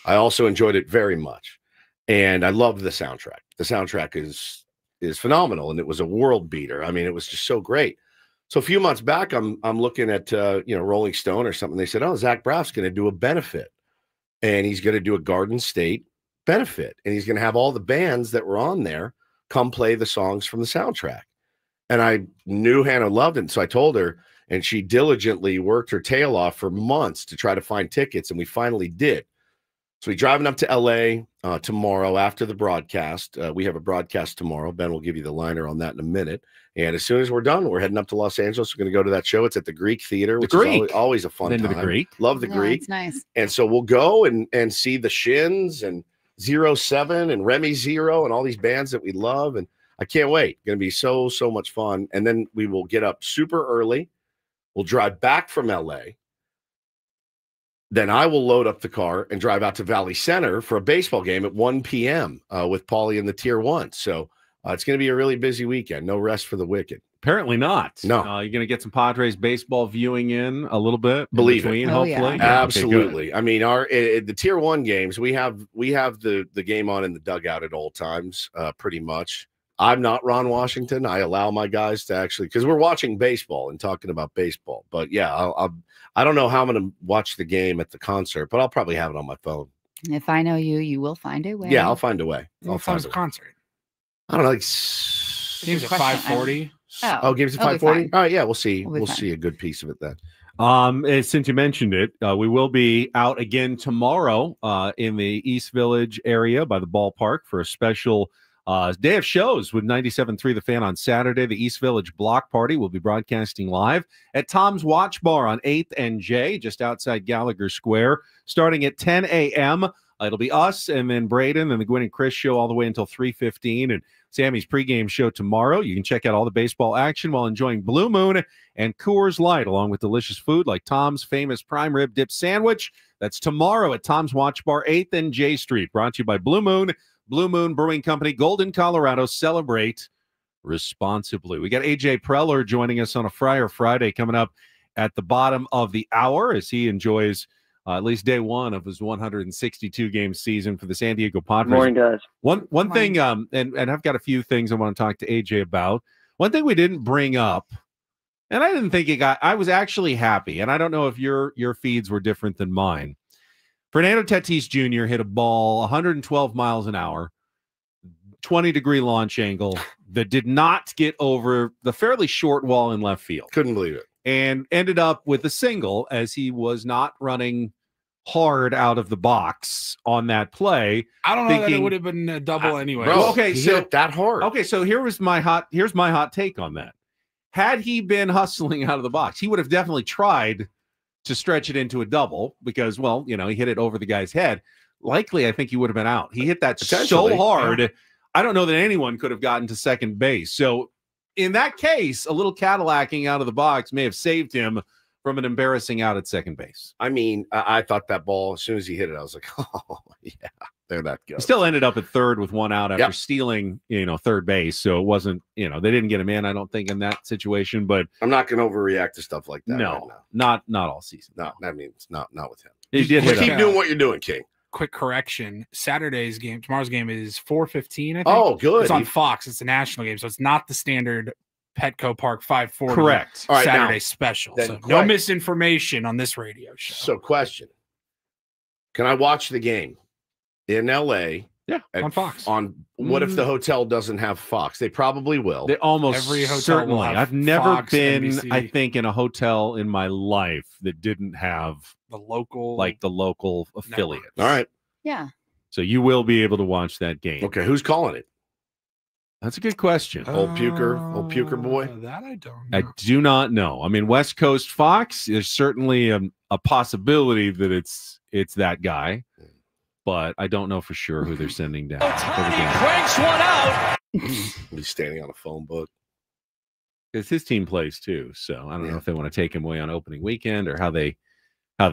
I also enjoyed it very much, and I loved the soundtrack. The soundtrack is phenomenal, and it was a world beater. I mean, it was just so great. So a few months back, I'm looking at Rolling Stone or something. They said, "Oh, Zach Braff's going to do a benefit, and he's going to do a Garden State benefit, and he's going to have all the bands that were on there come play the songs from the soundtrack." And I knew Hannah loved it, so I told her, and she diligently worked her tail off for months to try to find tickets, and we finally did. So we're driving up to L.A. Tomorrow after the broadcast. We have a broadcast tomorrow. Ben will give you the liner on that in a minute. And as soon as we're done, we're heading up to Los Angeles. We're going to go to that show. It's at the Greek Theater, which is always a fun time. The Greek. Love the Greek. It's nice. And so we'll go and see the Shins and 07 and Remy Zero and all these bands that we love. And I can't wait. Going to be so much fun. And then we will get up super early. We'll drive back from L.A., then I will load up the car and drive out to Valley Center for a baseball game at 1 p.m. With Paulie in the Tier 1. So it's going to be a really busy weekend. No rest for the wicked. Apparently not. No. You're going to get some Padres baseball viewing in a little bit. Believe it. Hopefully. Yeah. Absolutely. Okay, I mean, the Tier 1 games, we have the game on in the dugout at all times, pretty much. I'm not Ron Washington. I allow my guys to actually, because we're watching baseball and talking about baseball. But yeah, I don't know how I'm going to watch the game at the concert, but I'll probably have it on my phone. If I know you, you will find a way. Yeah, I'll find a way. What time's the concert? I don't know, like games at 5:40. Games at 5:40. All right, yeah, we'll see. We'll see a good piece of it then. Since you mentioned it, we will be out again tomorrow in the East Village area by the ballpark for a special day of shows with 97.3 The Fan on Saturday. The East Village Block Party will be broadcasting live at Tom's Watch Bar on 8th and J, just outside Gallagher Square, starting at 10 a.m. It'll be us and then Braden and the Gwen and Chris show all the way until 3:15, and Sammy's pregame show tomorrow. You can check out all the baseball action while enjoying Blue Moon and Coors Light, along with delicious food like Tom's famous prime rib dip sandwich. That's tomorrow at Tom's Watch Bar, 8th and J Street. Brought to you by Blue Moon Brewing Company, Golden, Colorado. Celebrate responsibly. We got AJ Preller joining us on a Friday coming up at the bottom of the hour as he enjoys at least day 1 of his 162-game season for the San Diego Padres. Morning, guys. One thing, and I've got a few things I want to talk to AJ about. One thing we didn't bring up, and I didn't think I was actually happy, and I don't know if your feeds were different than mine. Fernando Tatis Jr. hit a ball 112 miles an hour, 20-degree launch angle that did not get over the fairly short wall in left field. Couldn't believe it. And ended up with a single as he was not running hard out of the box on that play. I don't know that it would have been a double anyway. Bro, okay, so that hard. Okay, so here's my hot take on that. had he been hustling out of the box, he would have definitely tried to stretch it into a double because, well, he hit it over the guy's head. Likely, I think he would have been out. He hit that so hard. Yeah. I don't know that anyone could have gotten to second base. So in that case, a little Cadillacing out of the box may have saved him from an embarrassing out at second base. I mean, I thought that ball, as soon as he hit it, I was like, oh, yeah, there that goes. He still ended up at third with one out after stealing, third base. So it wasn't, they didn't get him in, I don't think, in that situation. But I'm not going to overreact to stuff like that. No, right not all season. No, I mean, it's not with him. He did keep doing what you're doing, King. Quick correction. Tomorrow's game is 4:15, I think. Oh, good. It's on Fox. It's a national game, so it's not the standard Petco Park 540 correct all right, Saturday now, special. So no misinformation on this radio show. So question. Can I watch the game in LA? Yeah, on Fox. What if the hotel doesn't have Fox? They probably will. They almost every hotel certainly. will have I've never Fox, been, NBC. I think, in a hotel in my life that didn't have the local affiliate. All right. Yeah. So you will be able to watch that game. Okay, who's calling it? That's a good question. Old puker boy. That I don't know. I do not know. I mean, West Coast Fox is certainly a possibility that it's that guy, but I don't know for sure who they're sending down. Cranks one out. He's standing on a phone book. Because his team plays too, so I don't know if they want to take him away on opening weekend or how they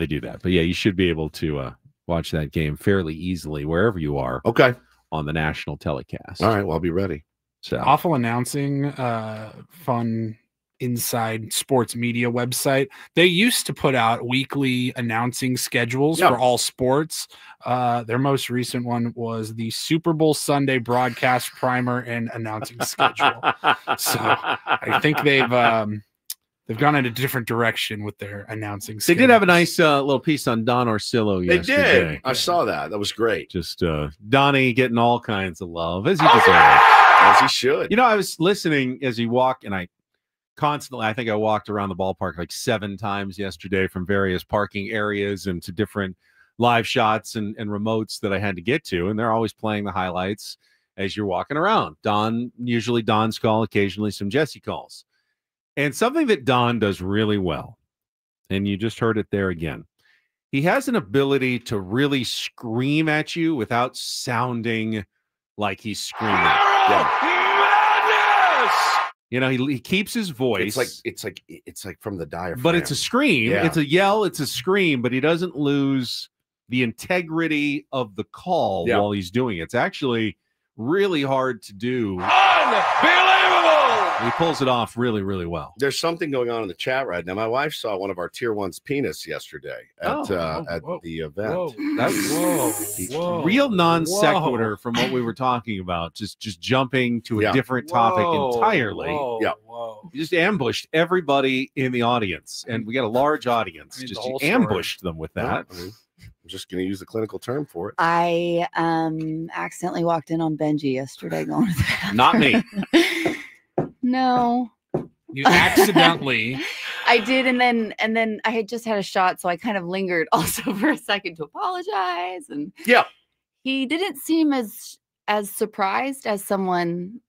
do that. But yeah, you should be able to watch that game fairly easily wherever you are. Okay. On the national telecast. All right, well, I'll be ready. So awful announcing, fun inside sports media website. They used to put out weekly announcing schedules for all sports. Their most recent one was the Super Bowl Sunday broadcast primer and announcing schedule. So I think they've gone in a different direction with their announcing schedules. They did have a nice little piece on Don Orsillo yesterday. They did. I saw that. That was great. Just Donnie getting all kinds of love, as he deserves. As he should. I was listening as he walked, and I think I walked around the ballpark like 7 times yesterday from various parking areas and to different live shots and remotes that I had to get to. And they're always playing the highlights as you're walking around. Usually Don's call, occasionally some Jesse calls. And something that Don does really well, and you just heard it there again, he has an ability to really scream at you without sounding like he's screaming. He keeps his voice. It's like from the diaphragm. But it's a scream. Yeah. It's a yell. It's a scream. But he doesn't lose the integrity of the call while he's doing it. It's actually really hard to do. Unbelievable! He pulls it off really, really well. There's something going on in the chat right now. My wife saw one of our tier 1's penis yesterday at the event. Whoa. Real non sequitur from what we were talking about. Just jumping to a different topic entirely. You just ambushed everybody in the audience, and we got a large audience. Just you ambushed them with that. I'm just going to use the clinical term for it. I accidentally walked in on Benji yesterday going to that. Not me. No. You accidentally. I did, and then I had just had a shot, so I kind of lingered also for a second to apologize. And he didn't seem as surprised as someone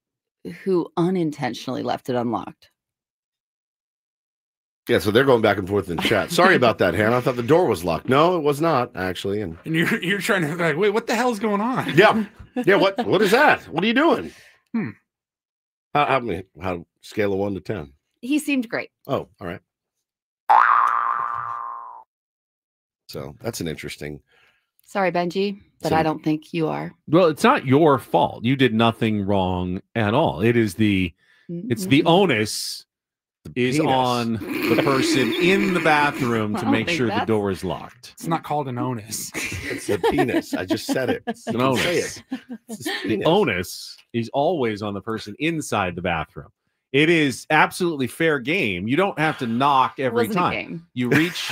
who unintentionally left it unlocked. Yeah, so they're going back and forth in chat. Sorry about that, Hannah. I thought the door was locked. No, it was not, actually. And you're trying to like, wait, what the hell is going on? Yeah. What is that? What are you doing? How scale of 1 to 10? He seemed great. Oh, all right. So that's an interesting. Sorry, Benji, but I don't think you are. Well, it's not your fault. You did nothing wrong at all. It's the onus is on the person in the bathroom to make sure the door is locked. It's not called an onus. It's a penis. I just said it. It's an onus. The onus is always on the person inside the bathroom. It is absolutely fair game. You don't have to knock every time. You reach.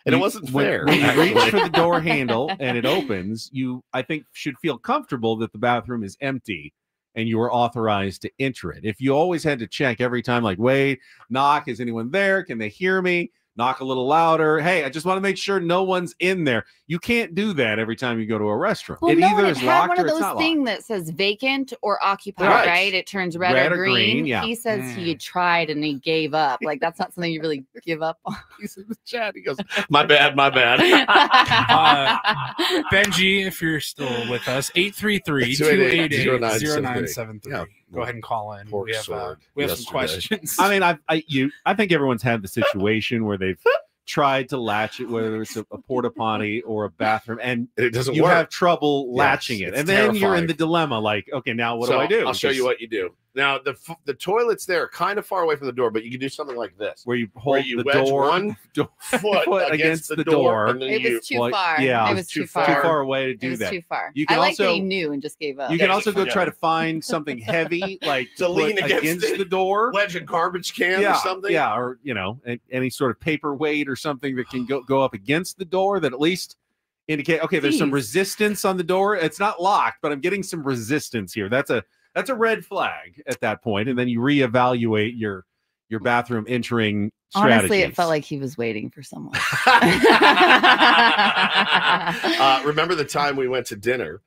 And it wasn't fair. When you reach for the door handle and it opens, you, I think, should feel comfortable that the bathroom is empty and you are authorized to enter it. If you always had to check every time, like, wait, knock, is anyone there? Can they hear me? knock a little louder. Hey, I just want to make sure no one's in there. You can't do that every time you go to a restaurant. Well, it no, either it is had locked one or of it's those not things locked. that says vacant or occupied, Right. right? It turns red or green. Yeah. He says he tried and he gave up. Like, that's not something you really give up on. He's in the chat. He goes, my bad. Benji, if you're still with us, 833-288-0973. Yeah. Go ahead and call in. Pork We have sword some questions. I mean, I think everyone's had the situation where they've tried to latch it, whether it's a porta potty or a bathroom, and it doesn't you work. have trouble latching it, and then you're in the dilemma, like, okay, now what do I do? I'll show you what you do. Now, the toilets there are kind of far away from the door, but you can do something like this, where you hold the wedge one foot against the door. And then It was too far. Yeah, it was too too far away to do it was that. too far. You can I like also that he knew and just gave up. You can also go try to find something heavy, like to lean put against the door, wedge a garbage can or something. Yeah, or any sort of paperweight or something that can go up against the door that at least indicate, okay, there's some resistance on the door. It's not locked, but I'm getting some resistance here. That's a red flag at that point, and then you reevaluate your bathroom entering strategies. Honestly, it felt like he was waiting for someone. Remember the time we went to dinner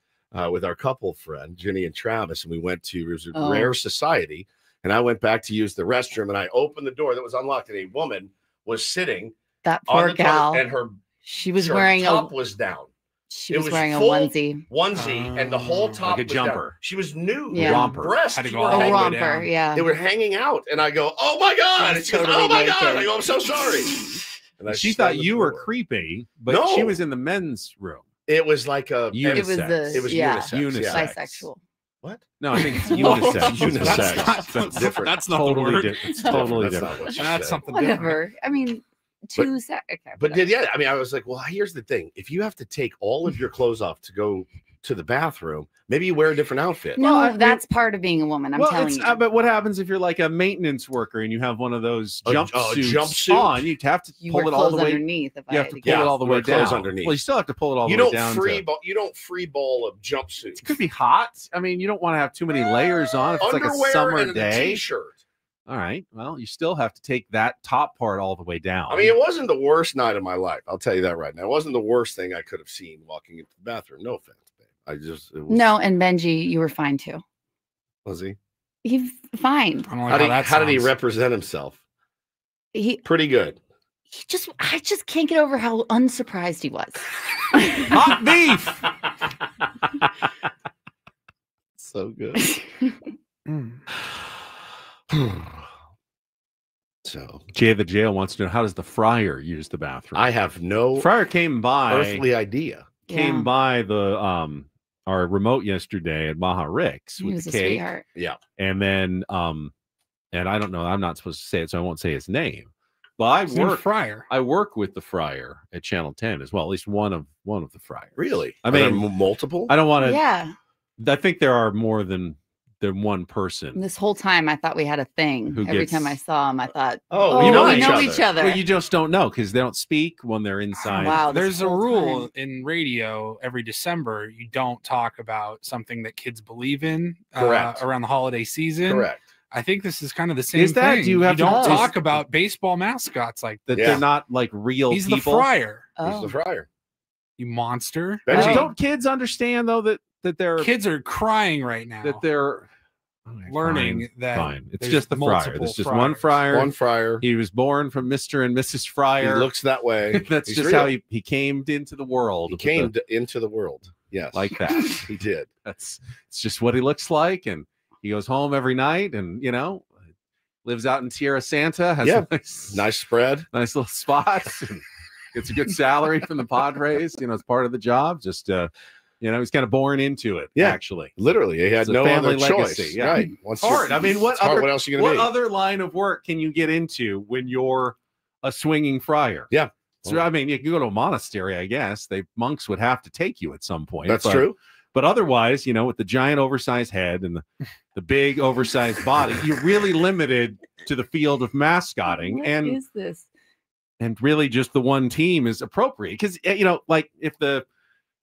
with our couple friend, Jenny and Travis, and we went to Rare Society, and I went back to use the restroom, and I opened the door that was unlocked, and a woman was sitting that poor gal, and she was wearing top was down. She was wearing a onesie, and the whole top like a was jumper. Down. She was nude. Yeah. Romper. Breasts Had to go were all the way hanging down. romper. Yeah, They were hanging out, and I go, "Oh my god!" And she goes, Totally "Oh my naked. god!" I go, "I'm so sorry." And She thought you were creepy, but No. she was in the men's room. It was like a Unisex. It was unisex. unisex. Bisexual. What? No, I think it's unisex. Unisex. That's different. That's not totally the word. different. It's totally That's not different. what she That's said. something different. Whatever. I mean, okay, But whatever. yeah, I mean, I was like, well, here's the thing: if you have to take all of your clothes off to go to the bathroom, maybe you wear a different outfit. No, that's part of being a woman. I'm telling you. But what happens if you're like a maintenance worker and you have one of those jumpsuits jumpsuit? on? You'd have to You pull wear it all the clothes way underneath. If You I have had to to pull guess. it all the way wear clothes down. underneath. Well, you still have to pull it all You the way don't down. you don't free ball a jumpsuit. It could be hot. I mean, you don't want to have too many layers on. If it's like a Underwear summer and day. a t-shirt. All right. Well, you still have to take that top part all the way down. I mean, it wasn't the worst night of my life. I'll tell you that right now. It wasn't the worst thing I could have seen walking into the bathroom. No offense, babe. It was, No, and Benji, you were fine too. Was he? He's fine. I don't like How did he sounds. represent himself? He Pretty good. I just can't get over how unsurprised he was. Hot beef. So good. So Jay the Jail wants to know, how does the fryer use the bathroom? I have no Fryer came by earthly idea. Came by the our remote yesterday at Maha Rick's He with was the a cake. sweetheart. Yeah. And then and I don't know, I'm not supposed to say it, so I won't say his name. But His name's Fryer. I work with the fryer at Channel 10 as well, at least one of the fryers. Really? I Are there mean, multiple? I don't want to Yeah. I think there are more than one person. This whole time, I thought we had a thing. Who Every gets- time I saw him, I thought, Oh, we you know know each other. Well, you just don't know because they don't speak when they're inside. Wow. this There's a whole rule time. in radio every December. You don't talk about something that kids believe in Correct. around the holiday season. Correct. I think this is kind of the same Is that- thing. do you have to- don't is- talk about baseball mascots like That Yeah. they're not like real He's people. the Fryer, He's Oh. the fryer. you monster. Benji. Don't kids understand though that they're Kids are crying right now. that they're learning fine, that fine. It's there's just the fryer. multiple There's just one fryers. fryer. One fryer. He was born from Mr. and Mrs. He Fryer. looks that way. That's He's just real. how he came into the world. He with came the- into the world. Yes. like that. he did. It's just what he looks like, and he goes home every night, and lives out in Tierra Santa. Has Yeah. a Nice spread. nice little spots, and gets a good salary from the Padres. It's part of the job. Just he's kind of born into it. Yeah. Actually, Literally, he had It's a no family other legacy, choice. yeah. Right. Once it's hard. I mean, what other else are you gonna be? other line of work can you get into when you're a swinging fryer? Yeah. So I mean, you can go to a monastery, I guess. Monks would have to take you at some point. That's but- true. But otherwise, with the giant oversized head and the big oversized body, you're really limited to the field of mascotting. What and is this? and really just the one team is appropriate because like if the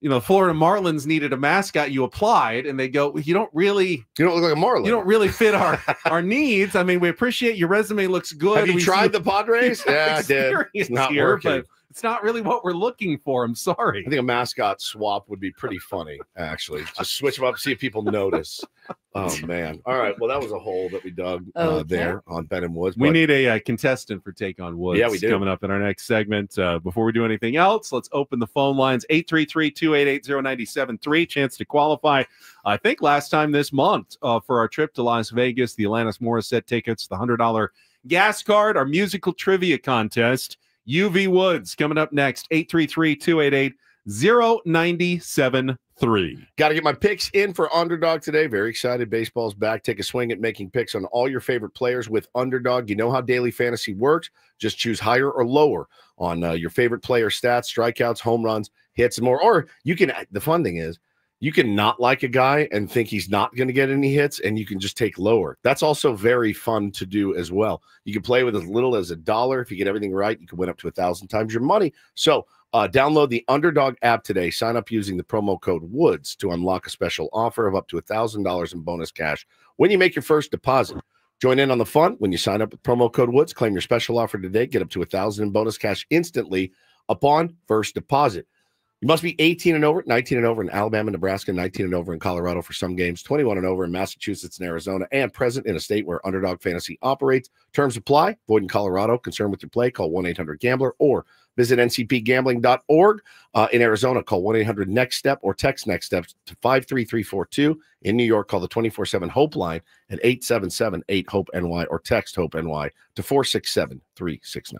the Florida Marlins needed a mascot, you applied, and they go, you don't look like a Marlin. You don't really fit our needs. I mean, we appreciate your resume looks good. Have you tried the Padres? Yeah, I did. It's not working. But it's not really what we're looking for. I'm sorry. I think a mascot swap would be pretty funny, actually. Just switch them up, see if people notice. Oh, man. All right. Well, that was a hole that we dug there on Ben and Woods. We need a contestant for Take on Woods. Yeah, we do. Coming up in our next segment. Before we do anything else, let's open the phone lines. 833-288-0973. Chance to qualify. I think last time this month for our trip to Las Vegas, the Alanis Morissette tickets, the $100 gas card, our musical trivia contest. UV Woods coming up next. 833-288-0973. Got to get my picks in for Underdog today. Very excited. Baseball's back. Take a swing at making picks on all your favorite players with Underdog. You know how daily fantasy works. Just choose higher or lower on your favorite player stats, strikeouts, home runs, hits, and more. Or you can, the fun thing is, you can not like a guy and think he's not going to get any hits, and you can just take lower. That's also very fun to do as well. You can play with as little as $1. If you get everything right, you can win up to 1,000 times your money. So download the Underdog app today. Sign up using the promo code WOODS to unlock a special offer of up to $1,000 in bonus cash when you make your first deposit. Join in on the fun when you sign up with promo code WOODS. Claim your special offer today. Get up to $1,000 in bonus cash instantly upon first deposit. You must be 18 and over, 19 and over in Alabama, Nebraska, 19 and over in Colorado for some games, 21 and over in Massachusetts and Arizona, and present in a state where Underdog Fantasy operates. Terms apply. Void in Colorado. Concerned with your play, call 1-800-GAMBLER or visit ncpgambling.org. In Arizona, call 1-800-NEXT-STEP or text NEXT STEP to 53342. In New York, call the 24/7 HOPE line at 877-8-HOPE-NY or text HOPE-NY to 467-369.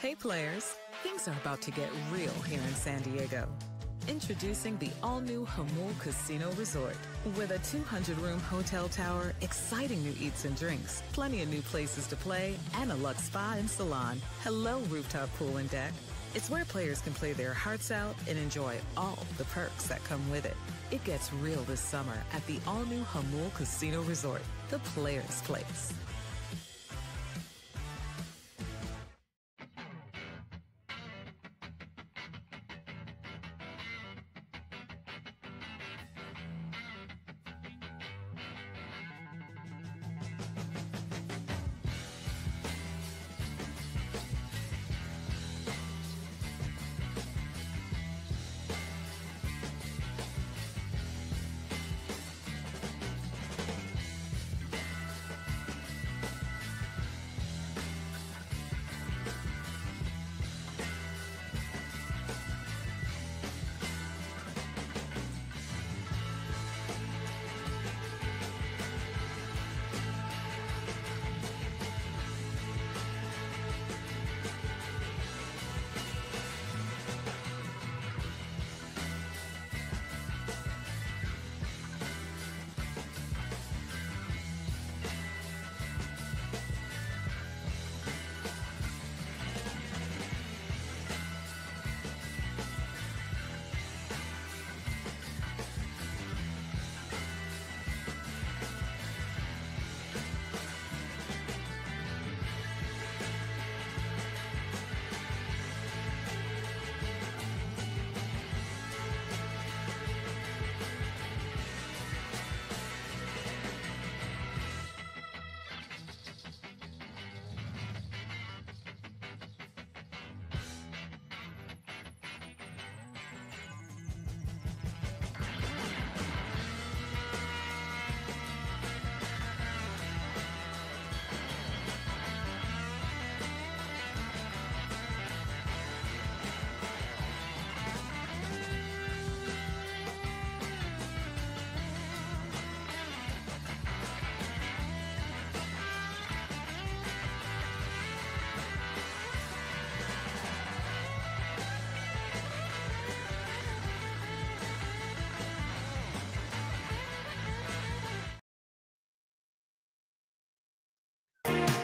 Hey players, things are about to get real here in San Diego. Introducing the all-new Hamul Casino Resort. With a 200-room hotel tower, exciting new eats and drinks, plenty of new places to play, and a luxe spa and salon. Hello, rooftop pool and deck. It's where players can play their hearts out and enjoy all the perks that come with it. It gets real this summer at the all-new Hamul Casino Resort, the player's place.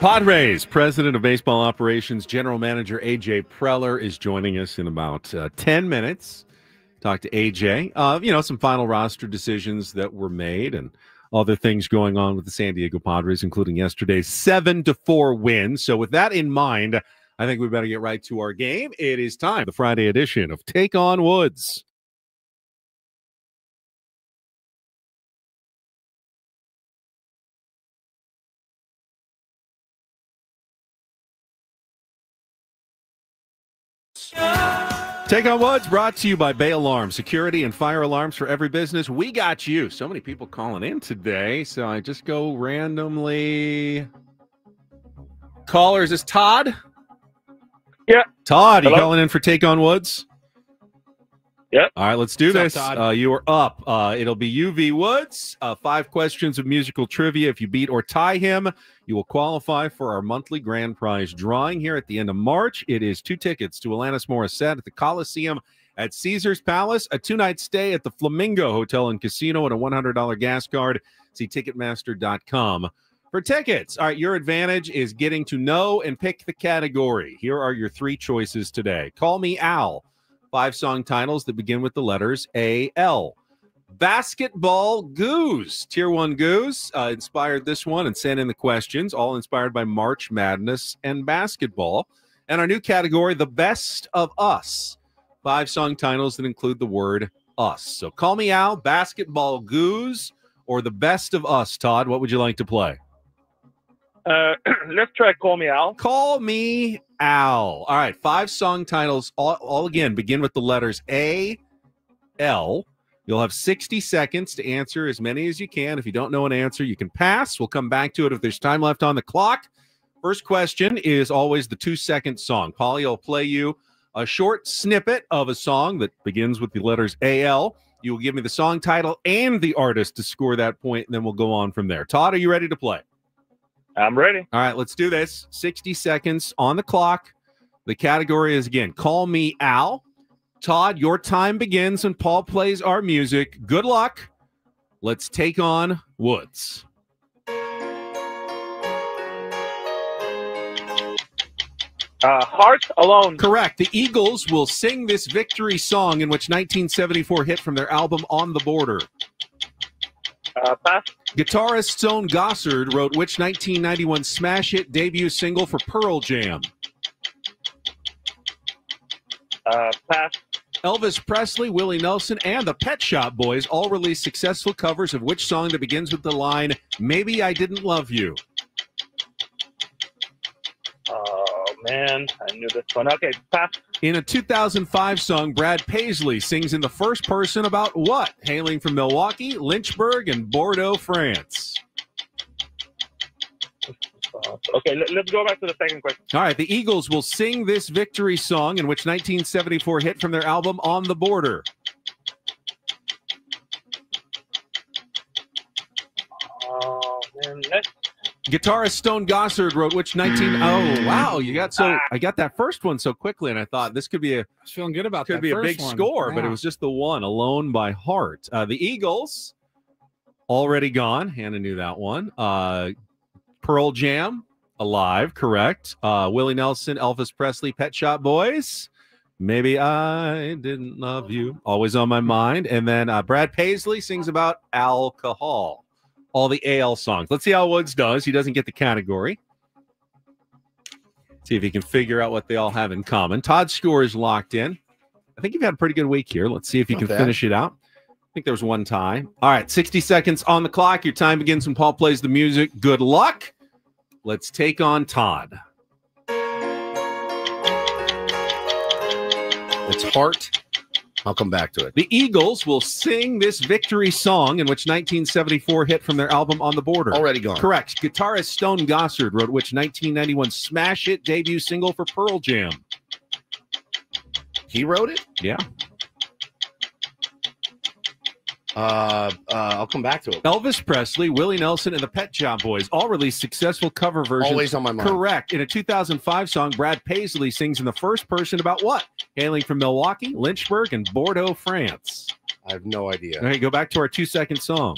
Padres President of Baseball Operations, General Manager A.J. Preller is joining us in about 10 minutes. Talk to A.J. Some final roster decisions that were made and other things going on with the San Diego Padres, including yesterday's 7-4 win. So with that in mind, I think we better get right to our game. It is time, the Friday edition of Take on Woods. Take on Woods, brought to you by Bay Alarm, security and fire alarms for every business. We got you. So many people calling in today, so I just go randomly. Caller, is this Todd? Yeah. Todd, Hello? you calling in for Take on Woods? Yep. All right, let's do What's this. up, Todd? You are up. It'll be UV Woods. 5 questions of musical trivia. If you beat or tie him, you will qualify for our monthly grand prize drawing here at the end of March. It is 2 tickets to Alanis Morissette at the Coliseum at Caesars Palace, a 2-night stay at the Flamingo Hotel and Casino, and a $100 gas card. See Ticketmaster.com for tickets. All right, your advantage is getting to know and pick the category. Here are your 3 choices today. Call Me Al. 5 song titles that begin with the letters A-L. Basketball Goose. Tier 1 Goose inspired this one and sent in the questions, all inspired by March Madness and basketball. And our new category, The Best of Us. 5 song titles that include the word us. So Call Me Al, Basketball Goose, or The Best of Us. Todd, what would you like to play? Let's try Call Me Al. Call Me Al. All right, 5 song titles, all again begin with the letters A-L. You'll have 60 seconds to answer as many as you can. If you don't know an answer, you can pass. We'll come back to it if there's time left on the clock. First question is always the 2-second song. Paulie will play you a short snippet of a song that begins with the letters A-L. You will give me the song title and the artist to score that point, and then we'll go on from there. Todd, are you ready to play? I'm ready. All right, let's do this. 60 seconds on the clock. The category is, again, Call Me Al. Todd, your time begins when Paul plays our music. Good luck. Let's take on Woods. Heart Alone. Correct. The Eagles will sing this victory song in which 1974 hit from their album On the Border. Pass. Guitarist Stone Gossard wrote which 1991 smash hit debut single for Pearl Jam? Pass. Elvis Presley, Willie Nelson, and the Pet Shop Boys all released successful covers of which song that begins with the line, "Maybe I Didn't Love You"? Oh, man. I knew this one. Okay, pass. In a 2005 song, Brad Paisley sings in the first person about what? Hailing from Milwaukee, Lynchburg, and Bordeaux, France. Okay, let's go back to the second question. All right, the Eagles will sing this victory song in which 1974 hit from their album On the Border. Oh, man. Next. Guitarist Stone Gossard wrote which 19... Oh, wow, you got so... I got that first one so quickly, and I thought this could be a... I was feeling good about could that be a first big one. score, Yeah. but it was just the one, Alone by Heart. The Eagles, Already Gone. Hannah knew that one. Pearl Jam, Alive, correct. Willie Nelson, Elvis Presley, Pet Shop Boys. Maybe I Didn't Love You. Always on My Mind. And then Brad Paisley sings about alcohol. All the AL songs. Let's see how Woods does. He doesn't get the category. See if he can figure out what they all have in common. Todd's score is locked in. I think you've had a pretty good week here. Let's see if you can finish it out. I think there was one tie. All right, 60 seconds on the clock. Your time begins when Paul plays the music. Good luck. Let's take on Todd. It's Heart. I'll come back to it. The Eagles will sing this victory song in which 1974 hit from their album On the Border. Already Gone. Correct. Guitarist Stone Gossard wrote which 1991 smash hit debut single for Pearl Jam. He wrote it? Yeah. I'll come back to it. Elvis Presley, Willie Nelson, and the Pet Shop Boys all released successful cover versions. Always on My Mind. Correct. In a 2005 song, Brad Paisley sings in the first person about what? Hailing from Milwaukee, Lynchburg, and Bordeaux, France. I have no idea. All right, go back to our 2-second song.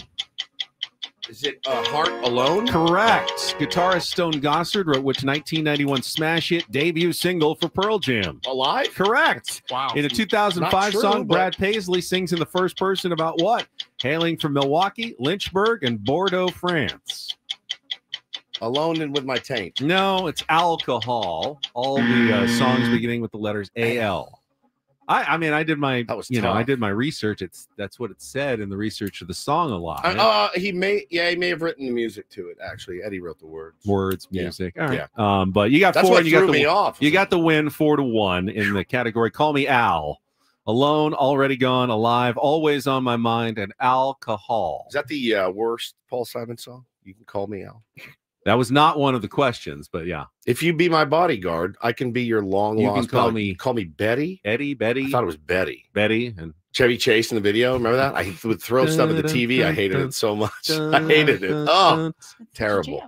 Is it Heart Alone? Correct. Guitarist Stone Gossard wrote which 1991 smash hit debut single for Pearl Jam. Alive? Correct. Wow. In a 2005 Not true, song, but- Brad Paisley sings in the first person about what? Hailing from Milwaukee, Lynchburg, and Bordeaux, France. Alone and With My Taint. No, it's alcohol. All the songs beginning with the letters AL. I mean, I did my, I did my research. That's what it said in the research of the song a lot. He may have written the music to it. Actually, Eddie wrote the words. Words, music. Yeah. All right. Yeah. But you got That's 4. what And you got threw me off. You got the win 4-1 in the category. Call Me Al. Alone, Already Gone, Alive, Always on My Mind, and Alcohol. Is that the worst Paul Simon song? You Can Call Me Al. That was not one of the questions, but yeah. If you be my bodyguard, I can be your long You lost. can call me Betty. Betty. I thought it was Betty. And Chevy Chase in the video. Remember that? I would throw stuff at the TV. I hated it so much. I hated it. Oh, terrible.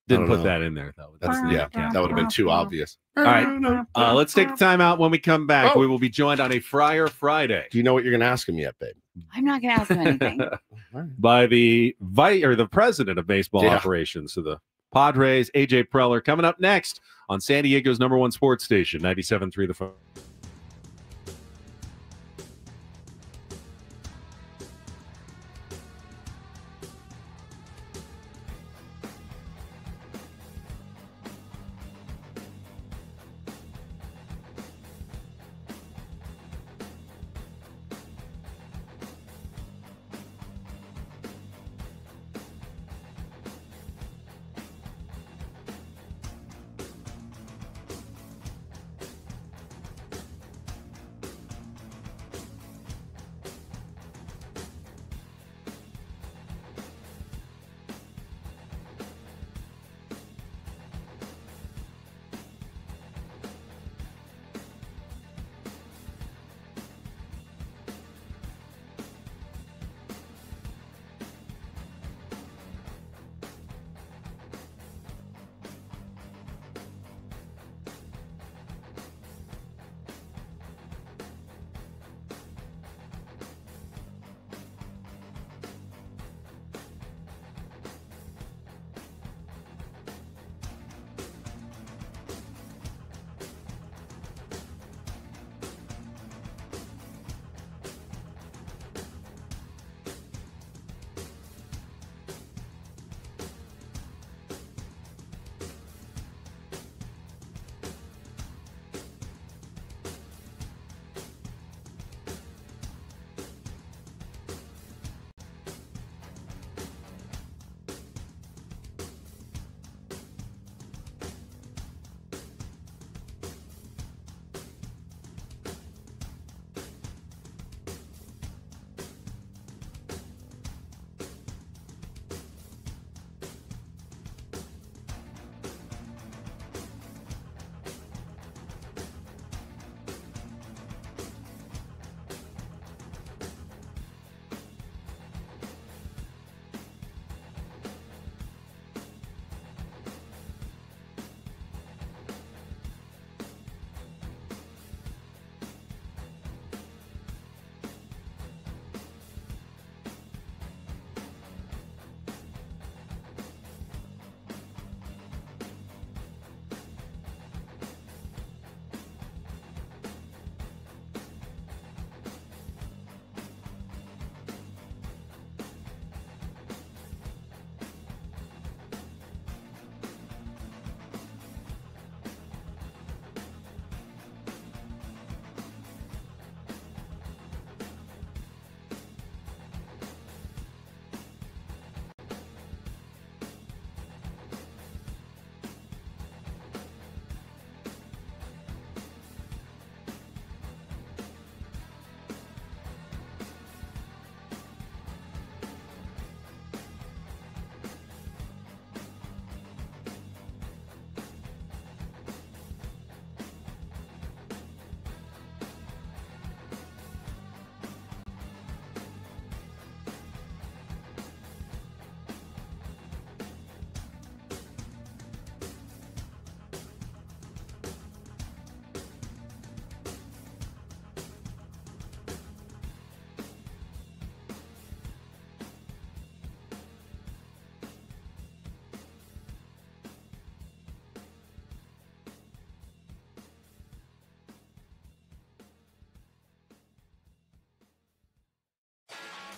Didn't put that in there though. That would have been too obvious. All right. Let's take the time out. When we come back, we will be joined on a Friar Friday. Do you know what you're going to ask him yet, babe? I'm not going to ask him anything. By the the president of baseball operations. So the Padres, AJ Preller, coming up next on San Diego's #1 sports station, 97.3 The Phone.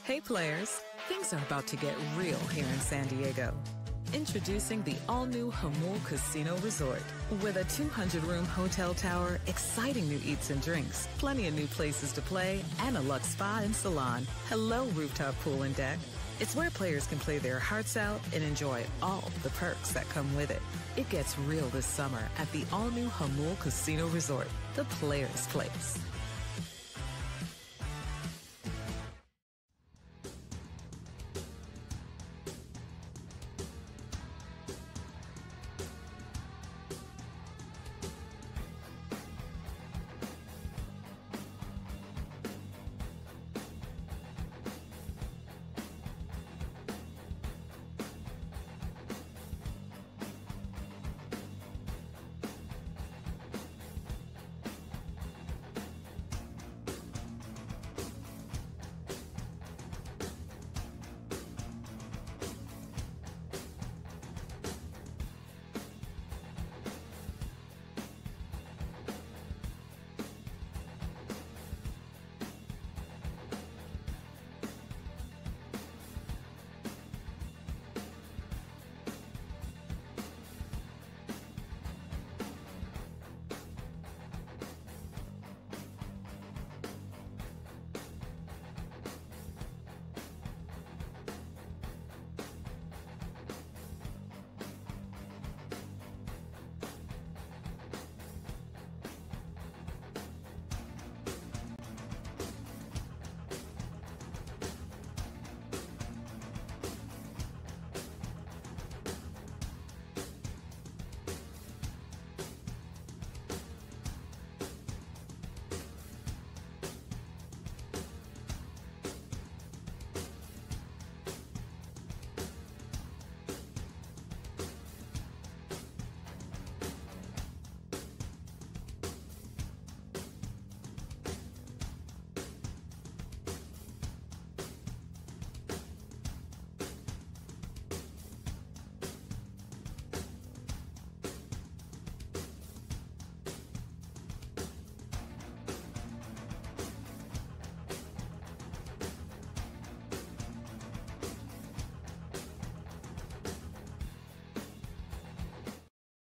Hey players, things are about to get real here in San Diego. Introducing the all-new Hamul Casino Resort. With a 200-room hotel tower, exciting new eats and drinks, plenty of new places to play, and a luxe spa and salon. Hello, rooftop pool and deck. It's where players can play their hearts out and enjoy all the perks that come with it. It gets real this summer at the all-new Hamul Casino Resort, the players' place.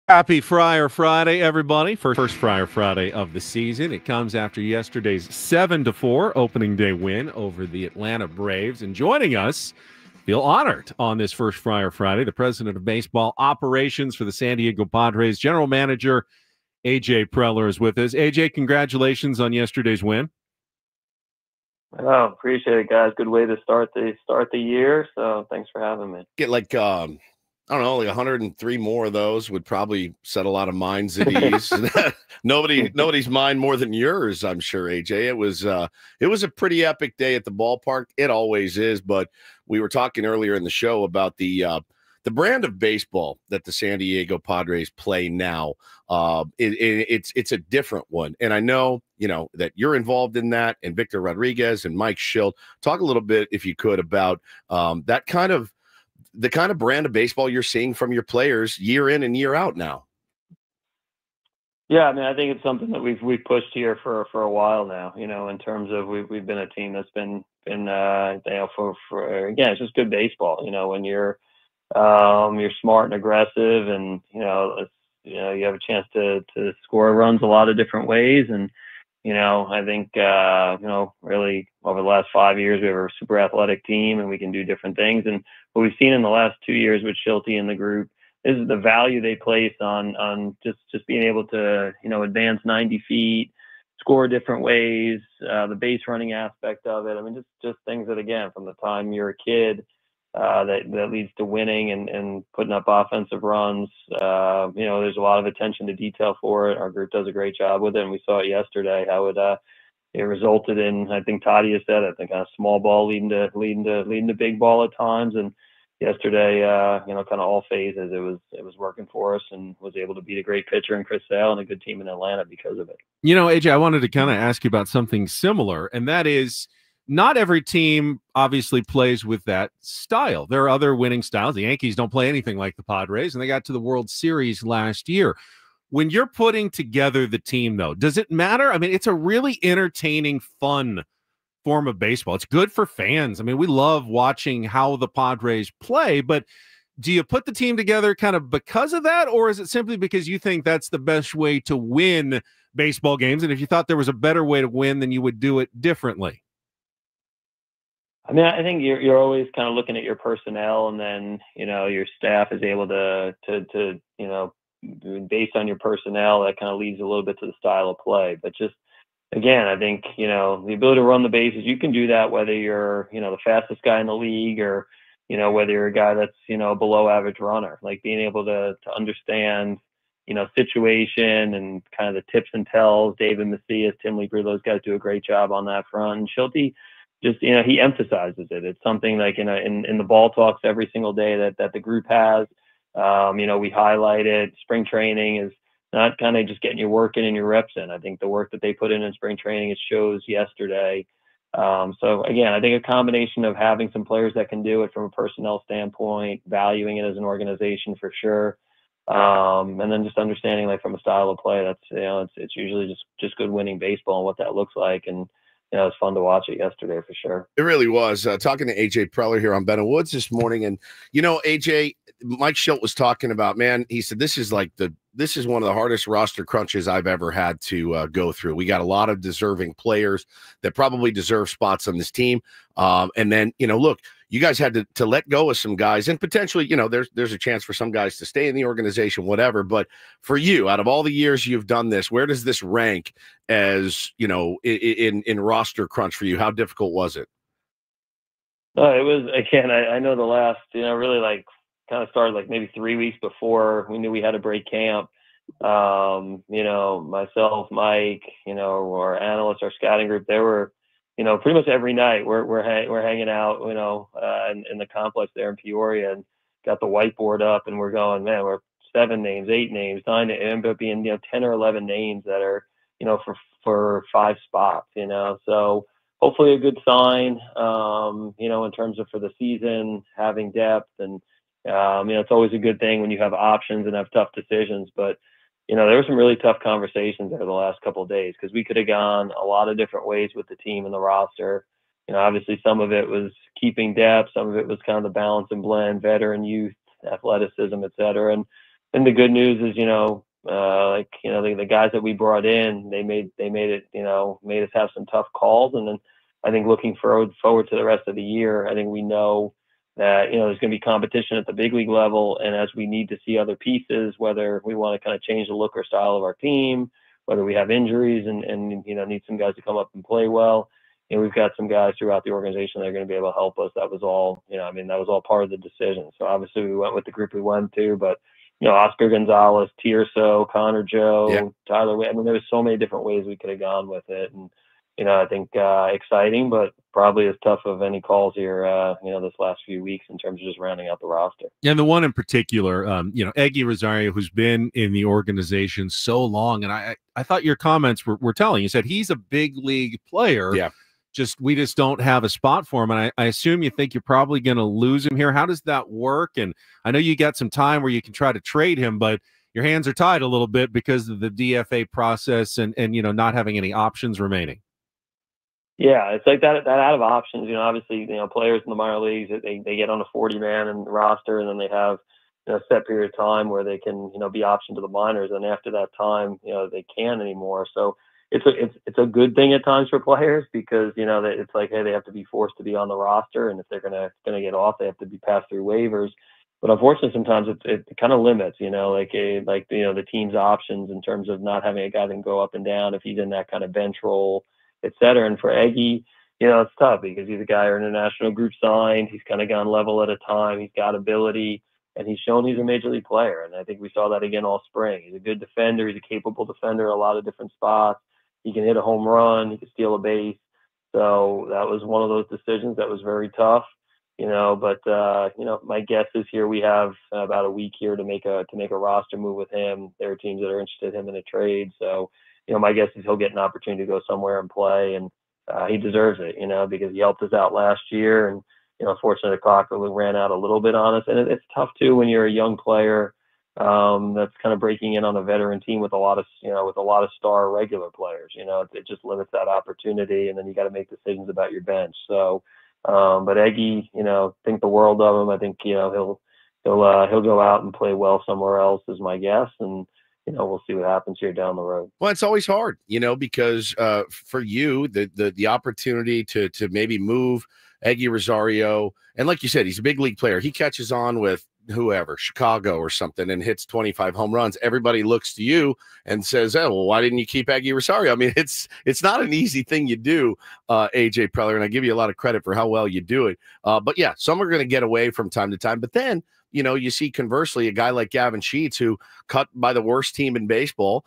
Happy Friar Friday, everybody. First Friar Friday of the season. It comes after yesterday's 7-4 opening day win over the Atlanta Braves. And joining us, feel honored on this first Friar Friday, the president of baseball operations for the San Diego Padres, general manager A.J. Preller is with us. A.J., congratulations on yesterday's win. Oh, appreciate it, guys. Good way to start the year. So thanks for having me. Get like I don't know, like 103 more of those would probably set a lot of minds at ease. Nobody's mind more than yours, I'm sure, AJ. It was a pretty epic day at the ballpark. It always is, but we were talking earlier in the show about the brand of baseball that the San Diego Padres play now. It's a different one, and I know that you're involved in that, and Victor Rodriguez and Mike Schilt. Talk a little bit, if you could, about the kind of brand of baseball you're seeing from your players year in and year out now. Yeah, I mean, I think it's something that we've pushed here for a while now. In terms of we've been a team that's been for again, it's just good baseball. When you're smart and aggressive, and you have a chance to score runs a lot of different ways. And I think really over the llast 5 years we have a super athletic team, and we can do different things. And what we've seen in the last 2 years with Schilte and the group is the value they place on just being able to advance 90 feet, score different ways, the base running aspect of it. I mean, just things that, again, from the time you're a kid, that leads to winning and putting up offensive runs. There's a lot of attention to detail for it. Our group does a great job with it, and we saw it yesterday how it resulted in, I think Toddy has said it, kind of small ball leading to big ball at times. And yesterday, kind of all phases, it was working for us, and was able to beat a great pitcher in Chris Sale and a good team in Atlanta because of it. AJ, I wanted to kind of ask you about something similar, and that is, not every team obviously plays with that style. There are other winning styles. The Yankees don't play anything like the Padres, and they got to the World Series last year. When you're putting together the team, though, does it matter? I mean, it's a really entertaining, fun form of baseball. It's good for fans. I mean, we love watching how the Padres play, but do you put the team together kind of because of that, or is it simply because you think that's the best way to win baseball games? And if you thought there was a better way to win, then you would do it differently? I mean, I think you're always kind of looking at your personnel, and then, you know, your staff is able to you know, based on your personnel, that kind of leads a little bit to the style of play. But just, again, I think, you know, the ability to run the bases, you can do that whether you're, you know, the fastest guy in the league, or, you know, whether you're a guy that's, you know, below average runner. Like, being able to understand, you know, situation and kind of the tips and tells. David Macias, Tim Leeper, those guys do a great job on that front. And Schulte, just, you know, he emphasizes it. It's something like, you know, in the ball talks every single day that the group has. You know, we highlight it. Spring training is not kind of just getting your work in and your reps in. I think the work that they put in spring training, it shows yesterday. So again, I think a combination of having some players that can do it from a personnel standpoint, valuing it as an organization for sure, and then just understanding, like, from a style of play, that's, you know, it's usually just good winning baseball and what that looks like. And, you know, it's fun to watch it yesterday for sure. It really was. Talking to AJ Preller here on Ben and Woods this morning, and, you know, AJ, Mike Schilt was talking about, man, he said this is one of the hardest roster crunches I've ever had to go through. We got a lot of deserving players that probably deserve spots on this team. And then, you know, look, you guys had to let go of some guys, and potentially, you know, there's a chance for some guys to stay in the organization, whatever. But for you, out of all the years you've done this, where does this rank as, you know, in roster crunch for you? How difficult was it? It was, again, I know the last, you know, really, like, kind of started like maybe 3 weeks before we knew we had to break camp. You know, myself, Mike, you know, our analysts, our scouting group, they were, you know, pretty much every night we're hanging out, you know, in the complex there in Peoria, and got the whiteboard up, and we're going, man, we're 7 names, 8 names, 9. It ended up being, you know, 10 or 11 names that are, you know, for 5 spots, you know. So hopefully a good sign, you know, in terms of for the season, having depth. And you know, it's always a good thing when you have options and have tough decisions. But, you know, there were some really tough conversations there the last couple of days, because we could have gone a lot of different ways with the team and the roster. You know, obviously some of it was keeping depth, some of it was kind of the balance and blend, veteran, youth, athleticism, et cetera. And the good news is, you know, like, you know, the guys that we brought in, they made it, you know, made us have some tough calls. And then I think looking forward to the rest of the year, I think we know that, you know, there's going to be competition at the big league level. And as we need to see other pieces, whether we want to kind of change the look or style of our team, whether we have injuries and you know, need some guys to come up and play well, you know, we've got some guys throughout the organization that are going to be able to help us. That was all, you know, I mean, that was all part of the decision. So obviously we went with the group we went to, but, you know, Oscar Gonzalez, Tirso, Connor Joe, Tyler, I mean, there was so many different ways we could have gone with it. And, you know, I think exciting, but probably as tough of any calls here, you know, this last few weeks in terms of just rounding out the roster. Yeah, and the one in particular, you know, Eggy Rosario, who's been in the organization so long, and I thought your comments were telling. You said he's a big league player. Yeah. We just don't have a spot for him. And I assume you think you're probably going to lose him here. How does that work? And I know you got some time where you can try to trade him, but your hands are tied a little bit because of the DFA process and you know, not having any options remaining. Yeah, it's like that out of options. You know, obviously, you know, players in the minor leagues, they get on a 40-man in the roster, and then they have, you know, a set period of time where they can, you know, be optioned to the minors, and after that time, you know, they can't anymore. So it's a good thing at times for players, because, you know, that it's like, hey, they have to be forced to be on the roster, and if they're gonna get off, they have to be passed through waivers. But unfortunately, sometimes it kind of limits, you know, like you know, the team's options in terms of not having a guy that can go up and down if he's in that kind of bench role, et cetera. And for Eggy, you know, it's tough because he's a guy who international group signed. He's kind of gone level at a time. He's got ability, and he's shown he's a major league player. And I think we saw that again all spring. He's a good defender. He's a capable defender in a lot of different spots. He can hit a home run. He can steal a base. So that was one of those decisions that was very tough, you know. But you know, my guess is here we have about a week here to make a roster move with him. There are teams that are interested in him in a trade. So, you know, my guess is he'll get an opportunity to go somewhere and play, and he deserves it, you know, because he helped us out last year. And, you know, unfortunately, the clock ran out a little bit on us. And it's tough, too, when you're a young player, that's kind of breaking in on a veteran team with a lot of star regular players. It just limits that opportunity, and then you got to make decisions about your bench. So, but Eggy, think the world of him. I think he'll go out and play well somewhere else, is my guess, and we'll see what happens here down the road. Well, it's always hard, because for you, the opportunity to maybe move Eggy Rosario, and like you said, he's a big league player. He catches on with whoever, Chicago or something, and hits 25 home runs. Everybody looks to you and says, "Oh, well, why didn't you keep Eggy Rosario?" I mean, it's not an easy thing you do, AJ Preller, and I give you a lot of credit for how well you do it. But yeah, some are going to get away from time to time, but then you see conversely a guy like Gavin Sheets, who cut by the worst team in baseball.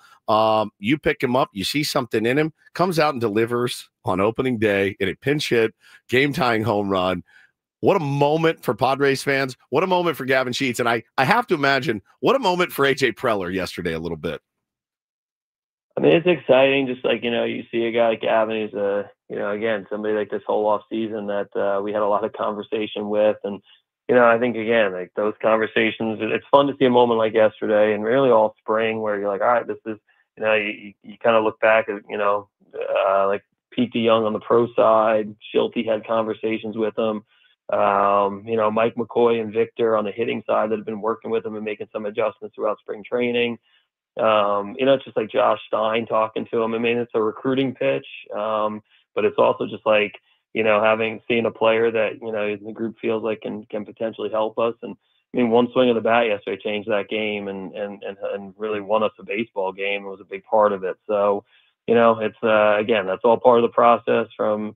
You pick him up, you see something in him, comes out and delivers on opening day in a pinch hit, game-tying home run. What a moment for Padres fans. What a moment for Gavin Sheets. And I have to imagine what a moment for AJ Preller yesterday a little bit. I mean, it's exciting. Just like, you see a guy like Gavin, who's again, somebody like this whole off season that we had a lot of conversation with. And, I think, again, like those conversations, it's fun to see a moment like yesterday and really all spring where you're like, all right, this is, you kind of look back at, like Pete DeYoung on the pro side. Schulte had conversations with him. Mike McCoy and Victor on the hitting side that have been working with him and making some adjustments throughout spring training. It's just like Josh Stein talking to him. I mean, it's a recruiting pitch, but it's also just like, seen a player that, the group feels like can potentially help us. And I mean, one swing of the bat yesterday changed that game and really won us a baseball game. It was a big part of it. So, it's, again, that's all part of the process from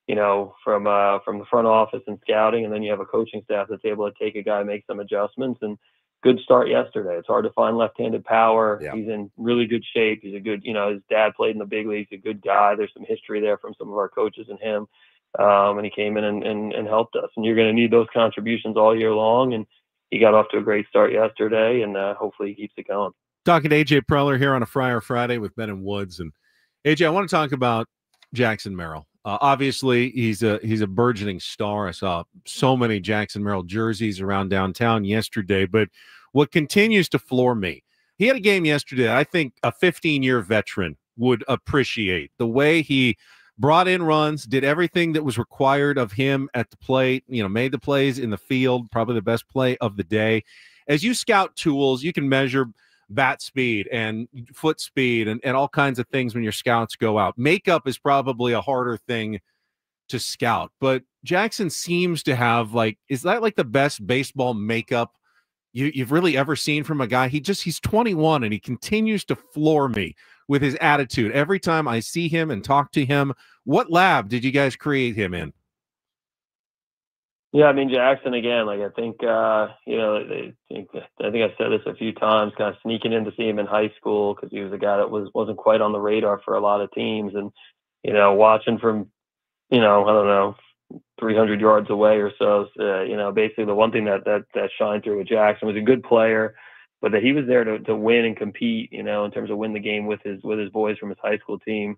the front office and scouting. And then you have a coaching staff that's able to take a guy, make some adjustments, and good start yesterday. It's hard to find left-handed power. Yeah. He's in really good shape. He's a good, his dad played in the big leagues, a good guy. There's some history there from some of our coaches and him. And he came in and helped us. And you're going to need those contributions all year long. And he got off to a great start yesterday, and hopefully he keeps it going. Talking to AJ Preller here on a Friar Friday with Ben and Woods. And AJ, I want to talk about Jackson Merrill. Obviously, he's a burgeoning star. I saw so many Jackson Merrill jerseys around downtown yesterday. But what continues to floor me, he had a game yesterday I think a 15-year veteran would appreciate. The way he brought in runs, did everything that was required of him at the plate, made the plays in the field, probably the best play of the day. As you scout tools, you can measure bat speed and foot speed and all kinds of things when your scouts go out. Makeup is probably a harder thing to scout, but Jackson seems to have is that like the best baseball makeup you've really ever seen from a guy? He's 21 and he continues to floor me with his attitude every time I see him and talk to him. What lab did you guys create him in? Yeah, I mean, Jackson, again, I think, I think I've said this a few times, kind of sneaking in to see him in high school because he was a guy that wasn't quite on the radar for a lot of teams. And, watching from, I don't know, 300 yards away or so, basically the one thing that shined through with Jackson was a good player, but that he was there to win and compete, in terms of win the game with his boys from his high school team,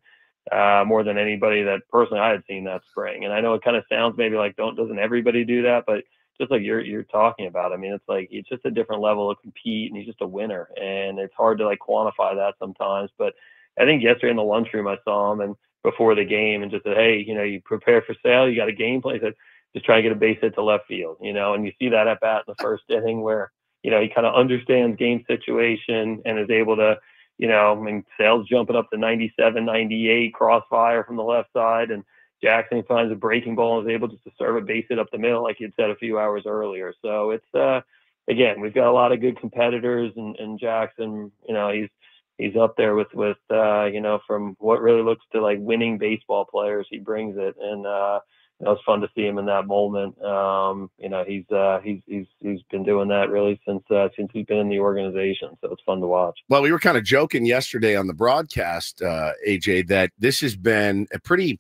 more than anybody that personally I had seen that spring. And I know it kind of sounds maybe like doesn't everybody do that, but just like you're talking about, I mean, it's like it's just a different level of compete, and he's just a winner, and it's hard to quantify that sometimes. But I think yesterday in the lunchroom I saw him and before the game and just said, hey, you prepare for sale, you got a game plan. He said, just try and get a base hit to left field, and you see that at bat in the first inning where he kind of understands game situation and is able to, I mean, Sale's jumping up to 97, 98, crossfire from the left side, and Jackson finds a breaking ball and is able just to serve a base hit up the middle like you'd said a few hours earlier. So it's, again, we've got a lot of good competitors, and Jackson, he's up there with from what really looks to like winning baseball players, he brings it. And, it's fun to see him in that moment. He's been doing that really since he's been in the organization. So it's fun to watch. Well, we were kind of joking yesterday on the broadcast, AJ, that this has been a pretty,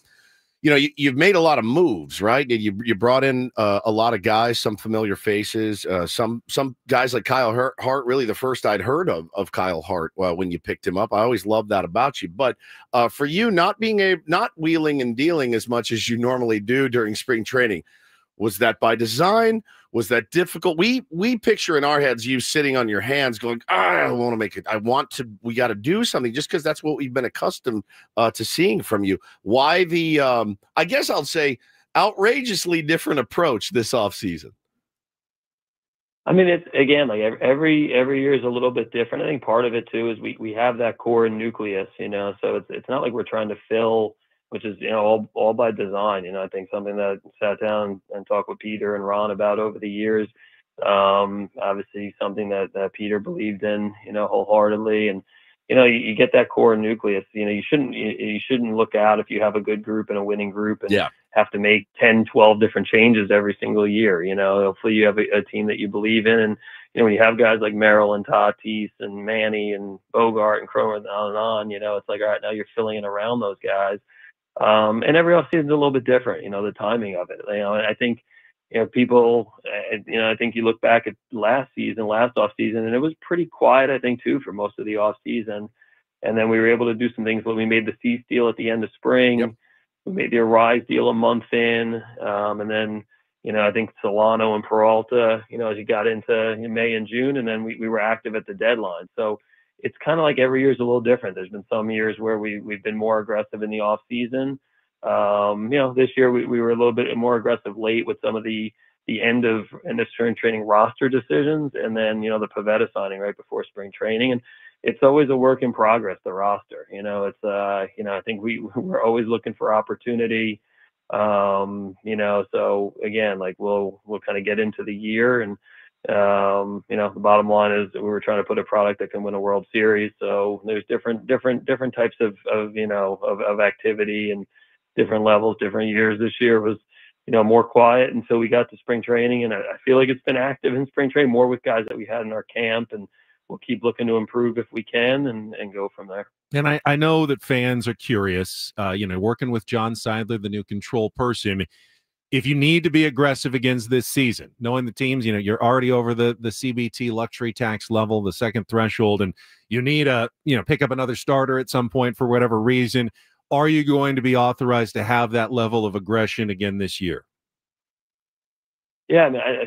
you've made a lot of moves, right? You brought in a lot of guys, some familiar faces, some guys like Kyle Hart, really the first I'd heard of Kyle Hart when you picked him up. I always loved that about you. But for you not wheeling and dealing as much as you normally do during spring training, was that by design? was that difficult. We picture in our heads you sitting on your hands going, I want to make it. We got to do something, just because that's what we've been accustomed to seeing from you. Why the, I guess I'll say, outrageously different approach this offseason? I mean, it's, again, like every year is a little bit different. I think part of it too is we have that core nucleus, so it's not like we're trying to fill, which is, all by design. I think something that I sat down and talked with Peter and Ron about over the years, obviously something that Peter believed in, wholeheartedly. And, you get that core nucleus. You shouldn't look out if you have a good group and a winning group and have to make 10, 12 different changes every single year. Hopefully you have a team that you believe in. And, when you have guys like Merrill and Tatis and Manny and Bogart and Cromer and on, it's like, all right, now you're filling in around those guys. And every offseason is a little bit different, the timing of it. I think, people, I think you look back at last offseason, and it was pretty quiet, I think, too, for most of the offseason. And then we were able to do some things when we made the Cease deal at the end of spring. Yep. We made the Arise deal a month in. And then, I think Solano and Peralta, as you got into May and June, and then we were active at the deadline. So it's kind of like every year is a little different. There's been some years where we've been more aggressive in the offseason. This year we were a little bit more aggressive late with some of the end of spring training roster decisions, and then the Pavetta signing right before spring training. And it's always a work in progress, the roster. It's I think we're always looking for opportunity. So again, like we'll kind of get into the year, and the bottom line is that we were trying to put a product that can win a World Series. So there's different types of activity and different levels, different years. This year was, more quiet until we got to spring training. And I feel like it's been active in spring training, more with guys that we had in our camp, and we'll keep looking to improve if we can and go from there. And I know that fans are curious, working with John Seidler, the new control person, if you need to be aggressive against this season, knowing the teams, you're already over the CBT luxury tax level, the second threshold, and you need to, pick up another starter at some point for whatever reason. Are you going to be authorized to have that level of aggression again this year? Yeah, I mean, I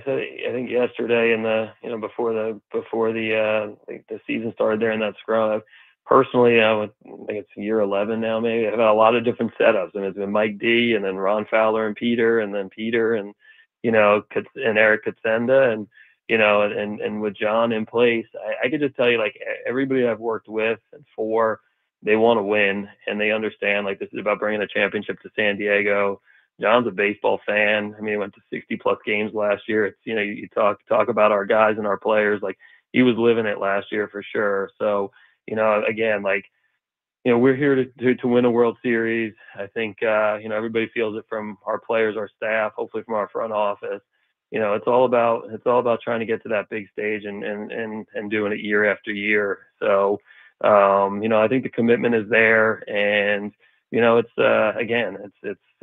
think yesterday in the before the season started there in that scrum, personally, I think it's year 11 now. Maybe I've had a lot of different setups, and it's been Mike D, and then Ron Fowler and Peter, and then Peter, and and Eric Katsenda, and and with John in place, I could just tell you, like, everybody I've worked with and for, they want to win, and they understand, like, this is about bringing a championship to San Diego. John's a baseball fan. I mean, he went to 60+ games last year. It's, you talk about our guys and our players, like, he was living it last year for sure. So, again, like, we're here to win a World Series. I think, everybody feels it from our players, our staff, hopefully from our front office. It's all about trying to get to that big stage and doing it year after year. So, I think the commitment is there, and,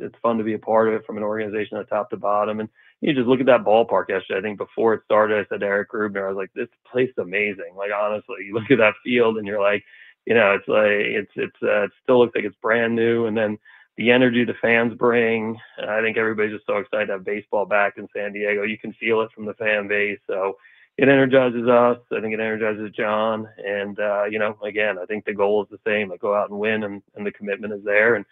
it's fun to be a part of it from an organization at top to bottom. And you just look at that ballpark yesterday. I think before it started, I said to Eric Grubner, I was like, this place is amazing. Like, honestly, you look at that field and you're like, it's like, it still looks like it's brand new. And then the energy the fans bring, I think everybody's just so excited to have baseball back in San Diego. You can feel it from the fan base. So it energizes us. I think it energizes John. And, again, I think the goal is the same, like, go out and win, and the commitment is there. And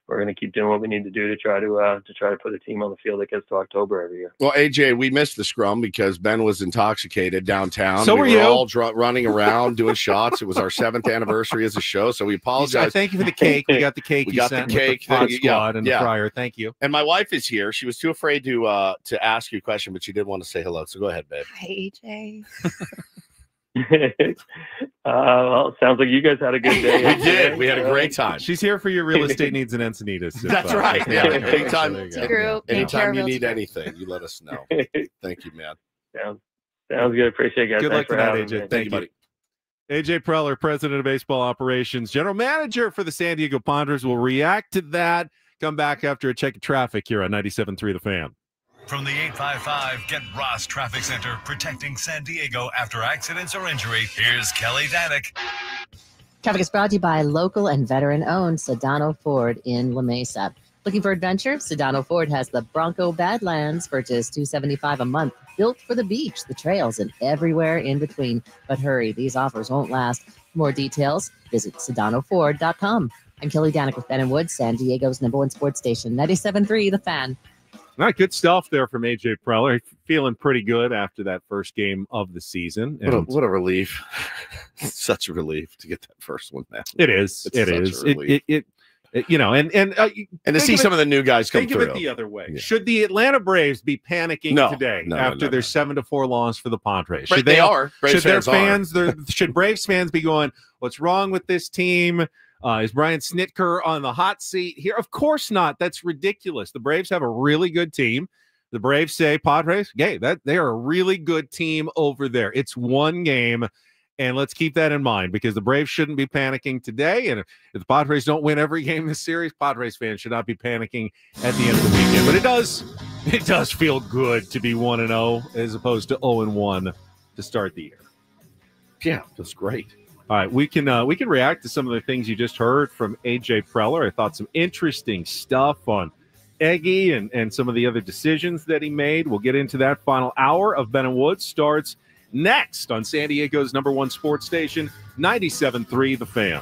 we're going to keep doing what we need to do to try to put a team on the field that gets to October every year. Well, AJ, we missed the scrum because Ben was intoxicated downtown. So we were were you. all running around doing shots. It was our 7th anniversary as a show, so we apologize. Thank you for the cake. We got the cake. We you got sent the with cake. Pod Squad and the fryer. Thank you. And my wife is here. She was too afraid to ask you a question, but she did want to say hello. So go ahead, babe. Hi, AJ. Well, it sounds like you guys had a good day. We did. We had a great time. She's here for your real estate needs in Encinitas. That's right. Yeah, big time. Anytime you need group. anything, you let us know. Thank you, man. Sounds good. Appreciate it, guys. Good luck Thanks for tonight, having AJ. me. Thank you, buddy. AJ Preller, president of baseball operations, general manager for the San Diego Padres, will react to that. Come back after a check of traffic here on 97.3 The Fan. From the 855 Get Ross Traffic Center, protecting San Diego after accidents or injury, here's Kelly Danick. Traffic is brought to you by local and veteran-owned Sedano Ford in La Mesa. Looking for adventure? Sedano Ford has the Bronco Badlands for just $275 a month. Built for the beach, the trails, and everywhere in between. But hurry, these offers won't last. For more details, visit SedanoFord.com. I'm Kelly Danik with Ben and Woods, San Diego's #1 sports station, 97.3 The Fan. All right, good stuff there from A.J. Preller. Feeling pretty good after that first game of the season. And what a relief. Such a relief to get that first one back. It is. It is. You know, and to see some of the new guys come through. Think of it the other way. Yeah. Should the Atlanta Braves be panicking today after their 7-4 loss for the Padres? Should they are. Braves should Braves fans be going, what's wrong with this team? Is Brian Snitker on the hot seat here? Of course not. That's ridiculous. The Braves have a really good team. The Braves say, Padres, they are a really good team over there. It's one game, and let's keep that in mind because the Braves shouldn't be panicking today. And if the Padres don't win every game this series, Padres fans should not be panicking at the end of the weekend. But it does feel good to be 1-0 as opposed to 0-1 to start the year. Yeah, that's great. All right, we can react to some of the things you just heard from A.J. Preller. I thought some interesting stuff on Eggy and some of the other decisions that he made. We'll get into that. Final hour of Ben and Woods starts next on San Diego's #1 sports station, 97.3 The Fan.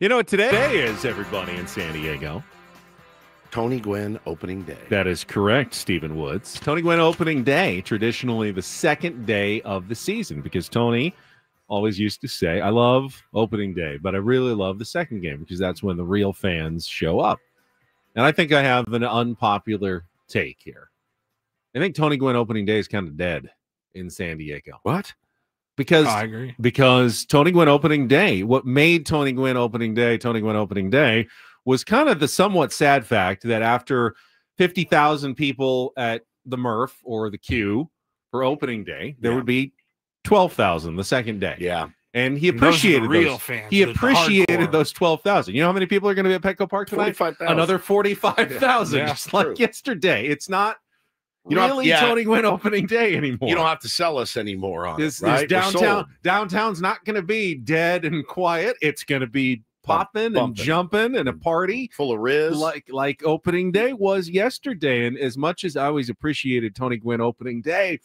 You know what today is, everybody in San Diego? Tony Gwynn opening day. That is correct, Stephen Woods. Tony Gwynn opening day, traditionally the second day of the season, because Tony always used to say, I love opening day, but I really love the second game because that's when the real fans show up. And I think I have an unpopular take here. I think Tony Gwynn opening day is kind of dead in San Diego. What? Because I agree. Because Tony Gwynn opening day, what made Tony Gwynn opening day, was kind of the somewhat sad fact that after 50,000 people at the Murph or the Q for opening day, there would be 12,000 the second day. Yeah. And he appreciated real fans. He appreciated those 12,000. You know how many people are going to be at Petco Park tonight? 45,000. Another 45,000, Yeah, just like true. yesterday. It's not You don't have- really yeah. Tony Gwynn opening day anymore. You don't have to sell us anymore on This it, right? We're sold. downtown's not going to be dead and quiet. It's going to be popping and bumping. jumping and a party Full of Riz. like opening day was yesterday. And as much as I always appreciated Tony Gwynn opening day,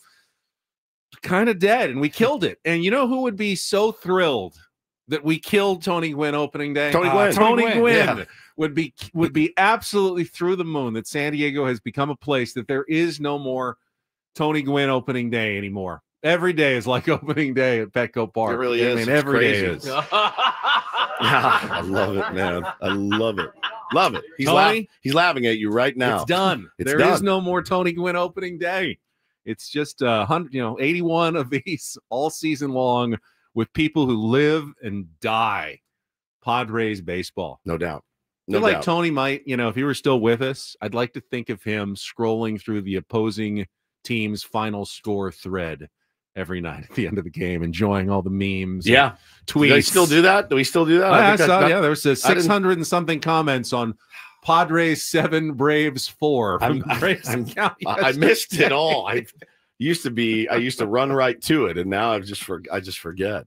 kind of dead, and we killed it. And you know who would be so thrilled that we killed Tony Gwynn opening day? Tony Gwynn. Tony Gwynn Yeah. would be absolutely through the moon that San Diego has become a place that there is no more Tony Gwynn opening day anymore. Every day is like opening day at Petco Park. It really is. I mean, It's every day crazy. is. Yeah, I love it, man. I love it. Love it. Tony? He's laughing at you right now. It's done. It's There is done. no more Tony Gwynn opening day. It's just 81 of these all season long with people who live and die Padres baseball. No doubt. I feel No like doubt. Tony might, if he were still with us, I'd like to think of him scrolling through the opposing team's final score thread every night at the end of the game, enjoying all the memes. Yeah. and tweets. Do they still do that? Do we still do that? I think saw, that- yeah, there was I didn't- 600 and something comments on Padres 7, Braves 4. from Grayson County I missed it yesterday. all. I used to run right to it, and now I just forget.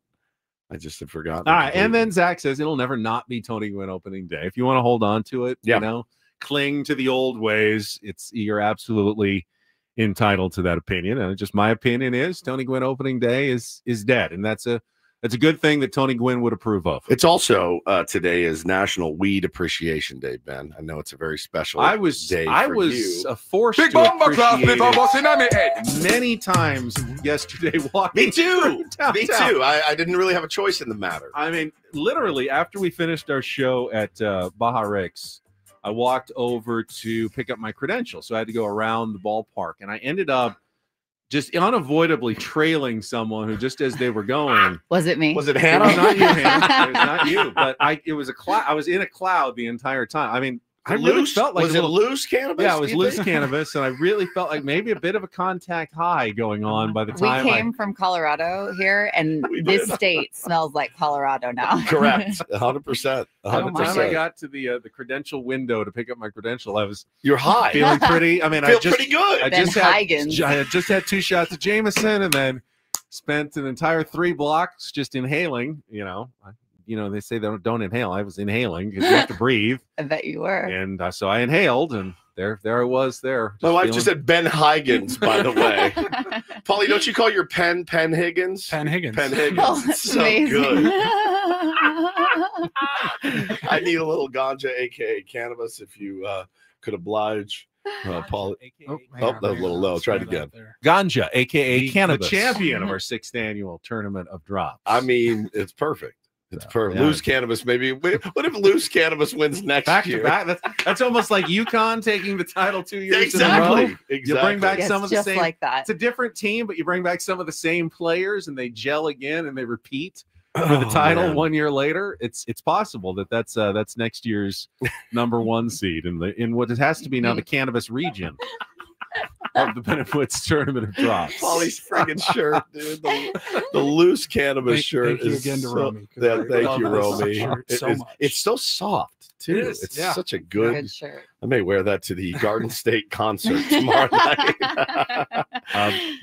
I just have forgotten. All right, and completely. then Zach says it'll never not be Tony Gwynn opening day. If you want to hold on to it, Yeah. cling to the old ways. You're absolutely entitled to that opinion, and just my opinion is Tony Gwynn opening day is dead, and that's a good thing that Tony Gwynn would approve of. It's also today is National Weed Appreciation Day, Ben. I know it's a very special. I was day for you. forced Big to bomber class, appreciate big almost in my it head. many times yesterday. Walking Me too. through Me downtown. too. I didn't really have a choice in the matter. I mean, literally, after we finished our show at Baja Rex, I walked over to pick up my credentials. So I had to go around the ballpark, and I ended up just unavoidably trailing someone who, just as they were going, Was it me? Was it it Hannah? was not you, Hannah. It was not you, but it was a cloud. I was in a cloud the entire time. I mean, I really Loose? felt like was a it little, loose cannabis? yeah, it was do you loose think? cannabis, and I really felt like maybe a bit of a contact high going on by the We time came from Colorado here, and We this did. state smells like Colorado now. Correct. 100%. By the time I 100%. got to the credential window to pick up my credential, I was You're high. feeling pretty. I mean, Feel I just pretty good. I Ben just had Huygens. I had just had 2 shots of Jameson, and then spent an entire 3 blocks just inhaling. They say they don't inhale. I was inhaling because you have to breathe, I bet you were. and so I inhaled, and there I was. There, My wife feeling- just said Ben Huygens, by the way. Paulie, don't you call your pen Higgins? Penn Higgins. Pen Higgins. Oh, It's that's so amazing. good. I need a little ganja, aka cannabis, if you could oblige. Paulie. Oh, that was a little low. Try it again. Ganja, aka The cannabis, the champion. champion of our 6th annual tournament of drops. I mean, it's perfect. It's perfect. Yeah. Loose cannabis, maybe. What if loose cannabis wins next back year? to back. That's almost like UConn taking the title 2 years in a Exactly. row. Exactly. You bring back Yes, some of the just same. like that. It's a different team, but you bring back some of the same players, and they gel again, and they repeat for the title man. 1 year later. It's possible that's next year's #1 seed in what it has to be now the cannabis region of the Benefits Tournament of Drops. Paulie's friggin' shirt, dude. The loose cannabis shirt Thank you is again to so, Romy, 'cause Yeah, I thank love you, this Romy. shirt so much. It's so soft too. It is, It's yeah. such a good. Good shirt. I may wear that to the Garden State concert tomorrow night.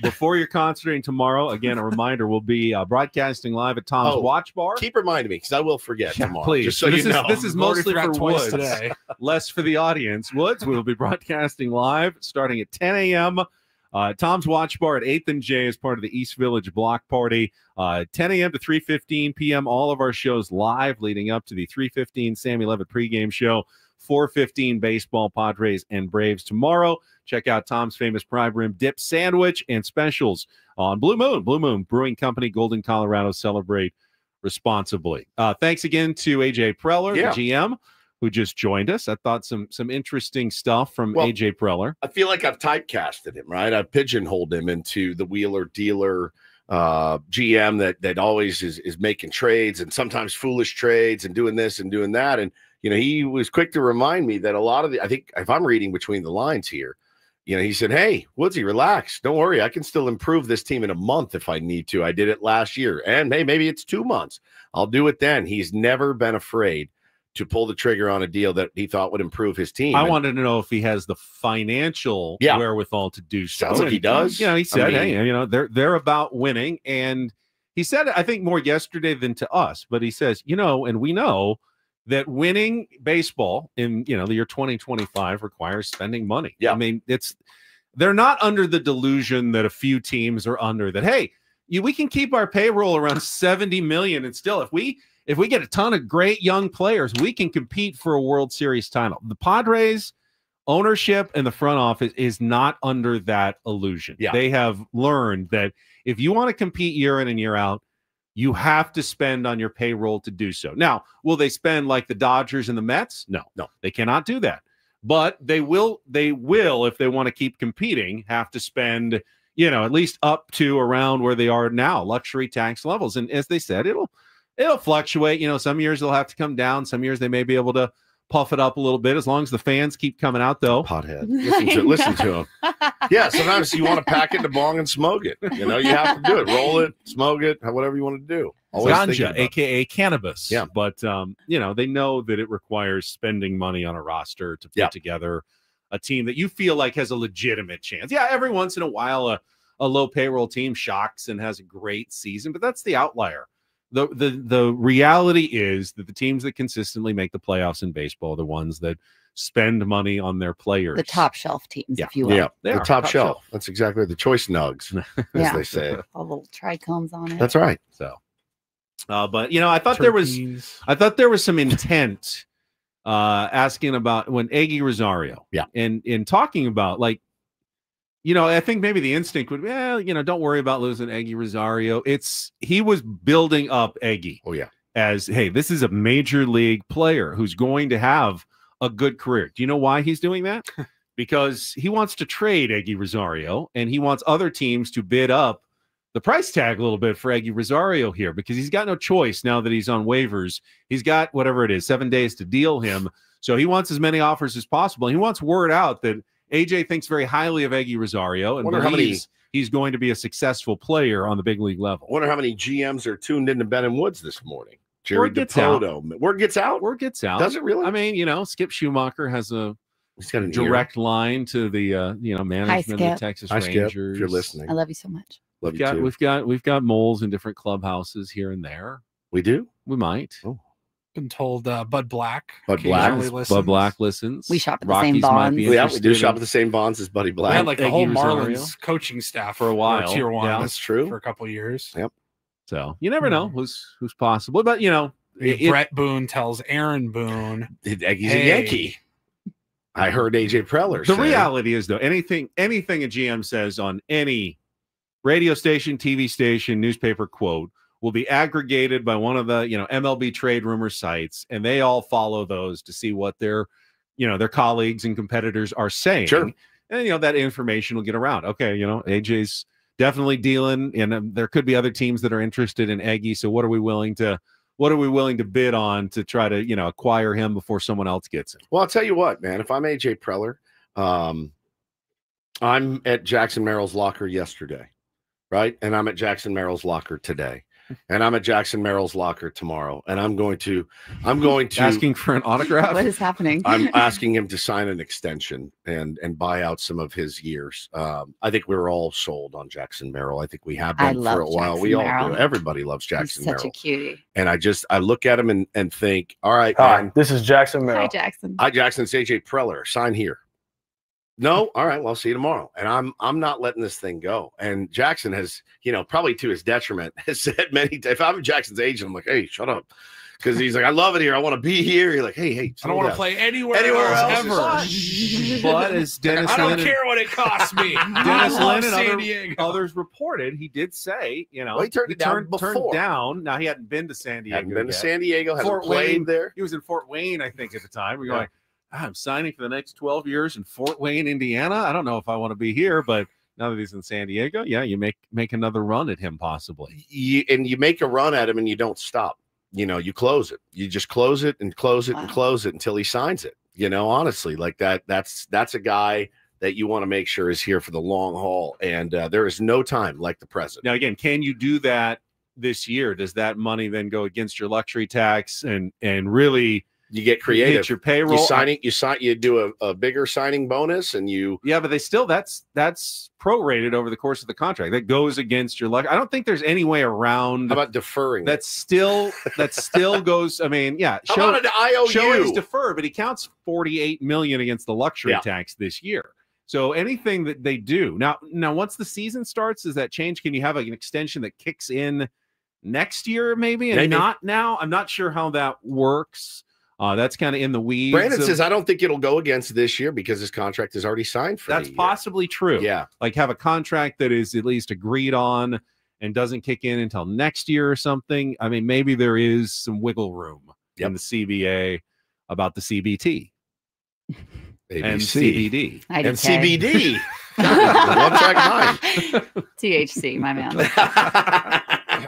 Before your concerting tomorrow, again, a reminder, we'll be broadcasting live at Tom's Oh, Watch Bar. Keep reminding me because I will forget Yeah, tomorrow. please. Just so this you is, know. This is I've already mostly for forgot twice Woods, today. less for the audience. Woods, we will be broadcasting live starting at 10 a.m. Tom's Watch Bar at 8th and J is part of the East Village Block Party. 10 a.m. to 3:15 p.m. All of our shows live leading up to the 3:15 Sammy Levitt pregame show. 4:15 baseball, Padres and Braves tomorrow. Check out Tom's famous Prime Rim dip sandwich and specials on Blue Moon Brewing Company, Golden, Colorado. Celebrate responsibly. Thanks again to AJ Preller, the GM, who just joined us. I thought some interesting stuff from AJ Preller. I feel like I've typecasted him, right? I've pigeonholed him into the wheeler dealer GM that always is making trades and sometimes foolish trades and doing this and doing that. And he was quick to remind me that a lot of I think if I'm reading between the lines here, he said, "Hey, Woodsy, relax. Don't worry. I can still improve this team in a month if I need to. I did it last year. And hey, maybe it's 2 months. I'll do it then." He's never been afraid to pull the trigger on a deal that he thought would improve his team. I wanted to know if he has the financial wherewithal to do so. Sounds like he does. He said, hey, they're about winning. And he said, I think more yesterday than to us, but he says, and we know that winning baseball in, the year 2025 requires spending money. Yeah. I mean, they're not under the delusion that a few teams are under that, hey, we can keep our payroll around 70 million. And still, if we get a ton of great young players, we can compete for a World Series title. The Padres ownership and the front office is not under that illusion. Yeah. They have learned that if you want to compete year in and year out, you have to spend on your payroll to do so. Now, will they spend like the Dodgers and the Mets? No, they cannot do that. But they will, if they want to keep competing, have to spend, at least up to around where they are now, luxury tax levels. And as they said, it'll fluctuate. Some years they'll have to come down. Some years they may be able to puff it up a little bit as long as the fans keep coming out, though. Pothead. Listen to him. Yeah, sometimes you want to pack it in a bong and smoke it. You have to do it. Roll it, smoke it, whatever you want to do. Always ganja, a.k.a. cannabis. Yeah. But, they know that it requires spending money on a roster to put together a team that you feel like has a legitimate chance. Yeah, every once in a while, a low payroll team shocks and has a great season, but that's the outlier. The reality is that the teams that consistently make the playoffs in baseball are the ones that spend money on their players. The top shelf teams, if you will. Yeah, the top shelf. That's exactly the choice nugs, as they say. All little trichomes on it. That's right. So, but I thought there was some intent asking about when Eggy Rosario. Yeah, and in talking about I think maybe the instinct would be, don't worry about losing Eggy Rosario. He was building up Eggy. Oh, yeah. As, hey, this is a major league player who's going to have a good career. Do you know why he's doing that? Because he wants to trade Eggy Rosario, and he wants other teams to bid up the price tag a little bit for Eggy Rosario here, because he's got no choice now that he's on waivers. He's got whatever it is, 7 days to deal him. So he wants as many offers as possible. He wants word out that AJ thinks very highly of Eggy Rosario and believes he's going to be a successful player on the big league level. I wonder how many GMs are tuned into Ben and Woods this morning. Jerry DePoto. Word gets out? Word gets out. Does it really? I mean, Skip Schumacher has he's got a direct line to the management of the Texas Rangers. Skip, if you're listening. I love you so much. Love you too. We've got moles in different clubhouses here and there. We do? We might. Oh. Been told Bud Black. Bud Black listens. We shop at the same bonds. Yeah, we do shop at the same bonds as Buddy Black. We had like the whole Marlins coaching staff for a while. Tier 1. Yeah, that's true. For a couple of years. Yep. So you never know who's possible, but Brett Boone tells Aaron Boone, Eggy's a Yankee. I heard AJ Preller. The reality is, though, anything a GM says on any radio station, TV station, newspaper quote will be aggregated by one of the MLB trade rumor sites, and they all follow those to see what their colleagues and competitors are saying. Sure. And that information will get around. Okay, AJ's definitely dealing, and there could be other teams that are interested in Eggy. So what are we willing to bid on to try to acquire him before someone else gets him? Well, I'll tell you what, man. If I'm AJ Preller, I'm at Jackson Merrill's locker yesterday, right? And I'm at Jackson Merrill's locker today. And I'm at Jackson Merrill's locker tomorrow, and I'm going to asking for an autograph. What is happening? I'm asking him to sign an extension and buy out some of his years. I think we're all sold on Jackson Merrill. I think we have been for a while. We all do. Everybody loves Jackson Merrill. Such a cutie. And I look at him and think, all right, Hi, man, this is Jackson Merrill. Hi, Jackson. Hi, Jackson. It's AJ Preller. Sign here. No, all right. Well, I'll see you tomorrow. And I'm not letting this thing go. And Jackson has, probably to his detriment, has said many times. If I'm Jackson's agent, I'm like, hey, shut up. Because he's like, I love it here. I want to be here. You're like, hey, I don't want to play anywhere else ever. But as Dennis I don't Lynn care what it costs me. Dennis Lynn San and others reported, he did say, well, he turned it down before. Turned down. Now, he hadn't been to San Diego. Hadn't been to San Diego. Hasn't played there. He was in Fort Wayne, I think, at the time. We're going, I'm signing for the next 12 years in Fort Wayne, Indiana. I don't know if I want to be here, but now that he's in San Diego, you make another run at him possibly. You make a run at him and you don't stop. You close it. You just close it and close it and close it until he signs it. Honestly, like that's a guy that you want to make sure is here for the long haul. And there is no time like the present. Now, again, can you do that this year? Does that money then go against your luxury tax and really you get creative? Hit your payroll. You do a bigger signing bonus, and but they still that's prorated over the course of the contract. That goes against your luck. I don't think there's any way around. How about deferring? That still goes. I mean, How about an IOU? Show he's deferred, but he counts $48 million against the luxury tax this year. So anything that they do now, once the season starts, does that change? Can you have an extension that kicks in next year, maybe, and not now? I'm not sure how that works. That's kind of in the weeds. Brandon says, I don't think it'll go against this year because his contract is already signed for That's possibly true. Yeah. Like have a contract that is at least agreed on and doesn't kick in until next year or something. I mean, maybe there is some wiggle room in the CBA about the CBT. And CBD. And CBD. One track mind. THC, my man.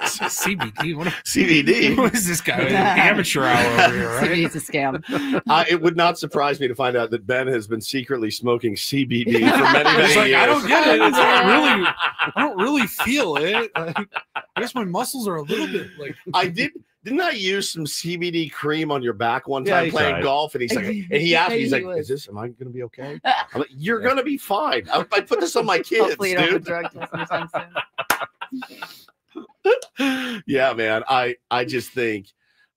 CBD. CBD. What is this guy? Amateur hour over here, right? CBD's a scam. It would not surprise me to find out that Ben has been secretly smoking CBD for many years. I don't get it. I don't really feel it. I guess my muscles are a little bit like. Didn't I use some CBD cream on your back one time playing golf? And he's like, and he asked me, he's like, am I going to be okay? I'm like, you're going to be fine. I put this on my kids, Hopefully you don't have a drug test anytime soon. Yeah, man. I just think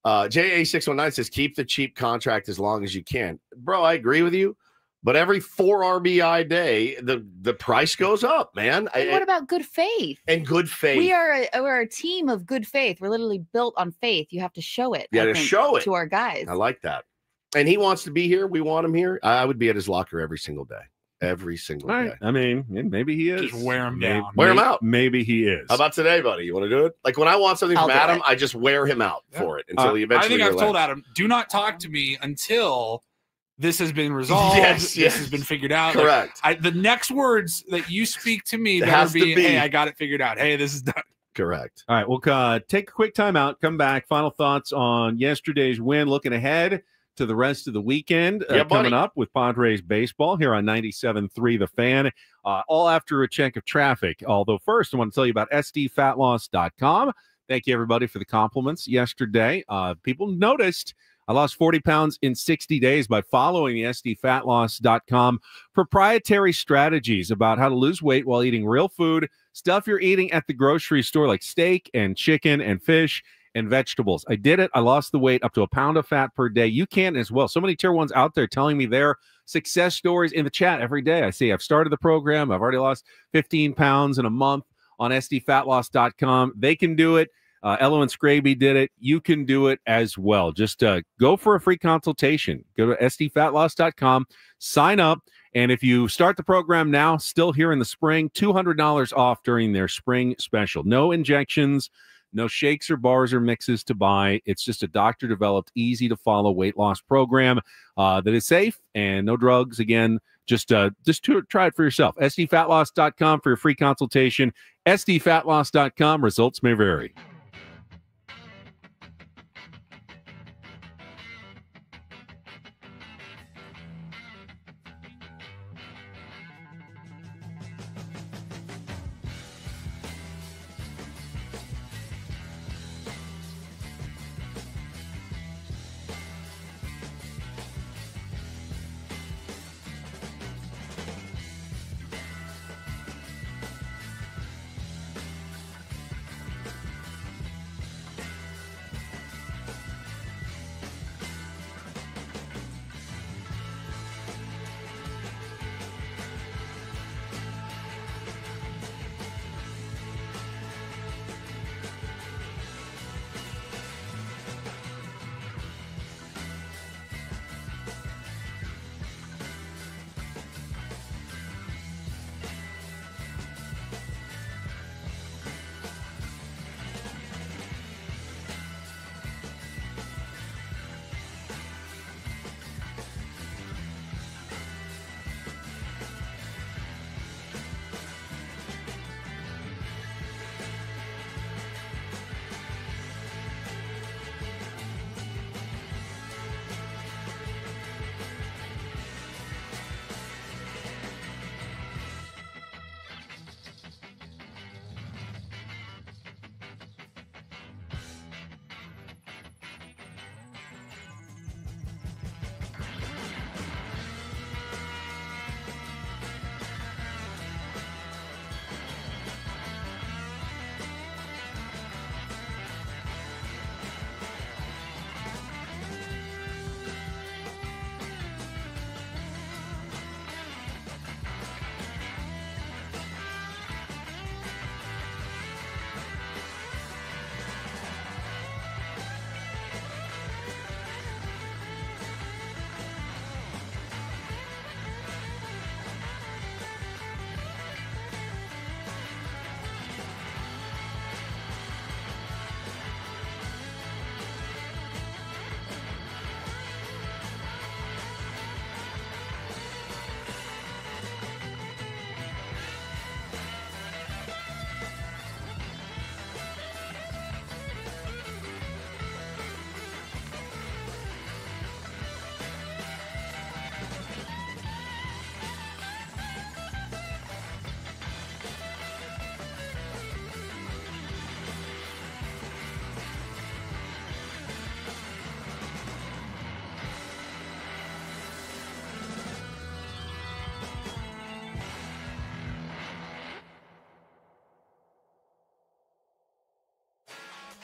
JA619 says, keep the cheap contract as long as you can. Bro, I agree with you. But every 4 RBI day, the price goes up, man. And what about good faith? And good faith. We're a team of good faith. We're literally built on faith. You have to show it. Yeah, to show it to our guys. I like that. And he wants to be here. We want him here. I would be at his locker every single day. Every single day. I mean, maybe he is. Just wear him down. Wear him out. Maybe he is. How about today, buddy? You want to do it? Like when I want something from Adam, I just wear him out for it until he eventually. I think I've told Adam, do not talk to me until this has been resolved. This has been figured out. Correct. The next words that you speak to me better be, hey, I got it figured out. Hey, this is done. Correct. All right, we'll take a quick timeout. Come back. Final thoughts on yesterday's win. Looking ahead to the rest of the weekend coming up with Padres baseball here on 97.3 The Fan. All after a check of traffic. Although first, I want to tell you about sdfatloss.com. Thank you, everybody, for the compliments yesterday. People noticed I lost 40 pounds in 60 days by following the sdfatloss.com proprietary strategies about how to lose weight while eating real food, stuff you're eating at the grocery store like steak and chicken and fish and vegetables. I did it. I lost the weight up to a pound of fat per day. You can as well. So many tier ones out there telling me their success stories in the chat every day. I see I've started the program. I've already lost 15 pounds in a month on sdfatloss.com. They can do it. Elo and Scraby did it. You can do it as well. Just go for a free consultation. Go to sdfatloss.com, sign up, and if you start the program now, still here in the spring, $200 off during their spring special. No injections, no shakes or bars or mixes to buy. It's just a doctor-developed, easy-to-follow weight loss program that is safe and no drugs. Again, just try it for yourself. sdfatloss.com for your free consultation. sdfatloss.com. Results may vary.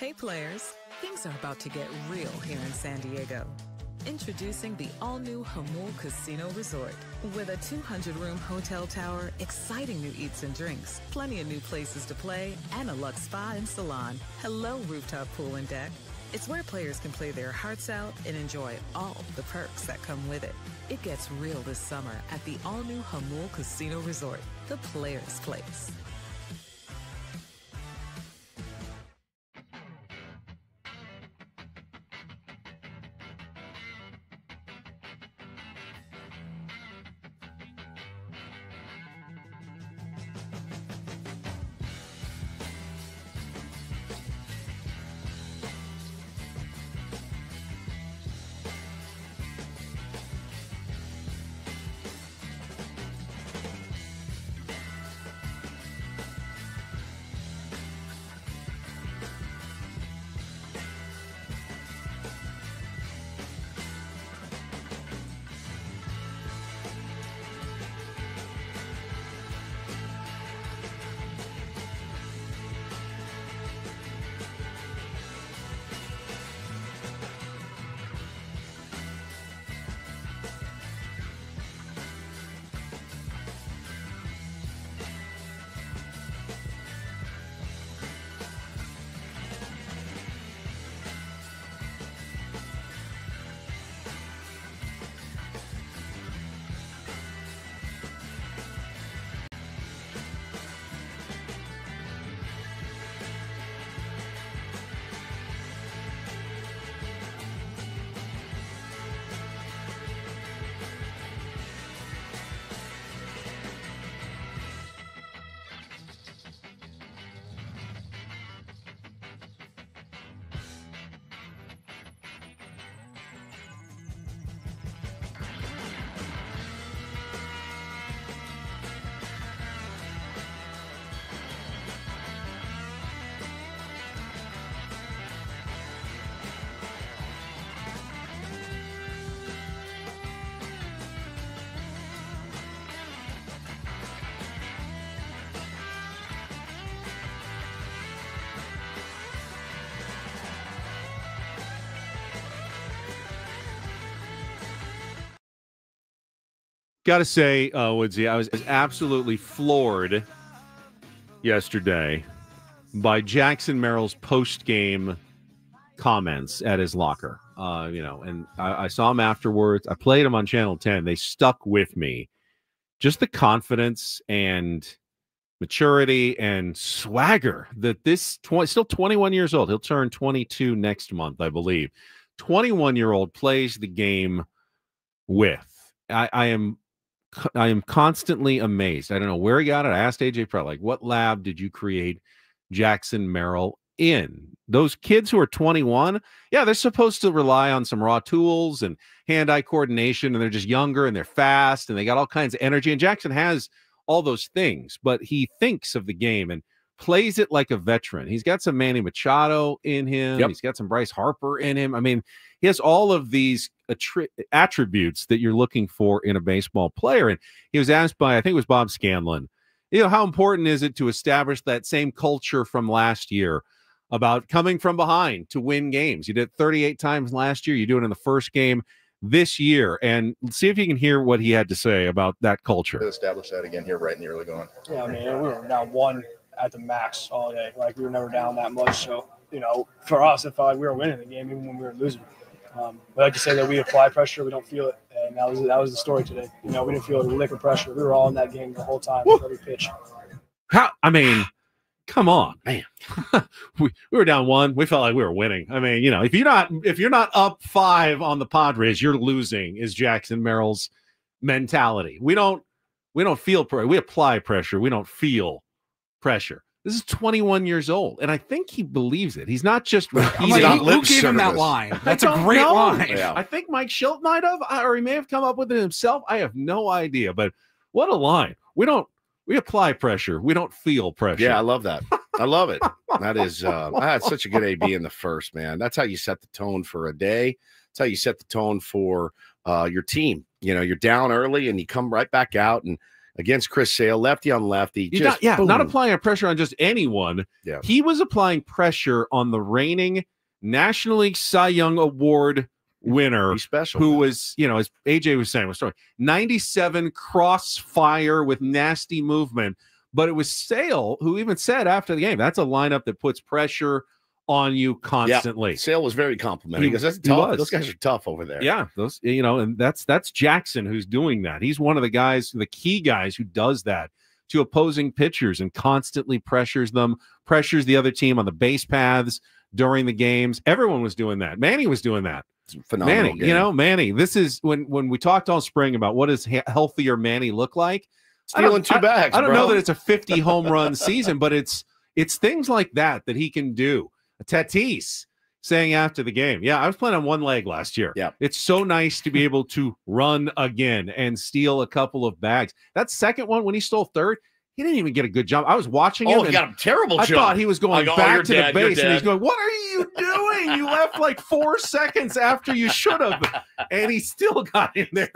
Hey players, things are about to get real here in San Diego. Introducing the all-new Hamul Casino Resort. With a 200-room hotel tower, exciting new eats and drinks, plenty of new places to play, and a luxe spa and salon. Hello, rooftop pool and deck. It's where players can play their hearts out and enjoy all the perks that come with it. It gets real this summer at the all-new Hamul Casino Resort, the players' place. Got to say, Woodsy, I was absolutely floored yesterday by Jackson Merrill's post-game comments at his locker. And I saw him afterwards. I played him on Channel 10. They stuck with me. Just the confidence and maturity and swagger that this still 21 years old. He'll turn 22 next month, I believe. 21-year-old plays the game with. I am constantly amazed. I don't know where he got it. I asked AJ Preller, like, what lab did you create Jackson Merrill in? Those kids who are 21, yeah, they're supposed to rely on some raw tools and hand-eye coordination, and they're just younger and they're fast and they got all kinds of energy. And Jackson has all those things, but he thinks of the game and plays it like a veteran. He's got some Manny Machado in him. Yep. He's got some Bryce Harper in him. I mean, he has all of these attributes that you're looking for in a baseball player. And he was asked by, I think it was Bob Scanlon, how important is it to establish that same culture from last year about coming from behind to win games? You did it 38 times last year. You do it in the first game this year. And see if you can hear what he had to say about that culture. Establish that again here right in the early going. Yeah, I mean, we were down one at the max all day. Like, we were never down that much. So, for us, it felt like we were winning the game even when we were losing. We like to say that we apply pressure, we don't feel it, and that was the story today. We didn't feel the lick of pressure. We were all in that game the whole time, every pitch. Come on, man. we were down one. We felt like we were winning. I mean, if you're not up 5 on the Padres, you're losing. Is Jackson Merrill's mentality? We don't feel pressure. We apply pressure. We don't feel pressure. This is 21 years old, and I think he believes it. He's not just repeating. Who gave him that line? That's a great line. Yeah. I think Mike Schilt might have, or he may have come up with it himself. I have no idea, but what a line. We apply pressure. We don't feel pressure. Yeah, I love that. I love it. That is, I had such a good AB in the first, man. That's how you set the tone for a day. That's how you set the tone for your team. You're down early and you come right back out, and against Chris Sale, lefty on lefty. Not applying pressure on just anyone. Yeah. He was applying pressure on the reigning National League Cy Young Award winner, who was, as AJ was saying, 97 crossfire with nasty movement. But it was Sale who even said after the game, that's a lineup that puts pressure on you constantly. Yeah. Sale was very complimentary because that's tough. Those guys are tough over there. Yeah, those, and that's Jackson who's doing that. He's one of the guys, the key guys who does that to opposing pitchers and constantly pressures them, pressures the other team on the base paths during the games. Everyone was doing that. Manny was doing that. Phenomenal Manny, game. Manny, this is when we talked all spring about what does healthier Manny look like. Stealing 2 bags. I don't bro. know that it's a 50 home run season, but it's things like that he can do. Tatis saying after the game, I was playing on one leg last year. Yeah, it's so nice to be able to run again and steal a couple of bags. That second one when he stole third, he didn't even get a good jump. I was watching him. Oh, he got a terrible jump. I thought he was going back to the base, and he's going, "What are you doing? You left like 4 seconds after you should have." And he still got in there.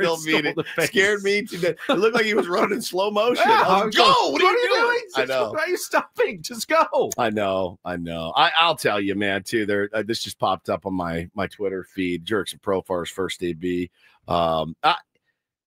Scared me to death. It looked like he was running in slow motion. Yeah, go! What are you doing? I know. Why are you stopping? Just go. I know. I'll tell you, man. Too. This just popped up on my Twitter feed. Jerks and Profar's first AB.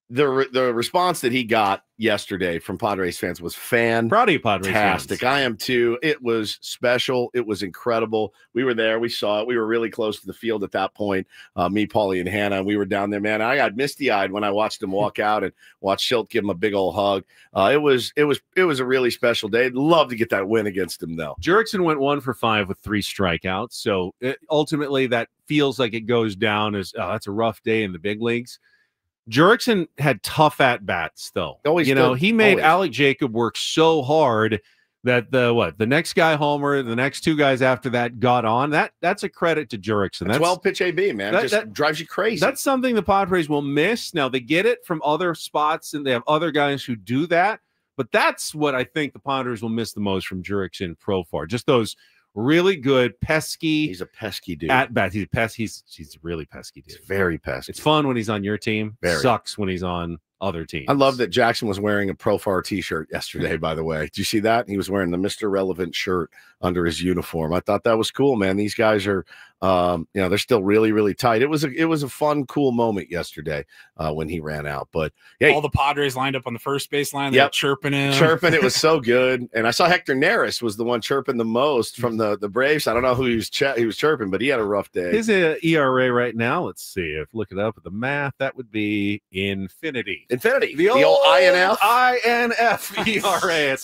The response that he got yesterday from Padres fans was proud of you, Padres fantastic. fans. I am too. It was special. It was incredible. We were there. We saw it. We were really close to the field at that point. Me, Paulie, and Hannah. We were down there, man. I got misty-eyed when I watched him walk out and watched Schilt give him a big old hug. It was a really special day. I'd love to get that win against him, though. Jurickson went 1 for 5 with 3 strikeouts. So ultimately, that feels like it goes down as that's a rough day in the big leagues. Jurickson had tough at-bats, though. He made Alec Jacob work so hard that the next guy homer, the next 2 guys after that got on. That's a credit to Jurickson. That's 12-pitch AB, man. That drives you crazy. That's something the Padres will miss. Now, they get it from other spots, and they have other guys who do that. But that's what I think the Padres will miss the most from Jurickson Profar. Just those really good, pesky. He's a pesky dude. At bat, he's a really pesky dude. He's very pesky. It's fun when he's on your team. Sucks when he's on other teams. I love that Jackson was wearing a Profar t-shirt yesterday, by the way. Did you see that? He was wearing the Mr. Relevant shirt under his uniform. I thought that was cool, man. These guys are, they're still really, really tight. It was a fun, cool moment yesterday when he ran out. But yeah, all the Padres lined up on the first base line. They were chirping him. It was so good. And I saw Hector Neris was the one chirping the most from the Braves. I don't know who he was chirping, but he had a rough day. His ERA right now, let's see. Look it up at the math. That would be infinity. The old INF ERA.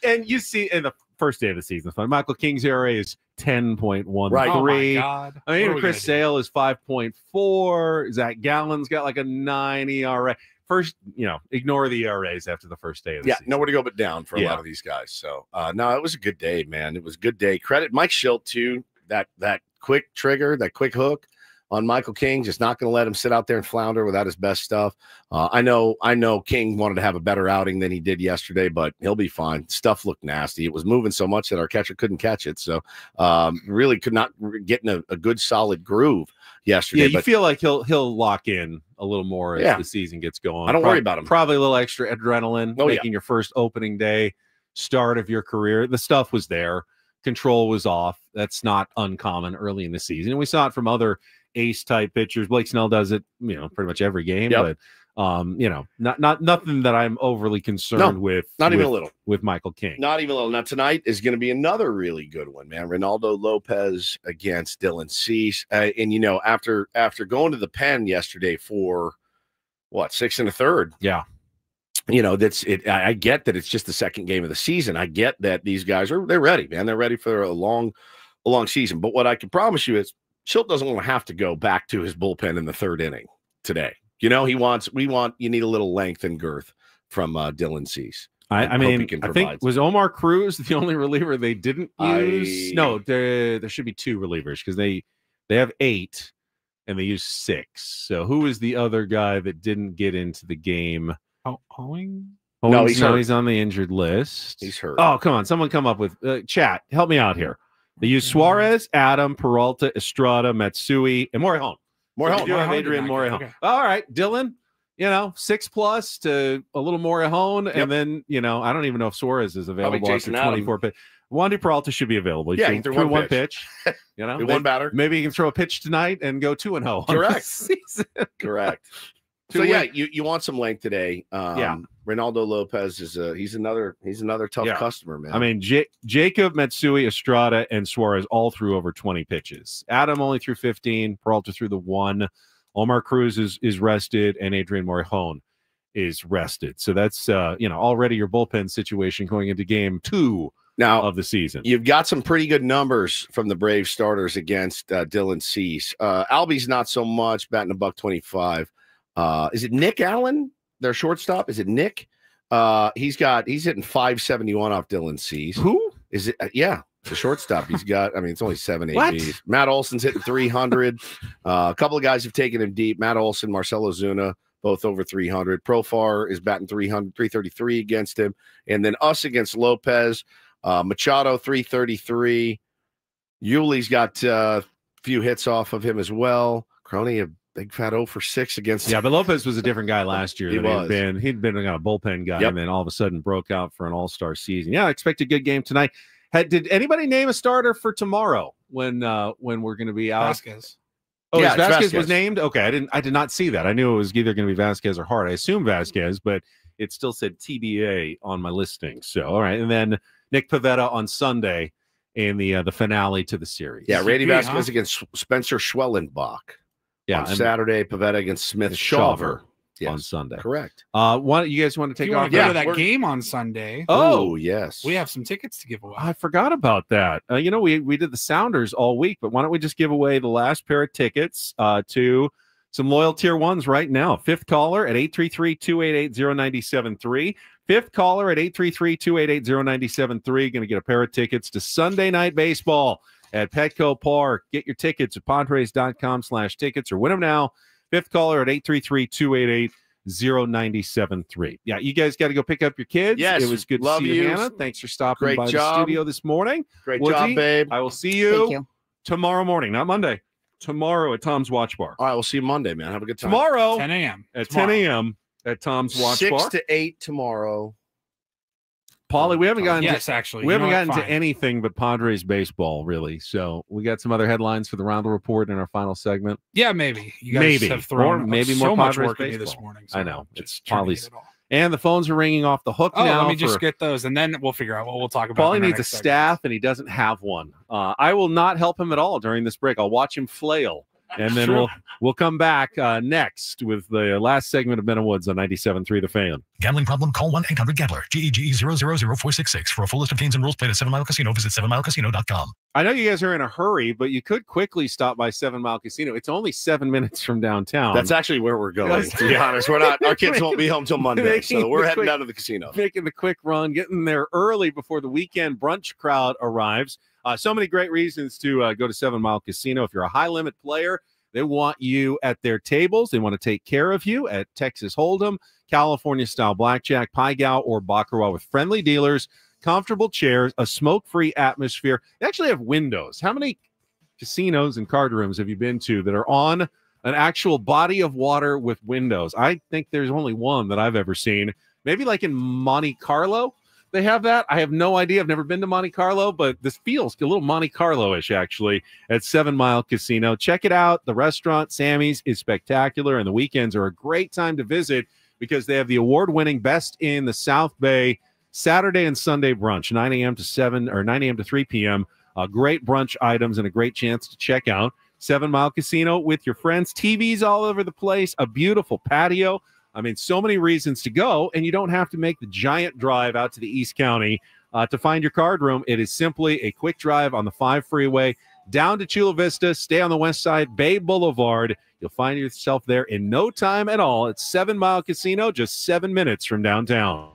And you see in the first day of the season, Michael King's ERA is 10.13. Right. Oh my God. I mean, Chris Sale is 5.4. Zach Gallen's got like a 9 ERA. First, ignore the ERAs after the first day of the season. Nowhere to go but down for a lot of these guys. So, no, it was a good day, man. It was a good day. Credit Mike Schilt, too. That quick trigger, that quick hook on Michael King, just not going to let him sit out there and flounder without his best stuff. I know King wanted to have a better outing than he did yesterday, but he'll be fine. Stuff looked nasty. It was moving so much that our catcher couldn't catch it. So really could not get in a good solid groove yesterday. Yeah, you feel like he'll lock in a little more as the season gets going. I don't worry about him. Probably a little extra adrenaline making your first opening day start of your career. The stuff was there. Control was off. That's not uncommon early in the season. And we saw it from other ace type pitchers. Blake Snell does it, pretty much every game, but not nothing that I'm overly concerned with. Not even a little with Michael King. Not even a little. Now tonight is going to be another really good one, man. Reynaldo Lopez against Dylan Cease. And after going to the pen yesterday for 6 1/3. Yeah. That's it. I get that it's just the second game of the season. I get that these guys they're ready, man. They're ready for a long season. But what I can promise you is Schilt doesn't want to have to go back to his bullpen in the third inning today. You need a little length and girth from Dylan Cease. I think was Omar Cruz the only reliever they didn't use? No, there should be 2 relievers because they have 8 and they use 6. So who is the other guy that didn't get into the game? Owing? No, he's on the injured list. He's hurt. Oh, come on. Someone come up with chat. Help me out here. They use Suarez, Adam, Peralta, Estrada, Matsui, and Morejon. Morejon. Adrian Morejon. Okay. All right, Dylan. 6+ to a little more Mahone, and then I don't even know if Suarez is available after 24 pitch. Wandy Peralta should be available. Yeah, he threw one pitch. One batter. Maybe he can throw a pitch tonight and go 2-0. Correct. Correct. So you want some length today. Reynaldo Lopez he's another tough customer, man. I mean, Jacob, Matsui, Estrada, and Suarez all threw over 20 pitches. Adam only threw 15. Peralta threw the 1. Omar Cruz is rested, and Adrian Morejon is rested. So that's already your bullpen situation going into game 2 of the season. You've got some pretty good numbers from the Brave starters against Dylan Cease. Albie's not so much, batting $125. Is it Nick Allen, their shortstop? Is it Nick? He's hitting 571 off Dylan Cease. Who is it? The shortstop. He's got. I mean, it's only 7 ABs. Matt Olson's hitting 300. A couple of guys have taken him deep. Matt Olson, Marcelo Zuna, both over 300. Profar is batting 333 against him, and then us against Lopez. Machado 333. Yuli's got a few hits off of him as well. Crony a big fat 0 for 6 against. Yeah, but Lopez was a different guy last year. He'd been a bullpen guy, Yep. and then all of a sudden broke out for an all-star season. Yeah, I expect a good game tonight. Did anybody name a starter for tomorrow when we're going to be out? Vasquez. Oh, Yeah, Vasquez was named. Okay, I did not see that. I knew it was either going to be Vasquez or Hart. I assume Vasquez, but it still said TBA on my listing. So all right, and then Nick Pivetta on Sunday in the finale to the series. Yeah, Randy Vasquez against Spencer Schwellenbach. Yeah, on Saturday, Pivetta against Smith Shawver on Sunday. Correct. You guys want to take you off? want to go to that game on Sunday? Oh, yes. We have some tickets to give away. I forgot about that. We did the Sounders all week, but why don't we just give away the last pair of tickets to some loyal tier 1s right now? Fifth caller at 833-288-0973. Fifth caller at 833-288-0973. Going to get a pair of tickets to Sunday Night Baseball at Petco Park. Get your tickets at Padres.com/tickets or win them now. Fifth caller at 833-288-0973. Yeah, you guys got to go pick up your kids. Yes, it was good love to see you, you. Hannah. Thanks for stopping Great by job. the studio this morning. Great Woodsy, job, babe. I will see Thank you. tomorrow morning, not Monday. Tomorrow at Tom's Watch Bar. All right, we'll see you Monday, man. Have a good time. Tomorrow 10 a.m. at 10 a.m. at Tom's Watch 6 Bar. to 8 tomorrow. Paulie, we haven't gotten to anything but Padres baseball, really. So we got some other headlines for the Reindl Report in our final segment. Yeah, maybe. You guys have thrown maybe so more much Padres work at me baseball. this morning. I know. It's trying to Paulie's. get it all. And the phones are ringing off the hook now. Let me just get those, and then we'll figure out what we'll talk about. Paulie needs a staff, and he doesn't have one. I will not help him at all during this break. I'll watch him flail. And then we'll come back next with the last segment of Ben and Woods on 97.3 The Fan. Gambling problem? Call 1-800-GAMBLER. GEGE 000-466. For a full list of games and rules, play at 7 Mile Casino. Visit 7milecasino.com. I know you guys are in a hurry, but you could quickly stop by 7 Mile Casino. It's only 7 minutes from downtown. That's actually where we're going, to be honest. We're not. Our kids won't be home till Monday, so we're heading down to the casino. Making the quick run, getting there early before the weekend brunch crowd arrives. So many great reasons to go to 7 Mile Casino. If you're a high-limit player, they want you at their tables. They want to take care of you at Texas Hold'em, California-style blackjack, Pai Gow, or Baccarat with friendly dealers, comfortable chairs, a smoke-free atmosphere. They actually have windows. How many casinos and card rooms have you been to that are on an actual body of water with windows? I think there's only one that I've ever seen. Maybe like in Monte Carlo. They have that. I have no idea. I've never been to Monte Carlo, but this feels a little Monte Carlo-ish, actually, at 7 Mile Casino. Check it out. The restaurant, Sammy's, is spectacular, and the weekends are a great time to visit because they have the award-winning Best in the South Bay Saturday and Sunday brunch, 9 a.m. to 7 or 9 a.m. to 3 p.m. Great brunch items and a great chance to check out 7 Mile Casino with your friends. TVs all over the place, a beautiful patio. I mean, so many reasons to go, and you don't have to make the giant drive out to the East County to find your card room. It is simply a quick drive on the 5 freeway down to Chula Vista, stay on the west side, Bay Boulevard. You'll find yourself there in no time at all. It's 7 Mile Casino, just 7 minutes from downtown.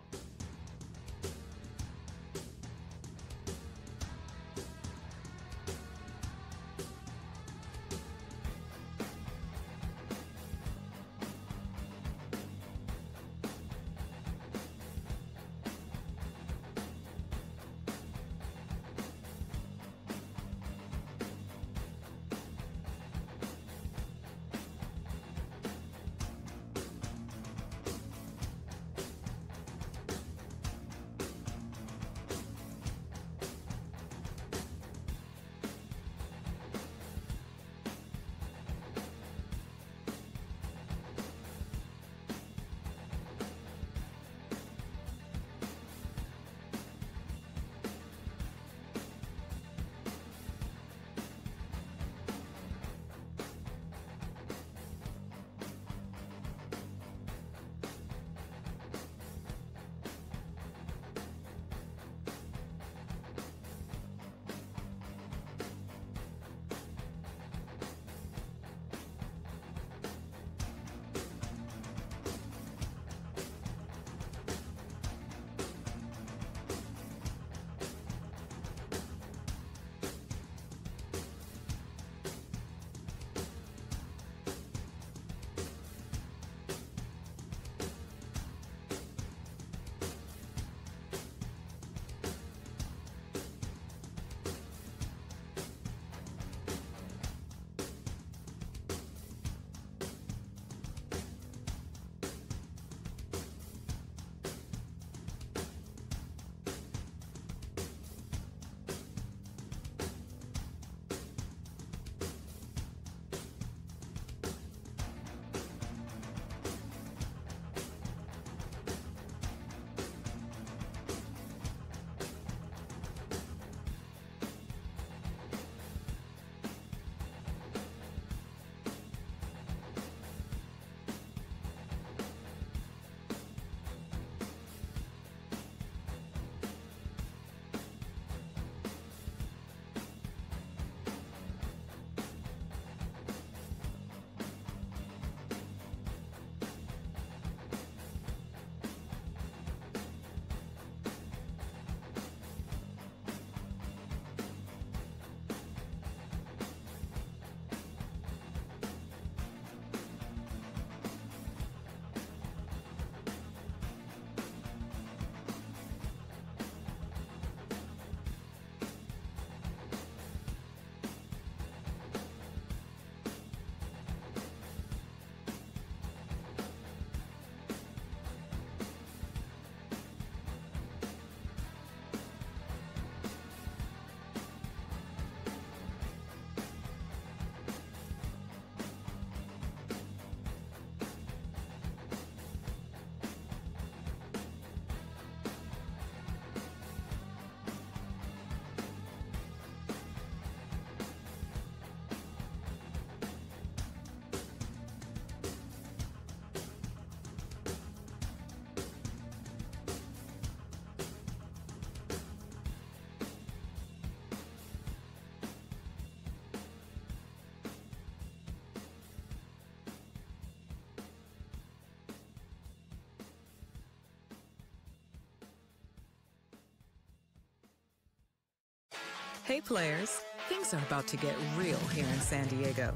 Hey players, things are about to get real here in San Diego.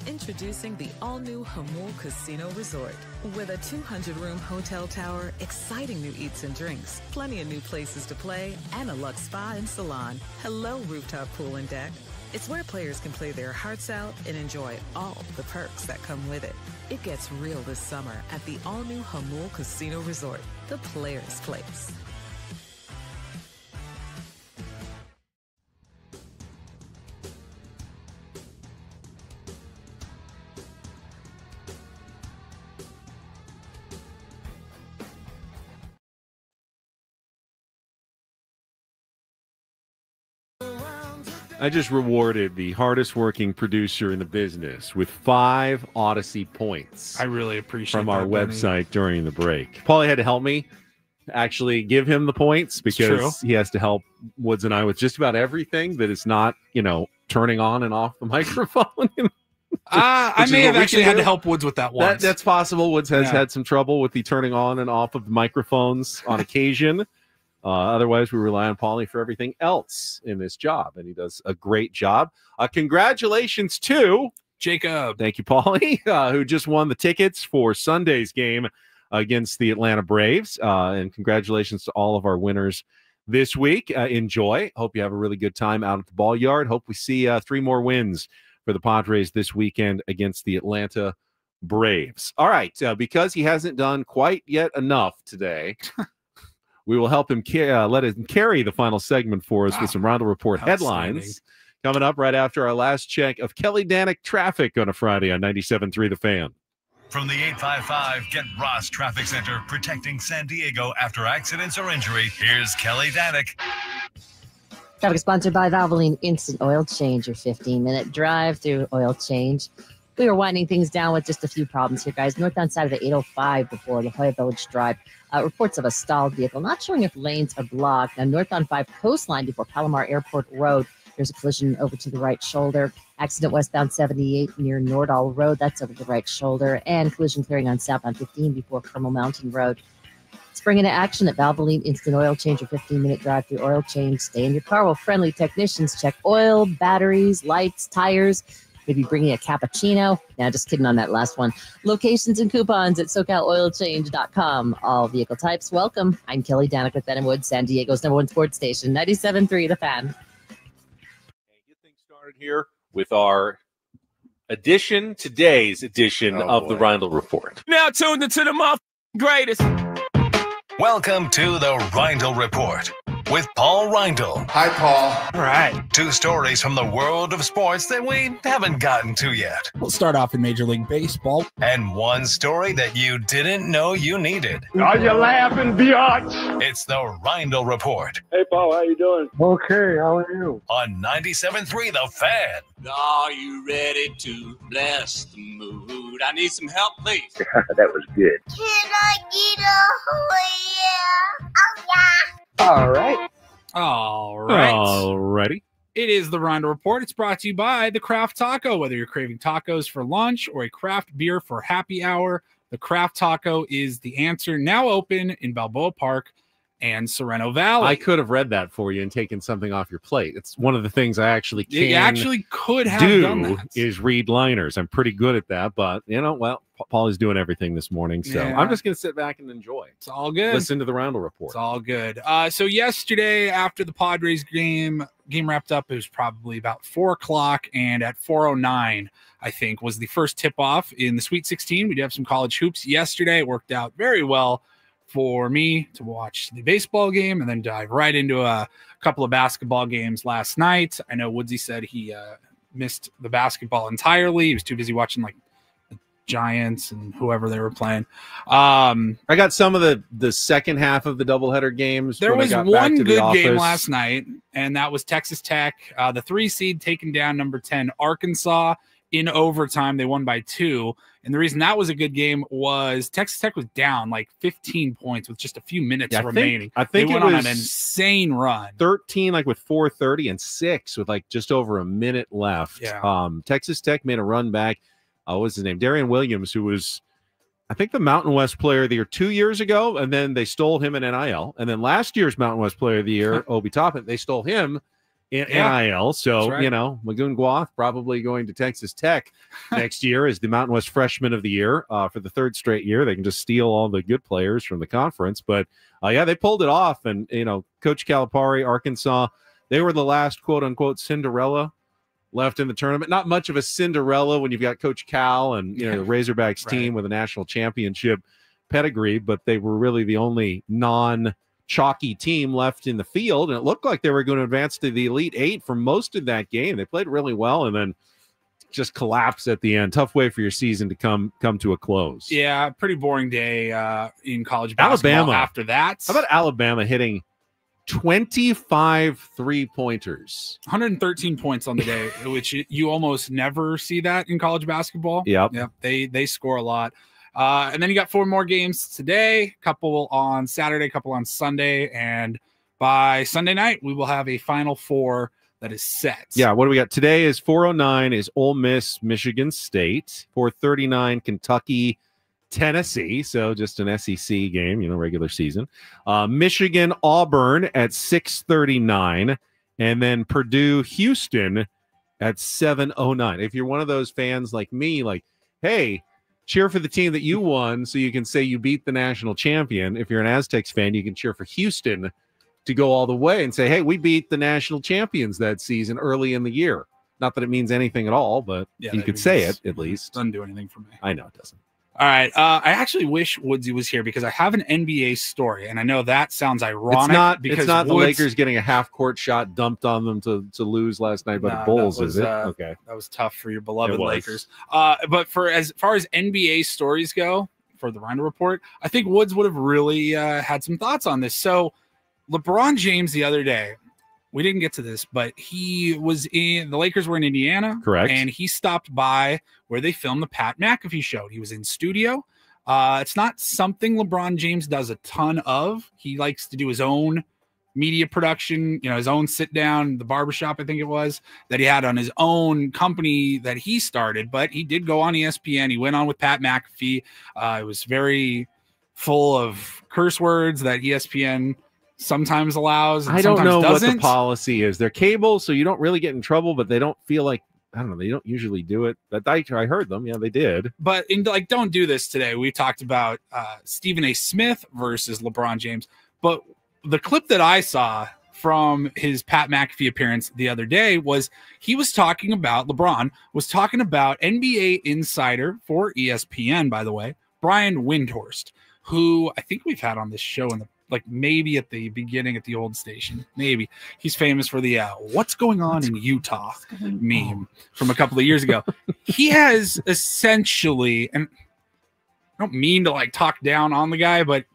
Introducing the all-new Hamul Casino Resort. With a 200-room hotel tower, exciting new eats and drinks, plenty of new places to play, and a luxe spa and salon. Hello, rooftop pool and deck. It's where players can play their hearts out and enjoy all the perks that come with it. It gets real this summer at the all-new Hamul Casino Resort, the players' place. I just rewarded the hardest working producer in the business with 5 Odyssey points. I really appreciate from our that, Benny. website during the break. Paulie had to help me actually give him the points because he has to help Woods and I with just about everything that is not, turning on and off the microphone. I may have actually had to help Woods with that once. That's possible. Woods has had some trouble with the turning on and off of the microphones on occasion. Otherwise, we rely on Paulie for everything else in this job, and he does a great job. Congratulations to Jacob. Thank you, Paulie, who just won the tickets for Sunday's game against the Atlanta Braves. And congratulations to all of our winners this week. Enjoy. Hope you have a really good time out at the ball yard. Hope we see 3 more wins for the Padres this weekend against the Atlanta Braves. All right, because he hasn't done quite yet enough today, we will help him let him carry the final segment for us with some Reindl Report headlines coming up right after our last check of Kelly Danick traffic on a Friday on 97.3 The Fan. From the 855 Get Ross Traffic Center, protecting San Diego after accidents or injury, here's Kelly Danick. Traffic is sponsored by Valvoline Instant Oil Change, your 15-minute drive through oil change. We are winding things down with just a few problems here, guys. Northbound side of the 805 before La Jolla Village Drive. Reports of a stalled vehicle, not showing if lanes are blocked. Now, northbound 5 Coastline before Palomar Airport Road. There's a collision over to the right shoulder. Accident westbound 78 near Nordall Road. That's over the right shoulder. And collision clearing on southbound 15 before Carmel Mountain Road. Spring into action at Valvoline Instant Oil Change, your 15-minute drive through oil change. Stay in your car while friendly technicians check oil, batteries, lights, tires. Maybe bringing a cappuccino. Nah, just kidding on that last one. Locations and coupons at SoCalOilChange.com. All vehicle types welcome. I'm Kelly Danick with Ben & Woods, San Diego's #1 sports station, 97.3 The Fan. Get things started here with our today's edition of the Reindl Report. Now tuned into the greatest. Welcome to the Reindl Report with Paul Reindl. Hi, Paul. All right. 2 stories from the world of sports that we haven't gotten to yet. We'll start off in Major League Baseball. And 1 story that you didn't know you needed. Are you laughing, biatch? It's the Reindl Report. Hey, Paul, how you doing? Okay, how are you? On 97.3 The Fan. Are you ready to bless the mood? I need some help, please. That was good. Can I get a yeah? Oh, yeah. All right. Alrighty. It is the Reindl Report. It's brought to you by the Craft Taco. Whether you're craving tacos for lunch or a craft beer for happy hour, the Craft Taco is the answer. Now open in Balboa Park and Sereno Valley. I could have read that for you and taken something off your plate. It's one of the things I actually can You actually could have done that. Is read liners. I'm pretty good at that, but Paul is doing everything this morning, so I'm just going to sit back and enjoy. It's all good. Listen to the Reindl Report. It's all good. So yesterday, after the Padres game wrapped up, it was probably about 4 o'clock, and at 4:09, I think, was the first tip-off in the Sweet 16. We did have some college hoops yesterday. It worked out very well for me to watch the baseball game and then dive right into a couple of basketball games last night. I know Woodsy said he missed the basketball entirely. He was too busy watching like the Giants and whoever they were playing. I got some of the second half of the doubleheader games. There was one good game last night, and that was Texas Tech, the 3 seed, taking down number 10 Arkansas in overtime. They won by 2. And the reason that was a good game was Texas Tech was down like 15 points with just a few minutes remaining. I think they went it was on an insane run. 13, like with 4:30, and 6 with like just over a minute left. Yeah. Texas Tech made a run back. What was his name? Darian Williams, who was, I think, the Mountain West Player of the Year 2 years ago, and then they stole him in NIL. And then last year's Mountain West Player of the Year, Obi Toppin, they stole him in NIL. So, right. you know, Magoon Guath probably going to Texas Tech next year as the Mountain West Freshman of the Year for the 3rd straight year. They can just steal all the good players from the conference. But, yeah, they pulled it off. And, you know, Coach Calipari, Arkansas, they were the last quote-unquote Cinderella left in the tournament. Not much of a Cinderella when you've got Coach Cal and, you know, the Razorbacks team with a national championship pedigree, but they were really the only non-chalky team left in the field, and it looked like they were going to advance to the Elite Eight for most of that game. They played really well and then just collapsed at the end. Tough way for your season to come to a close. Yeah, pretty boring day in college basketball Alabama after that. How about Alabama hitting 25 3-pointers? 113 points on the day, which you almost never see that in college basketball. Yep. They score a lot. And then you got 4 more games today, a couple on Saturday, a couple on Sunday, and by Sunday night we will have a Final Four that is set. Yeah, what do we got? Today is 4:09 is Ole Miss, Michigan State. 4:39 Kentucky, Tennessee. So just an SEC game, you know, regular season. Michigan, Auburn at 6:39, and then Purdue, Houston at 7:09. If you're one of those fans like me, like, hey, cheer for the team that you won so you can say you beat the national champion. If you're an Aztecs fan, you can cheer for Houston to go all the way and say, hey, we beat the national champions that season early in the year. Not that it means anything at all, but you could say it at least. Doesn't do anything for me. I know it doesn't. All right. I actually wish Woodsy was here because I have an NBA story, and I know that sounds ironic. It's not the Lakers getting a half-court shot dumped on them to lose last night by the Bulls, is it? Okay. That was tough for your beloved Lakers. But as far as NBA stories go, for the Reindl Report, I think Woods would have really had some thoughts on this. So LeBron James the other day, we didn't get to this, but the Lakers were in Indiana. Correct. And he stopped by where they filmed the Pat McAfee show. He was in studio. It's not something LeBron James does a ton of. He likes to do his own media production, you know, his own sit down, the barbershop, I think it was, that he had on his own company that he started. But he did go on ESPN. He went on with Pat McAfee. It was very full of curse words that ESPN sometimes allows. And I don't know doesn't. what the policy is. They're cable, so you don't really get in trouble, but they don't feel like, I don't know, they don't usually do it. But I heard them. Yeah, they did. But don't do this today. We talked about Stephen A. Smith versus LeBron James. But the clip that I saw from his Pat McAfee appearance the other day was LeBron was talking about NBA insider for ESPN, by the way, Brian Windhorst, who I think we've had on this show maybe at the beginning at the old station. Maybe he's famous for the what's going on in Utah meme from a couple of years ago. He has essentially, and I don't mean to talk down on the guy, but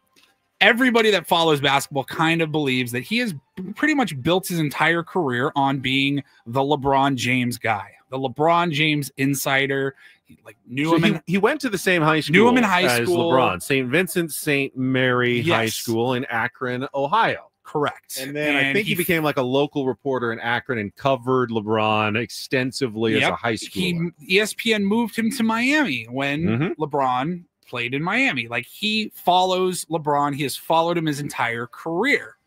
everybody that follows basketball kind of believes that he has pretty much built his entire career on being the LeBron James guy, the LeBron James insider. He went to the same high school. Knew him in high as school. LeBron, St. Vincent St. Mary High School in Akron, Ohio. Correct. And then I think he became like a local reporter in Akron and covered LeBron extensively as a high schooler. ESPN moved him to Miami when LeBron played in Miami. He follows LeBron. He has followed him his entire career.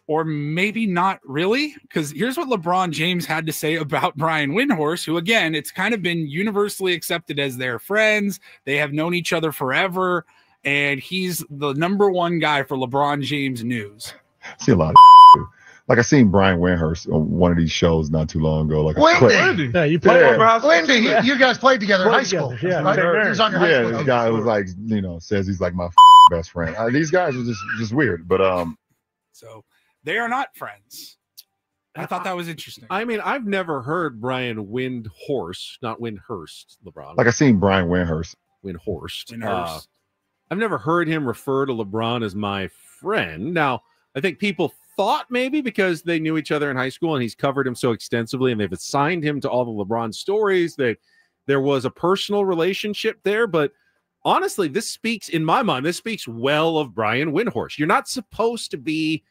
Or maybe not really, because here's what LeBron James had to say about Brian Windhorst, who, again, it's kind of been universally accepted as their friends. They have known each other forever, and he's the #1 guy for LeBron James news. I see a lot of I seen Brian Windhorst on one of these shows not too long ago. Wendy. Yeah, you played Wendy, you guys played together in high school. Yeah, right? He was on your high school. This guy was says he's like my best friend. These guys are just weird, but so they are not friends. I thought that was interesting. I mean, I've never heard Brian Windhorst, not Windhurst, LeBron. I seen Brian Windhorst. Windhorst. I've never heard him refer to LeBron as my friend. Now, I think people thought maybe because they knew each other in high school and he's covered him so extensively and they've assigned him to all the LeBron stories that there was a personal relationship there. But honestly, in my mind, this speaks well of Brian Windhorst. You're not supposed to be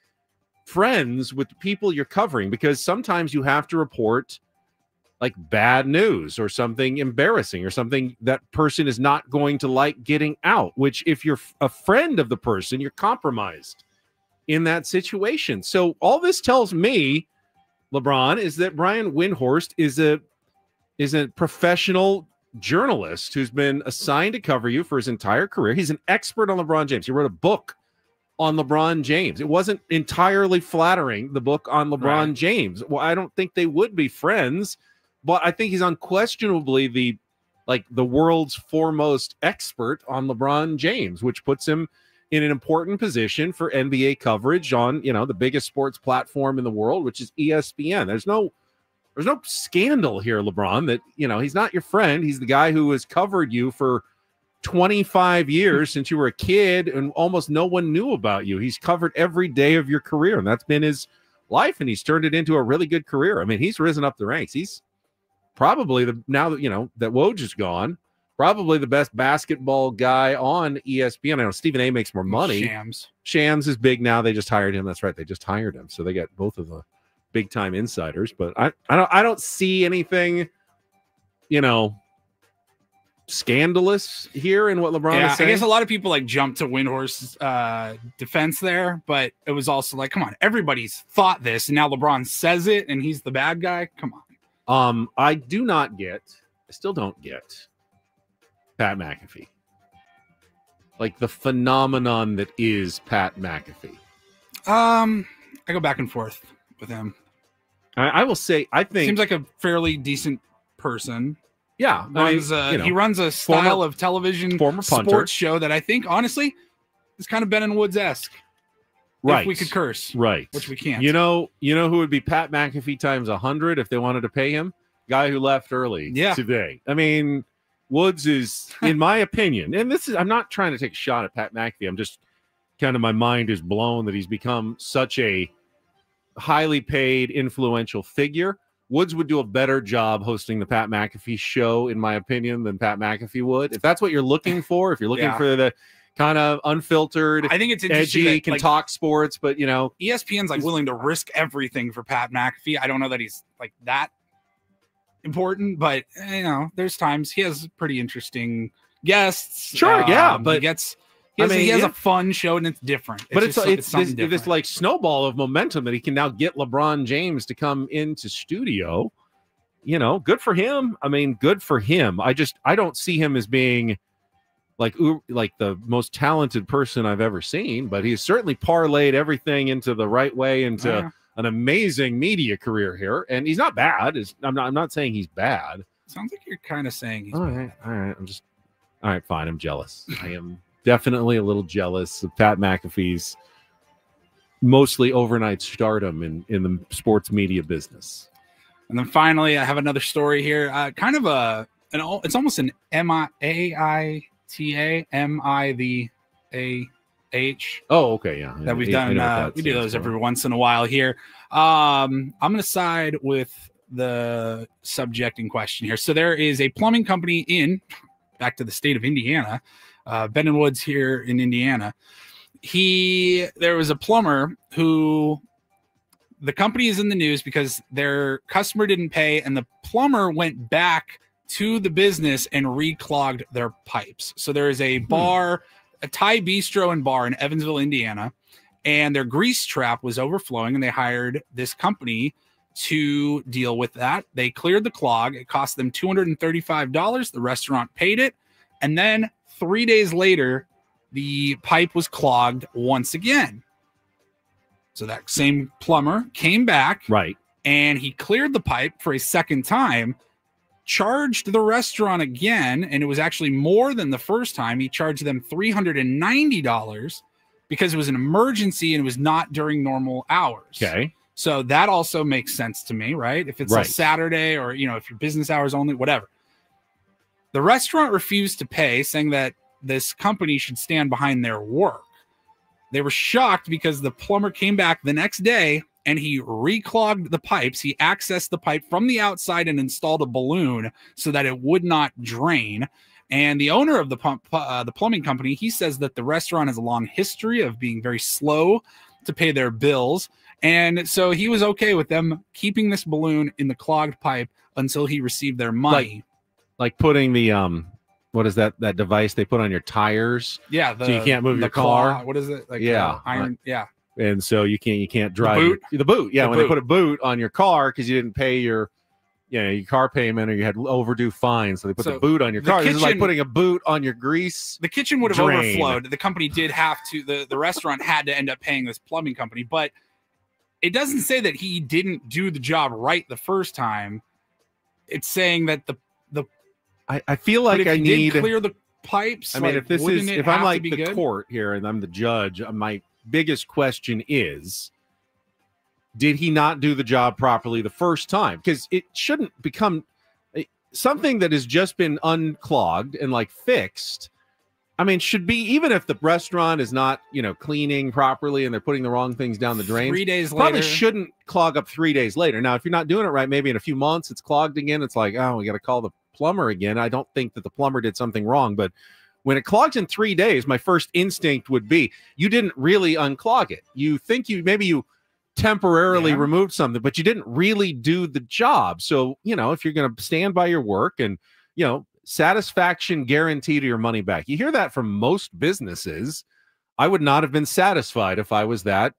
friends with the people you're covering because sometimes you have to report bad news or something embarrassing or something that person is not going to like getting out, which if you're a friend of the person, you're compromised in that situation. So all this tells me LeBron, is that Brian Windhorst is a professional journalist who's been assigned to cover you for his entire career. He's an expert on LeBron James. He wrote a book on LeBron James. It wasn't entirely flattering, the book on LeBron James. Well, I don't think they would be friends, but I think he's unquestionably the world's foremost expert on LeBron James, which puts him in an important position for NBA coverage on, the biggest sports platform in the world, which is ESPN. There's no scandal here, LeBron, that, he's not your friend. He's the guy who has covered you for 25 years since you were a kid, and almost no one knew about you. He's covered every day of your career, and that's been his life, and he's turned it into a really good career. I mean, he's risen up the ranks. He's probably now that, that Woj is gone, probably the best basketball guy on ESPN. I know Stephen A makes more money. Shams is big now. They just hired him. That's right. They just hired him. So they got both of the big time insiders, but I don't see anything, scandalous here in what LeBron is saying. I guess a lot of people jumped to Windhorst's defense there, but it was also come on, everybody's thought this, and now LeBron says it, and he's the bad guy. Come on. I still don't get Pat McAfee. The phenomenon that is Pat McAfee. I go back and forth with him. I will say, I think seems like a fairly decent person. Yeah, he runs a style of television sports show that I think honestly is kind of Ben and Woods-esque. Right, if we could curse, right, which we can't. You know who would be Pat McAfee times 100 if they wanted to pay him? Guy who left early today. I mean, Woods is, in my opinion, and I'm not trying to take a shot at Pat McAfee. I'm just kind of, my mind is blown that he's become such a highly paid, influential figure. Woods would do a better job hosting the Pat McAfee show, in my opinion, than Pat McAfee would. If that's what you're looking for, if you're looking for the kind of unfiltered, I think it's interesting edgy, can talk sports, but ESPN's willing to risk everything for Pat McAfee. I don't know that he's that important, but there's times he has pretty interesting guests. Sure, but he has a fun show, and it's different. But it's this snowball of momentum that he can now get LeBron James to come into studio. Good for him. I mean, good for him. I don't see him as being like the most talented person I've ever seen, but he's certainly parlayed everything into the right way, into an amazing media career here. And he's not bad. I'm not saying he's bad. Sounds like you're kind of saying he's bad. All right. All right, fine. I'm jealous. I am definitely a little jealous of Pat McAfee's mostly overnight stardom in the sports media business. And then finally, I have another story here. Kind of it's almost an MIAITA, MIVAH. Oh, okay, yeah. That we've done. We do those every once in a while here. I'm going to side with the subject in question here. So there is a plumbing company back to the state of Indiana, Ben and Woods here in Indiana. There was a plumber who, the company is in the news because their customer didn't pay, and the plumber went back to the business and reclogged their pipes. So there is a bar, a Thai bistro and bar in Evansville, Indiana, and their grease trap was overflowing, and they hired this company to deal with that. They cleared the clog. It cost them $235. The restaurant paid it. And then 3 days later, the pipe was clogged once again. So that same plumber came back, right, and he cleared the pipe for a second time, charged the restaurant again, and it was actually more than the first time. He charged them $390 because it was an emergency and it was not during normal hours. Okay. So that also makes sense to me, right? If it's a Saturday, or, if your business hours only, whatever. The restaurant refused to pay, saying that this company should stand behind their work. They were shocked because the plumber came back the next day and he reclogged the pipes. He accessed the pipe from the outside and installed a balloon so that it would not drain. And the owner of the plumbing company, he says that the restaurant has a long history of being very slow to pay their bills. And so he was okay with them keeping this balloon in the clogged pipe until he received their money. Like putting the what is that device they put on your tires? Yeah, so you can't move your car. What is it? Like yeah, iron. Yeah. and so you can't drive the boot. Yeah, when they put a boot on your car because you didn't pay your car payment or you had overdue fines, so they put the boot on your car. This is like putting a boot on your grease. The kitchen would have overflowed. The company did have to. The restaurant had to end up paying this plumbing company, but it doesn't say that he didn't do the job right the first time. It's saying that I feel like I need to clear the pipes. I mean, if I'm like the court here and I'm the judge, my biggest question is, did he not do the job properly the first time? Because it shouldn't become something that has just been unclogged and like fixed. I mean, should be, even if the restaurant is not, cleaning properly and they're putting the wrong things down the drain. 3 days later. Probably shouldn't clog up 3 days later. Now, if you're not doing it right, maybe in a few months it's clogged again. It's like, oh, we got to call the plumber again. I don't think that the plumber did something wrong, but when it clogs in 3 days, my first instinct would be you didn't really unclog it. You think maybe you temporarily removed something, but you didn't really do the job. So, if you're going to stand by your work and, satisfaction guarantee to your money back. You hear that from most businesses. I would not have been satisfied if I was that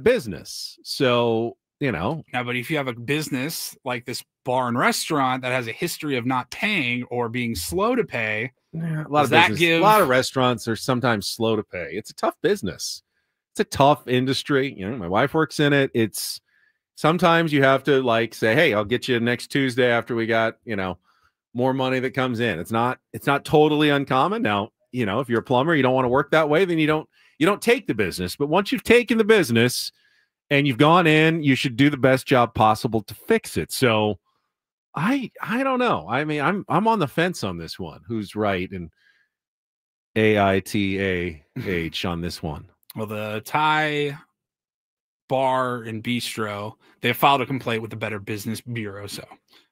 business. So, Yeah, but if you have a business like this bar and restaurant that has a history of not paying or being slow to pay, a lot of restaurants are sometimes slow to pay. It's a tough business. It's a tough industry. My wife works in it. It's sometimes you have to say, hey, I'll get you next Tuesday after we got, more money that comes in. It's not totally uncommon. Now, if you're a plumber, you don't want to work that way, then you don't take the business. But once you've taken the business and you've gone in, you should do the best job possible to fix it. So I don't know. I mean, I'm on the fence on this one. Who's right? And AITAH on this one. Well, the Thai bar and bistro, they filed a complaint with the Better Business Bureau, so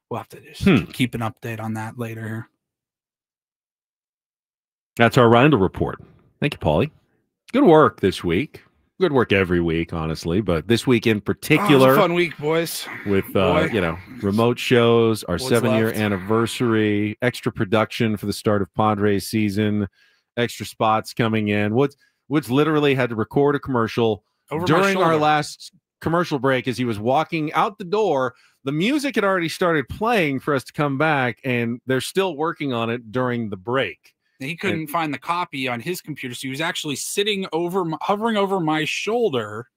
we'll have to just keep an update on that later. That's our Reindl Report. Thank you, Paulie. Good work this week. Good work every week, honestly, but this week in particular, it was a fun week, boys. With remote shows, our 7-year anniversary, extra production for the start of Padres season, extra spots coming in. Woods literally had to record a commercial during our last commercial break as he was walking out the door. The music had already started playing for us to come back, and they're still working on it during the break. He couldn't find the copy on his computer, so he was actually hovering over my shoulder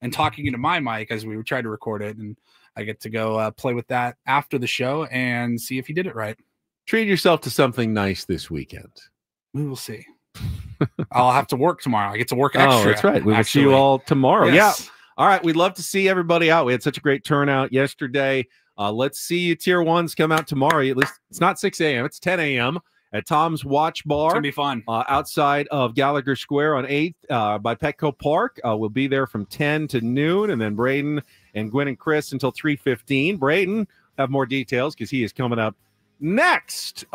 and talking into my mic as we tried to record it. And I get to go play with that after the show and see if he did it right. Treat yourself to something nice this weekend. We will see. I'll have to work tomorrow. I get to work extra. Oh, that's right. We will see you all tomorrow. Yes. Yeah. All right. We'd love to see everybody out. We had such a great turnout yesterday. Let's see you tier ones come out tomorrow. At least it's not 6 a.m. It's 10 a.m. at Tom's Watch Bar. It's going to be fun. Outside of Gallagher Square on 8th by Petco Park. We'll be there from 10 to noon, and then Braden and Gwen and Chris until 3:15. Braden have more details because he is coming up next.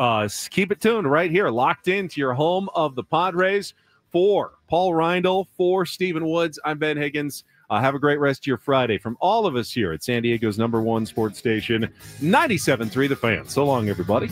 Keep it tuned right here, locked into your home of the Padres. For Paul Reindl, for Stephen Woods, I'm Ben Higgins. Have a great rest of your Friday from all of us here at San Diego's #1 sports station, 97.3 The Fan. So long, everybody.